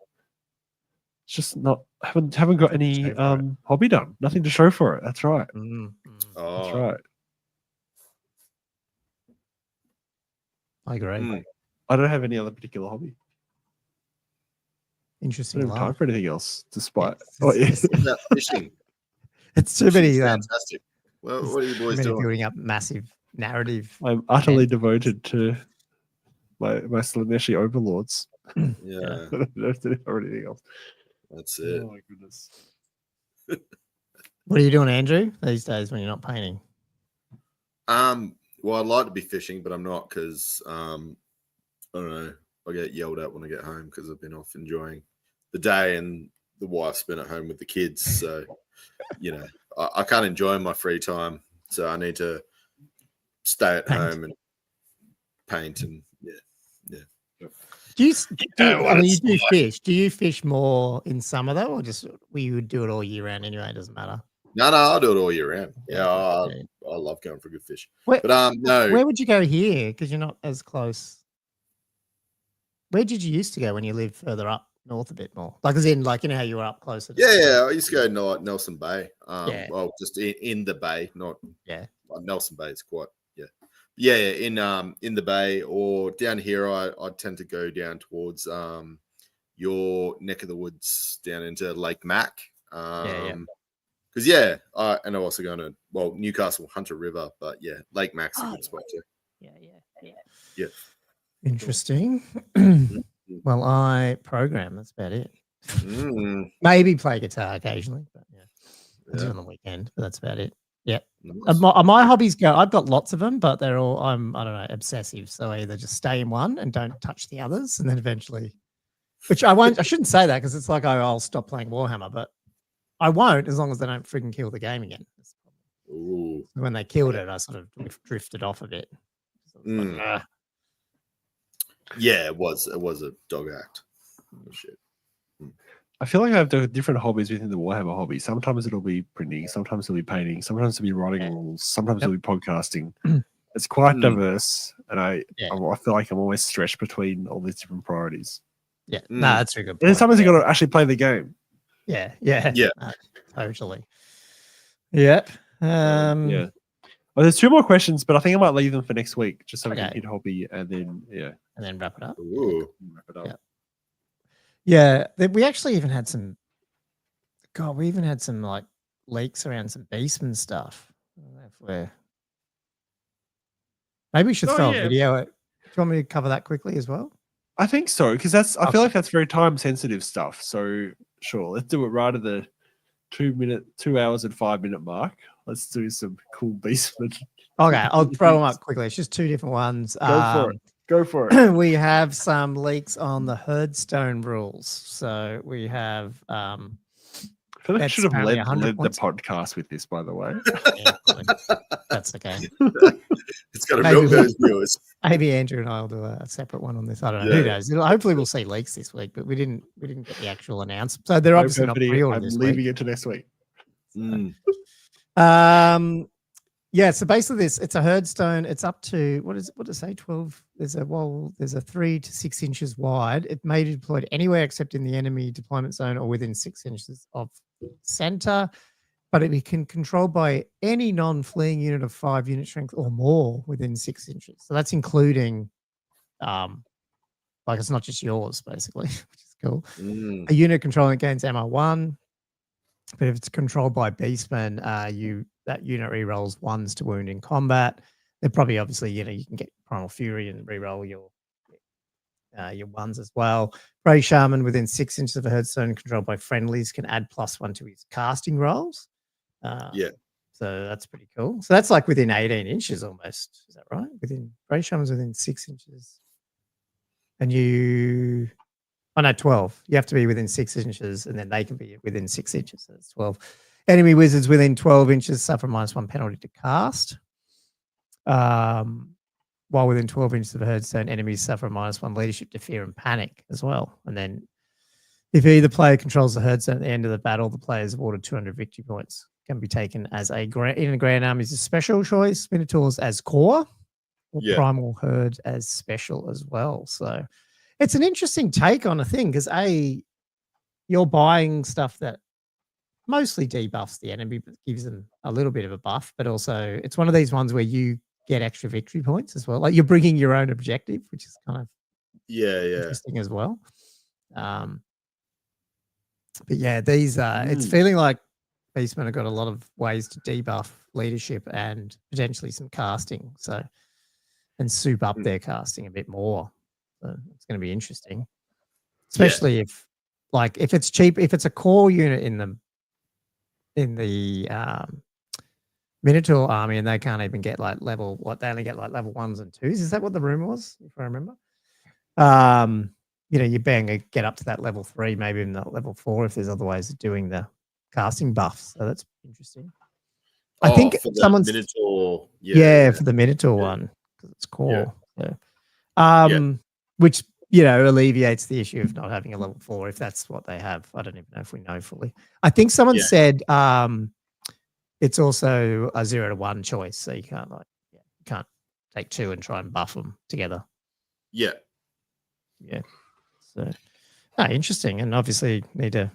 it's just not haven't got any hobby done. Nothing to show for it. That's right. That's right. I agree. I don't have any other particular hobby. Interesting. I don't have time for anything else, despite. Fishing. It's too many. Fantastic. Well, what are you boys doing? Building up massive narrative. I'm utterly devoted to my Slaneshi overlords. Yeah. I don't have to do anything else. That's it. Oh my goodness. What are you doing, Andrew, these days when you're not painting? Well, I'd like to be fishing, but I'm not because I don't know. I get yelled at when I get home because I've been off enjoying the day and the wife's been at home with the kids. So, I can't enjoy my free time. So I need to stay at home and paint and Do you do fish? Do you fish more in summer though, or just we would do it all year round anyway? It doesn't matter. No, I'll do it all year round. Yeah, I love going for a good fish. No. Where would you go here? Because you're not as close. Where did you used to go when you lived further up north a bit more? Like as in, like how you were up closer. I used to go to Nelson Bay. Well, just in the bay, not Nelson Bay is quite in the bay or down here. I tend to go down towards your neck of the woods down into Lake Mac. Because and I'm also going to Newcastle Hunter River, but Lake Mac's a good spot too. Yeah. Interesting. Well, I program. That's about it. Maybe play guitar occasionally, but I do on the weekend. But that's about it. Yeah. Nice. My hobbies go. I've got lots of them, but they're all I don't know, obsessive. So I either just stay in one and don't touch the others, and then eventually, which I won't. I shouldn't say that because it's like I'll stop playing Warhammer, but I won't as long as they don't freaking kill the game again. Ooh. When they killed it, I sort of drifted off a bit. So Yeah, it was a dog act. Oh, shit. I feel like I have different hobbies within the Warhammer hobby. Sometimes it'll be printing, sometimes it'll be painting, sometimes it'll be writing rules, sometimes it'll be podcasting. It's quite diverse, and I feel like I'm always stretched between all these different priorities. Yeah, no, that's a good point. And sometimes you got to actually play the game. Yeah, totally. Yep. Yeah. Well, there's 2 more questions, but I think I might leave them for next week, just so we can hit hobby and then wrap it up. Ooh. Wrap it up. Yeah, we actually even had some. God, we even had some like leaks around some Beastmen stuff. I don't know if maybe we should throw a video. Do you want me to cover that quickly as well? I think so, because I feel like that's very time sensitive stuff. So sure, let's do it right at the 2 hours and 5 minute mark. Let's do some cool Beastmen. Okay, I'll throw them up quickly. It's just 2 different ones. Go for it. We have some leaks on the Herdstone rules. So we have. I feel like I should have led the podcast with this, by the way. That's okay. It's got to milk those viewers. Maybe Andrew and I will do a separate one on this. I don't know. Who knows? Hopefully, we'll see leaks this week, but we didn't get the actual announcement. So they're obviously not pre-ordered this week. I'm leaving it to next week. Yeah, so basically it's a Herdstone. It's up to what does it say? 12. There's a 3 to 6 inches wide. It may be deployed anywhere except in the enemy deployment zone or within 6 inches of center, but it can control by any non-fleeing unit of 5 unit strength or more within 6 inches. So that's including like it's not just yours, basically, which is cool. A unit controlling it gains MR1. But if it's controlled by Beastmen, that unit rerolls 1s to wound in combat. They're probably obviously, you can get Primal Fury and reroll your 1s as well. Prey Shaman within 6 inches of a Herdstone controlled by friendlies can add +1 to his casting rolls. So that's pretty cool. So that's like within 18 inches almost. Is that right? Prey Shaman's within 6 inches. And 12. You have to be within 6 inches, and then they can be within 6 inches. So that's 12. Enemy wizards within 12 inches suffer -1 penalty to cast. While within 12 inches of a Herdstone, enemies suffer -1 leadership to fear and panic as well. And then if either player controls the Herdstone at the end of the battle, the player is awarded 200 victory points. Can be taken as in a Grand Army as a special choice, Minotaurs as core, or Primal Herd as special as well. So it's an interesting take on a thing because you're buying stuff that mostly debuffs the enemy, but gives them a little bit of a buff. But also, it's one of these ones where you get extra victory points as well. Like you're bringing your own objective, which is kind of interesting as well. But yeah, these it's feeling like Beastmen have got a lot of ways to debuff leadership and potentially some casting. So and soup up their casting a bit more. So it's going to be interesting, especially if it's cheap. If it's a core unit in the Minotaur army and they can't even get like they only get like level 1s and 2s. Is that what the rumor was, if I remember? You bang get up to that level 3, maybe even that level 4 if there's other ways of doing the casting buffs. So that's interesting. I think someone's Minotaur. For the Minotaur one because it's core. Which alleviates the issue of not having a level 4 if that's what they have. I don't even know if we know fully. I think someone said it's also a 0 to 1 choice, so you can't take 2 and try and buff them together. Yeah. So, interesting, and obviously need to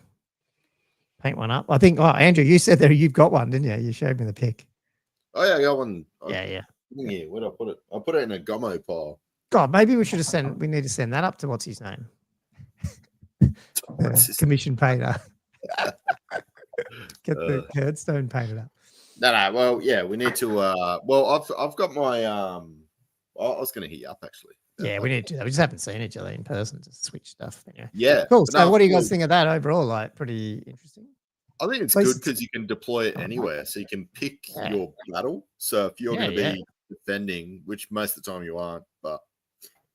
paint one up. I think. Oh, Andrew, you said that you've got one, didn't you? You showed me the pic. Oh yeah, I got one. Yeah. Where'd I put it? I put it in a Gommo pile. God, maybe we should have we need to send that up to what's his name? Commission painter. Get the Herdstone painted up. No. Well, yeah, we need to. I've got my. I was going to hit you up actually. Yeah, we need to do that. We just haven't seen each other in person to switch stuff. Anyway. Yeah. Cool. So, what do you guys think of that overall? Like, pretty interesting. I think it's good because you can deploy it anywhere, so you can pick your battle. So if you're going to be defending, which most of the time you aren't, but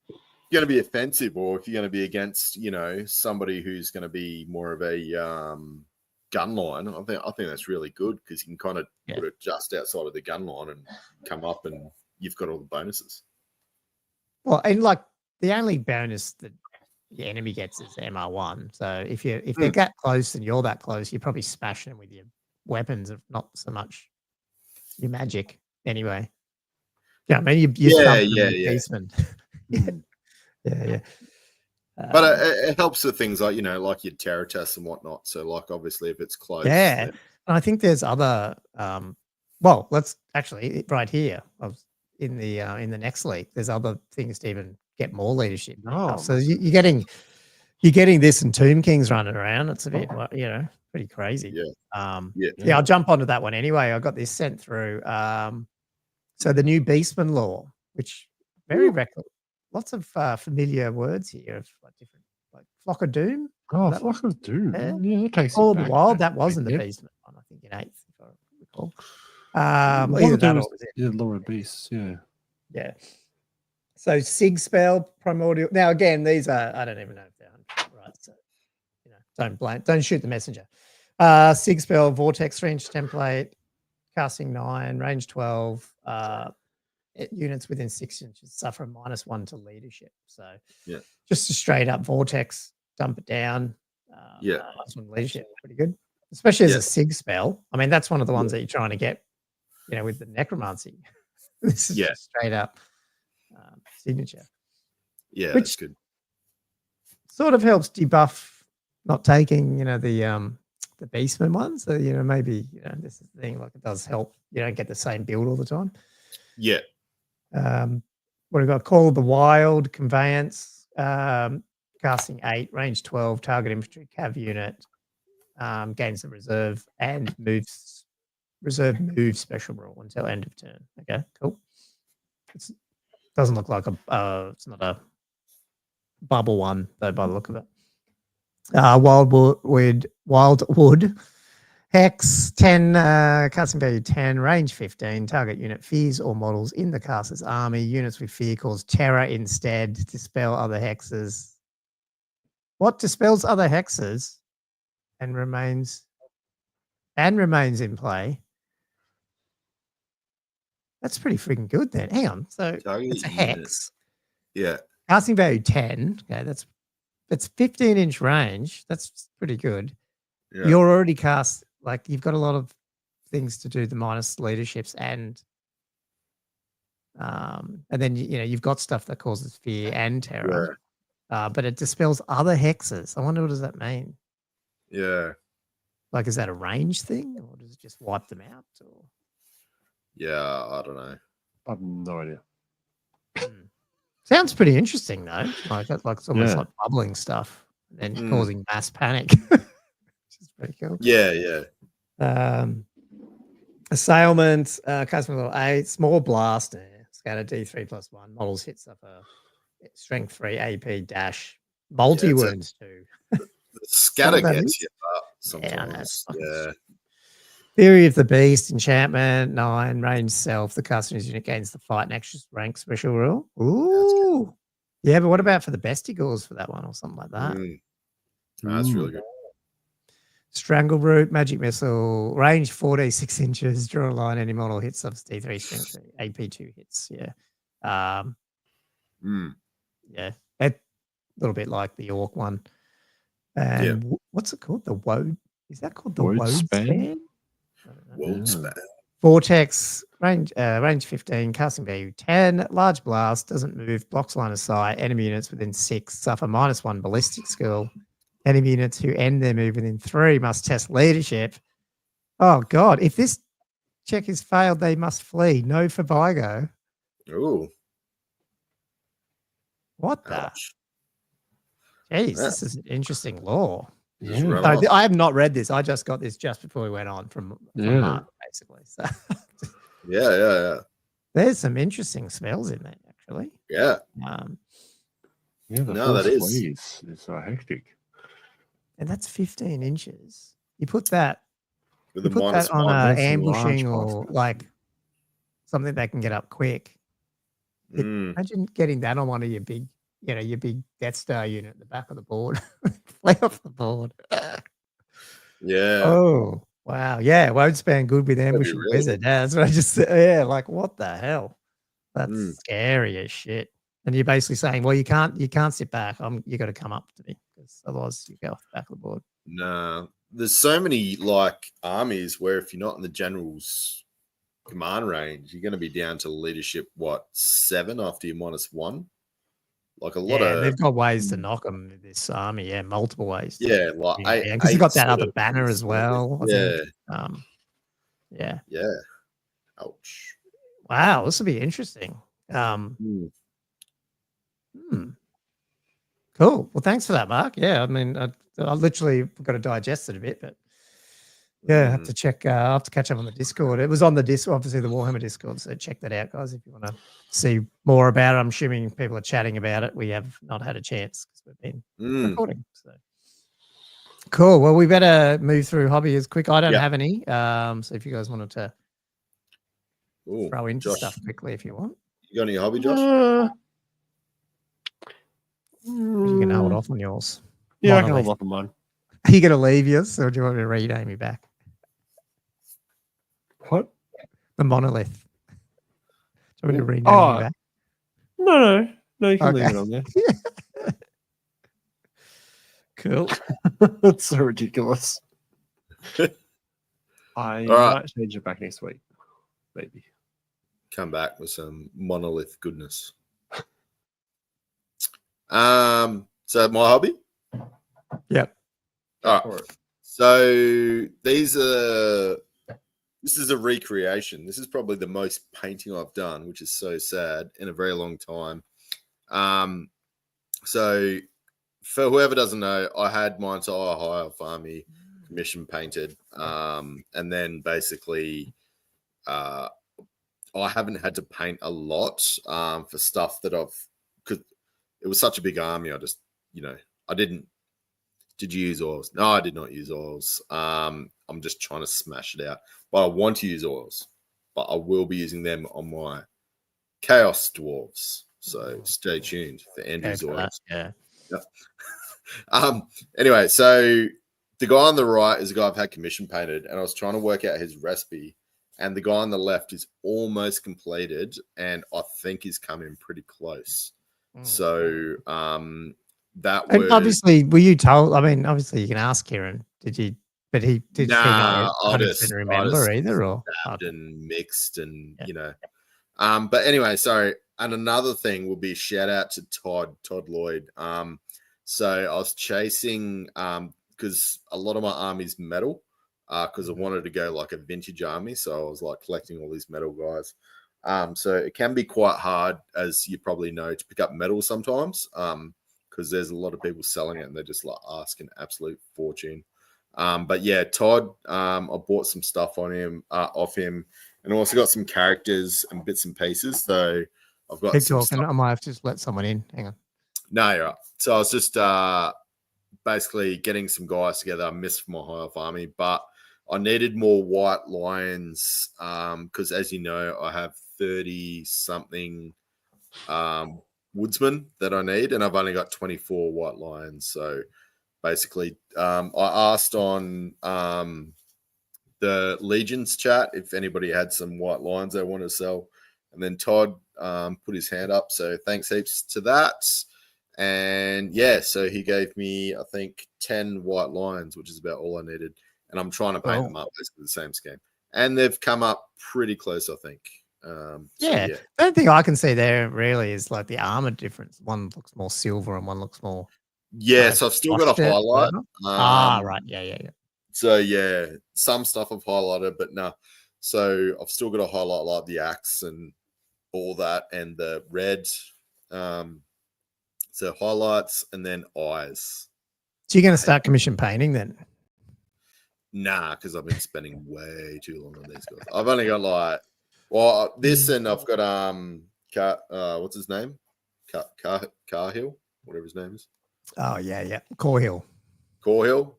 you're going to be offensive, or if you're going to be against, somebody who's going to be more of a gun line, I think that's really good because you can kind of put it just outside of the gun line and come up, and you've got all the bonuses. Well, and like the only bonus that the enemy gets is MR1. So if they're that close and you're that close, you're probably smashing them with your weapons, of not so much your magic. Anyway, yeah, I mean you thump them with Beastmen. yeah. But it helps with things like, like your terror tests and whatnot. So, like, obviously, if it's close. Yeah. And I think there's other, well, let's actually, right here, in the next league, there's other things to even get more leadership. So you're getting this and Tomb Kings running around. It's a bit, pretty crazy. Yeah. I'll jump onto that one anyway. I got this sent through. So the new Beastmen law, which lots of familiar words here of different, like Flock of Doom. Oh, Flock of Doom. Yeah, that takes All the Wild. That wasn't the Beastmen one, I think, in 8th, if I recall. Law of Beasts. Yeah. So Sig Spell, Primordial. Now again, these are, I don't even know if they're 100, right? So don't shoot the messenger. Sig Spell, Vortex range template, casting 9, range 12. Units within 6 inches suffer -1 to leadership. So just a straight up Vortex, dump it down. -1 leadership, pretty good, especially as a Sig spell. I mean, that's one of the ones that you're trying to get, with the necromancy. This is just straight up signature. Yeah, which that's good. Sort of helps debuff not taking, the Beastmen one. So maybe this is the thing. Like, it does help. You don't get the same build all the time. Yeah. What have we got? Call of the Wild, Conveyance, casting 8, range 12, target infantry, cav unit, gains the reserve and reserve move special rule until end of turn. Okay, cool. It doesn't look like it's not a bubble one though by the look of it. Wildwood. Hex 10, casting value 10, range 15, target unit fears or models in the caster's army. Units with fear cause terror instead. Dispel other hexes. What dispels other hexes and remains in play? That's pretty freaking good then. Hang on. So it's a hex. Yeah. Casting value 10. Okay, that's 15-inch range. That's pretty good. Yeah. You're already cast. Like, you've got a lot of things to do, the minus leaderships, and then you've got stuff that causes fear and terror. But it dispels other hexes. I wonder, what does that mean? Yeah. Like, is that a range thing, or does it just wipe them out? Or? Yeah, I don't know. I have no idea. Sounds pretty interesting though. Like it's almost like bubbling stuff and then causing mass panic. Which is pretty cool. Yeah. Assailment, customer level 8, small blast, scatter D3+1, models hit suffer strength 3, AP dash, multi wounds too. The scatter gets you up sometimes. Yeah. Theory of the Beast, enchantment 9, range self. The customer's unit gains the fight and extra rank special rule. Ooh, yeah, but what about for the bestigors for that one or something like that? That's really good. Strangle Root, magic missile, range 4D 6 inches, draw a line, any model hits subs D3 strength 3, AP2 hits. Yeah. Yeah. A little bit like the Orc one. And what's it called? The Woad? Is that called the Woad Span? Woad Span. Vortex, range 15, casting value 10, large blast, doesn't move, blocks line of sight, enemy units within 6 suffer -1 ballistic skill. Enemy units who end their move within 3 must test leadership. Oh, God. If this check is failed, they must flee. No for Vigo. Ooh. What the? Jeez, this is an interesting law. Yeah. I have not read this. I just got this just before we went on from Mark, basically. So yeah. There's some interesting spells in there, actually. Yeah. That is. It's so hectic. And that's 15 inches. You put that, with on ambushing or like something that can get up quick. Imagine getting that on one of your big, your big Death Star unit at the back of the board. Fly off the board. Yeah. Oh, wow. Yeah, Woad Span good with ambushing wizard. Yeah, that's what I just said. Yeah, like what the hell? That's scary as shit. And you're basically saying, well, you can't sit back. You got to come up to me because otherwise you go off the back of the board. No, there's so many like armies where if you're not in the general's command range, you're going to be down to leadership 7 after you -1. Like a lot of they've got ways to knock them in this army. Yeah, multiple ways. like because you've got that sort other of banner as well. I think. Yeah. Ouch. Wow, this will be interesting. Cool. Well, thanks for that, Mark. Yeah, I mean, I literally got to digest it a bit, but yeah, I have to check. I have to catch up on the Discord. It was on the Discord, obviously the Warhammer Discord. So check that out, guys, if you want to see more about it. I'm assuming people are chatting about it. We have not had a chance because we've been recording. So cool. Well, we better move through hobbies quick. I don't have any. So if you guys wanted to throw into stuff quickly, if you want. You got any hobby, Josh? You can hold off on yours. Yeah, I can hold off on mine. Are you going to leave yours, or do you want me to rename you back? What? The Monolith. Do you want me to rename you back? No, you can leave it on there. Cool. That's so ridiculous. I might change it back next week, maybe. Come back with some Monolith goodness. So my hobby. Yep. All right. So this is a recreation. This is probably the most painting I've done, which is so sad, in a very long time. So for whoever doesn't know, I had my entire High Elf army commission painted, and then basically I haven't had to paint a lot for stuff that because it was such a big army. I just, I didn't. Did you use oils? No, I did not use oils. I'm just trying to smash it out. But I want to use oils. But I will be using them on my Chaos Dwarves. So stay tuned for Andrew's oils. Yeah. Anyway, so the guy on the right is a guy I've had commission painted, and I was trying to work out his recipe. And the guy on the left is almost completed, and I think he's coming pretty close. So that was obviously, were you told? I mean, obviously, you can ask Kieran. Did he? But he did. Nah, I just remember either, or and mixed, and But anyway, sorry. And another thing will be shout out to Todd Lloyd. So I was chasing because a lot of my army's metal. Because I wanted to go like a vintage army, so I was like collecting all these metal guys. So it can be quite hard, as you probably know, to pick up metal sometimes. Because there's a lot of people selling it and they're just like asking absolute fortune. But yeah, Todd, I bought some stuff off him, and also got some characters and bits and pieces. So I've got keep talking. I might have to just let someone in. Hang on. No, you're right. So I was just basically getting some guys together. I missed my High Elf army, but I needed more white lions because, as you know, I have 30-something woodsmen that I need, and I've only got 24 white lions. So basically, I asked on the Legions chat if anybody had some white lions they want to sell, and then Todd put his hand up. So thanks heaps to that. And yeah, so he gave me, I think, 10 white lions, which is about all I needed. And I'm trying to paint them up basically the same scheme. And they've come up pretty close, I think. The only thing I can see there really is like the armor difference. One looks more silver and one looks more. Yeah, so I've still got a highlight. Right. Yeah. So yeah, some stuff I've highlighted, but no. So I've still got to highlight like the axe and all that, and the red. So highlights and then eyes. So you're going to start commission painting then? Nah, because I've been spending way too long on these guys. I've only got this, and I've got what's his name? Carhill, whatever his name is. Oh yeah. Corhill.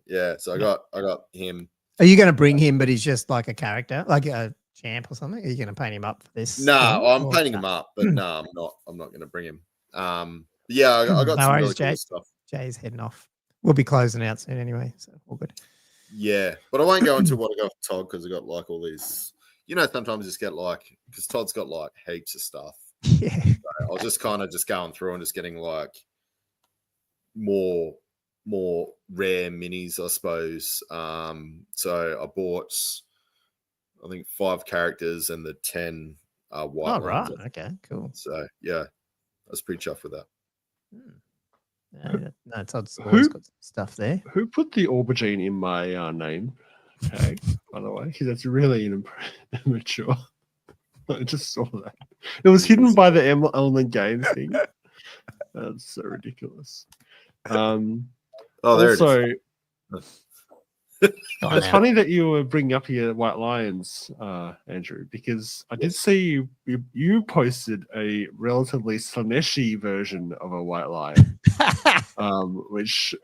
Yeah. So I got him. Are you going to bring him, but he's just like a character, like a champ or something? Are you going to paint him up for this? No, I'm painting him up, but no, I'm not. I'm not going to bring him. Yeah, I got some really cool stuff. Jay's heading off. We'll be closing out soon anyway, so all good. Yeah, but I won't go into what I got for Todd because I got like all these. Sometimes you just get like, because Todd's got like heaps of stuff. Yeah. I was just kind of just going through and just getting like more rare minis, I suppose. So I bought, I think, 5 characters and the 10 white Oh, right. ones. Okay, cool. So yeah, I was pretty chuffed with that. Yeah, no, it's always got some stuff there. Who put the aubergine in my name tag, by the way? Because that's really immature. I just saw that. It was hidden by the Element Games thing. That's so ridiculous. There also, it is. It's funny that you were bringing up your White Lions, Andrew, because I did see you posted a relatively Slaneshi version of a White Lion, which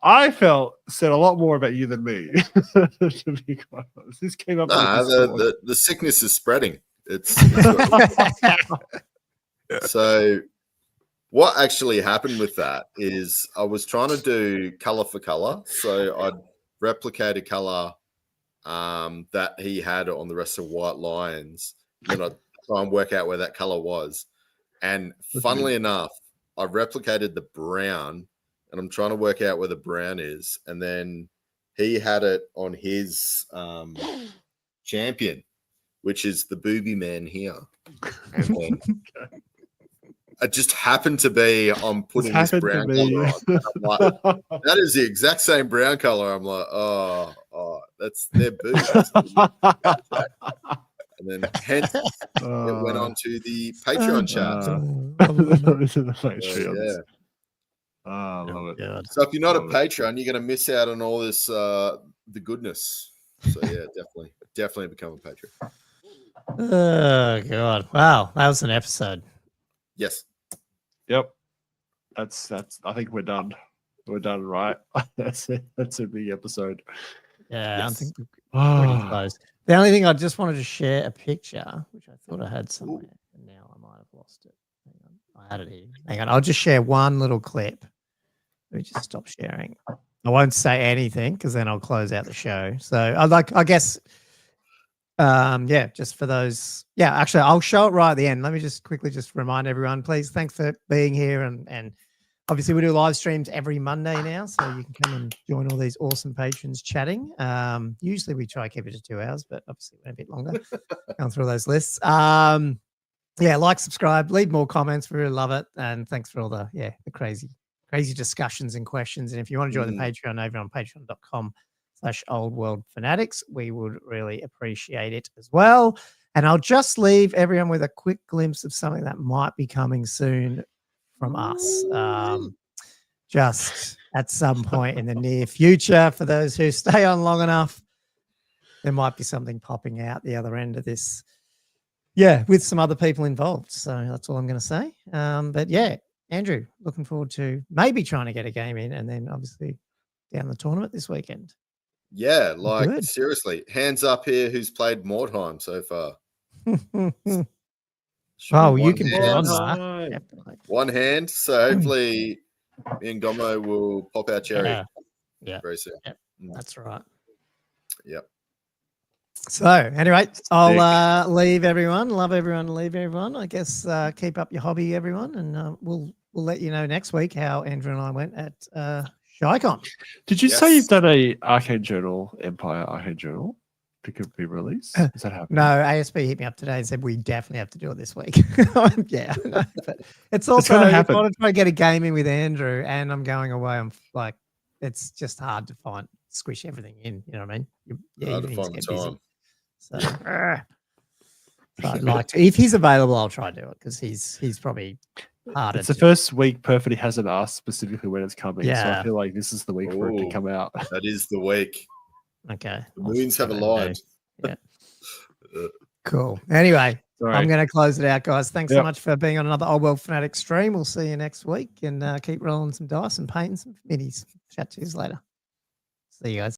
I felt said a lot more about you than me. To be quite honest, this came up. The sickness is spreading. It's so. What actually happened with that is I was trying to do color for color, so I'd replicate a color that he had on the rest of White Lions. Then I'd try and work out where that color was. And funnily enough, I replicated the brown, and I'm trying to work out where the brown is. And then he had it on his champion, which is the booby man here. And then it just happened to be I'm putting this brown color on. And I'm like, that is the exact same brown color. I'm like, oh, that's their boobs. And then hence it went on to the Patreon chat. I love it. God. So if you're not a Patreon, you're going to miss out on all this the goodness. So yeah, definitely become a Patreon. Oh God! Wow, that was an episode. Yes. Yep. That's. I think we're done. We're done, right? That's it. That's a big episode. Yeah, Yes. I think we're pretty close. The only thing I just wanted to share a picture, which I thought I had somewhere, and now I might have lost it. Hang on, I had it here. Hang on, I'll just share one little clip. Let me just stop sharing. I won't say anything because then I'll close out the show. So I guess, yeah, just for those. Yeah, actually, I'll show it right at the end. Let me just quickly remind everyone, please. Thanks for being here, and obviously we do live streams every Monday now, so you can come and join all these awesome patrons chatting. Usually we try to keep it to 2 hours, but obviously went a bit longer. Going through all those lists. Yeah, like, subscribe, leave more comments. We really love it, and thanks for all the crazy discussions and questions. And if you want to join the Patreon over on patreon.com/oldworldfanatics, we would really appreciate it as well. And I'll just leave everyone with a quick glimpse of something that might be coming soon from us, just at some point in the near future. For those who stay on long enough, there might be something popping out the other end of this, with some other people involved. So that's all I'm going to say. But yeah, Andrew, looking forward to maybe trying to get a game in, and then obviously down the tournament this weekend. Yeah, like seriously, hands up here who's played Mordheim so far. Oh, you can be on that. One hand. So hopefully me and Gommo will pop our cherry. Yeah. Very soon. Yep. That's right. Yep. So anyway, I'll leave everyone. Love everyone. Leave everyone. I guess keep up your hobby, everyone, and we'll let you know next week how Andrew and I went at Shirecon. Did you say you've done a Arcane Journal, Empire Arcane Journal? It could be released. Is that happening? No, ASP hit me up today and said we definitely have to do it this week. Yeah, but it's also I want to try to get a game in with Andrew, and I'm going away. I'm like, it's just hard to squish everything in. You know what I mean? Hard to find the time. So I'd like to. If he's available, I'll try to do it because he's probably harder. It's the first week Perfectly hasn't asked specifically when it's coming. Yeah. So I feel like this is the week for it to come out. That is the week. Okay. The moons have aligned. Yeah. Cool. Anyway, Sorry. I'm going to close it out, guys. Thanks so much for being on another Old World Fanatics stream. We'll see you next week, and keep rolling some dice and painting some minis. Chat to you later. See you guys.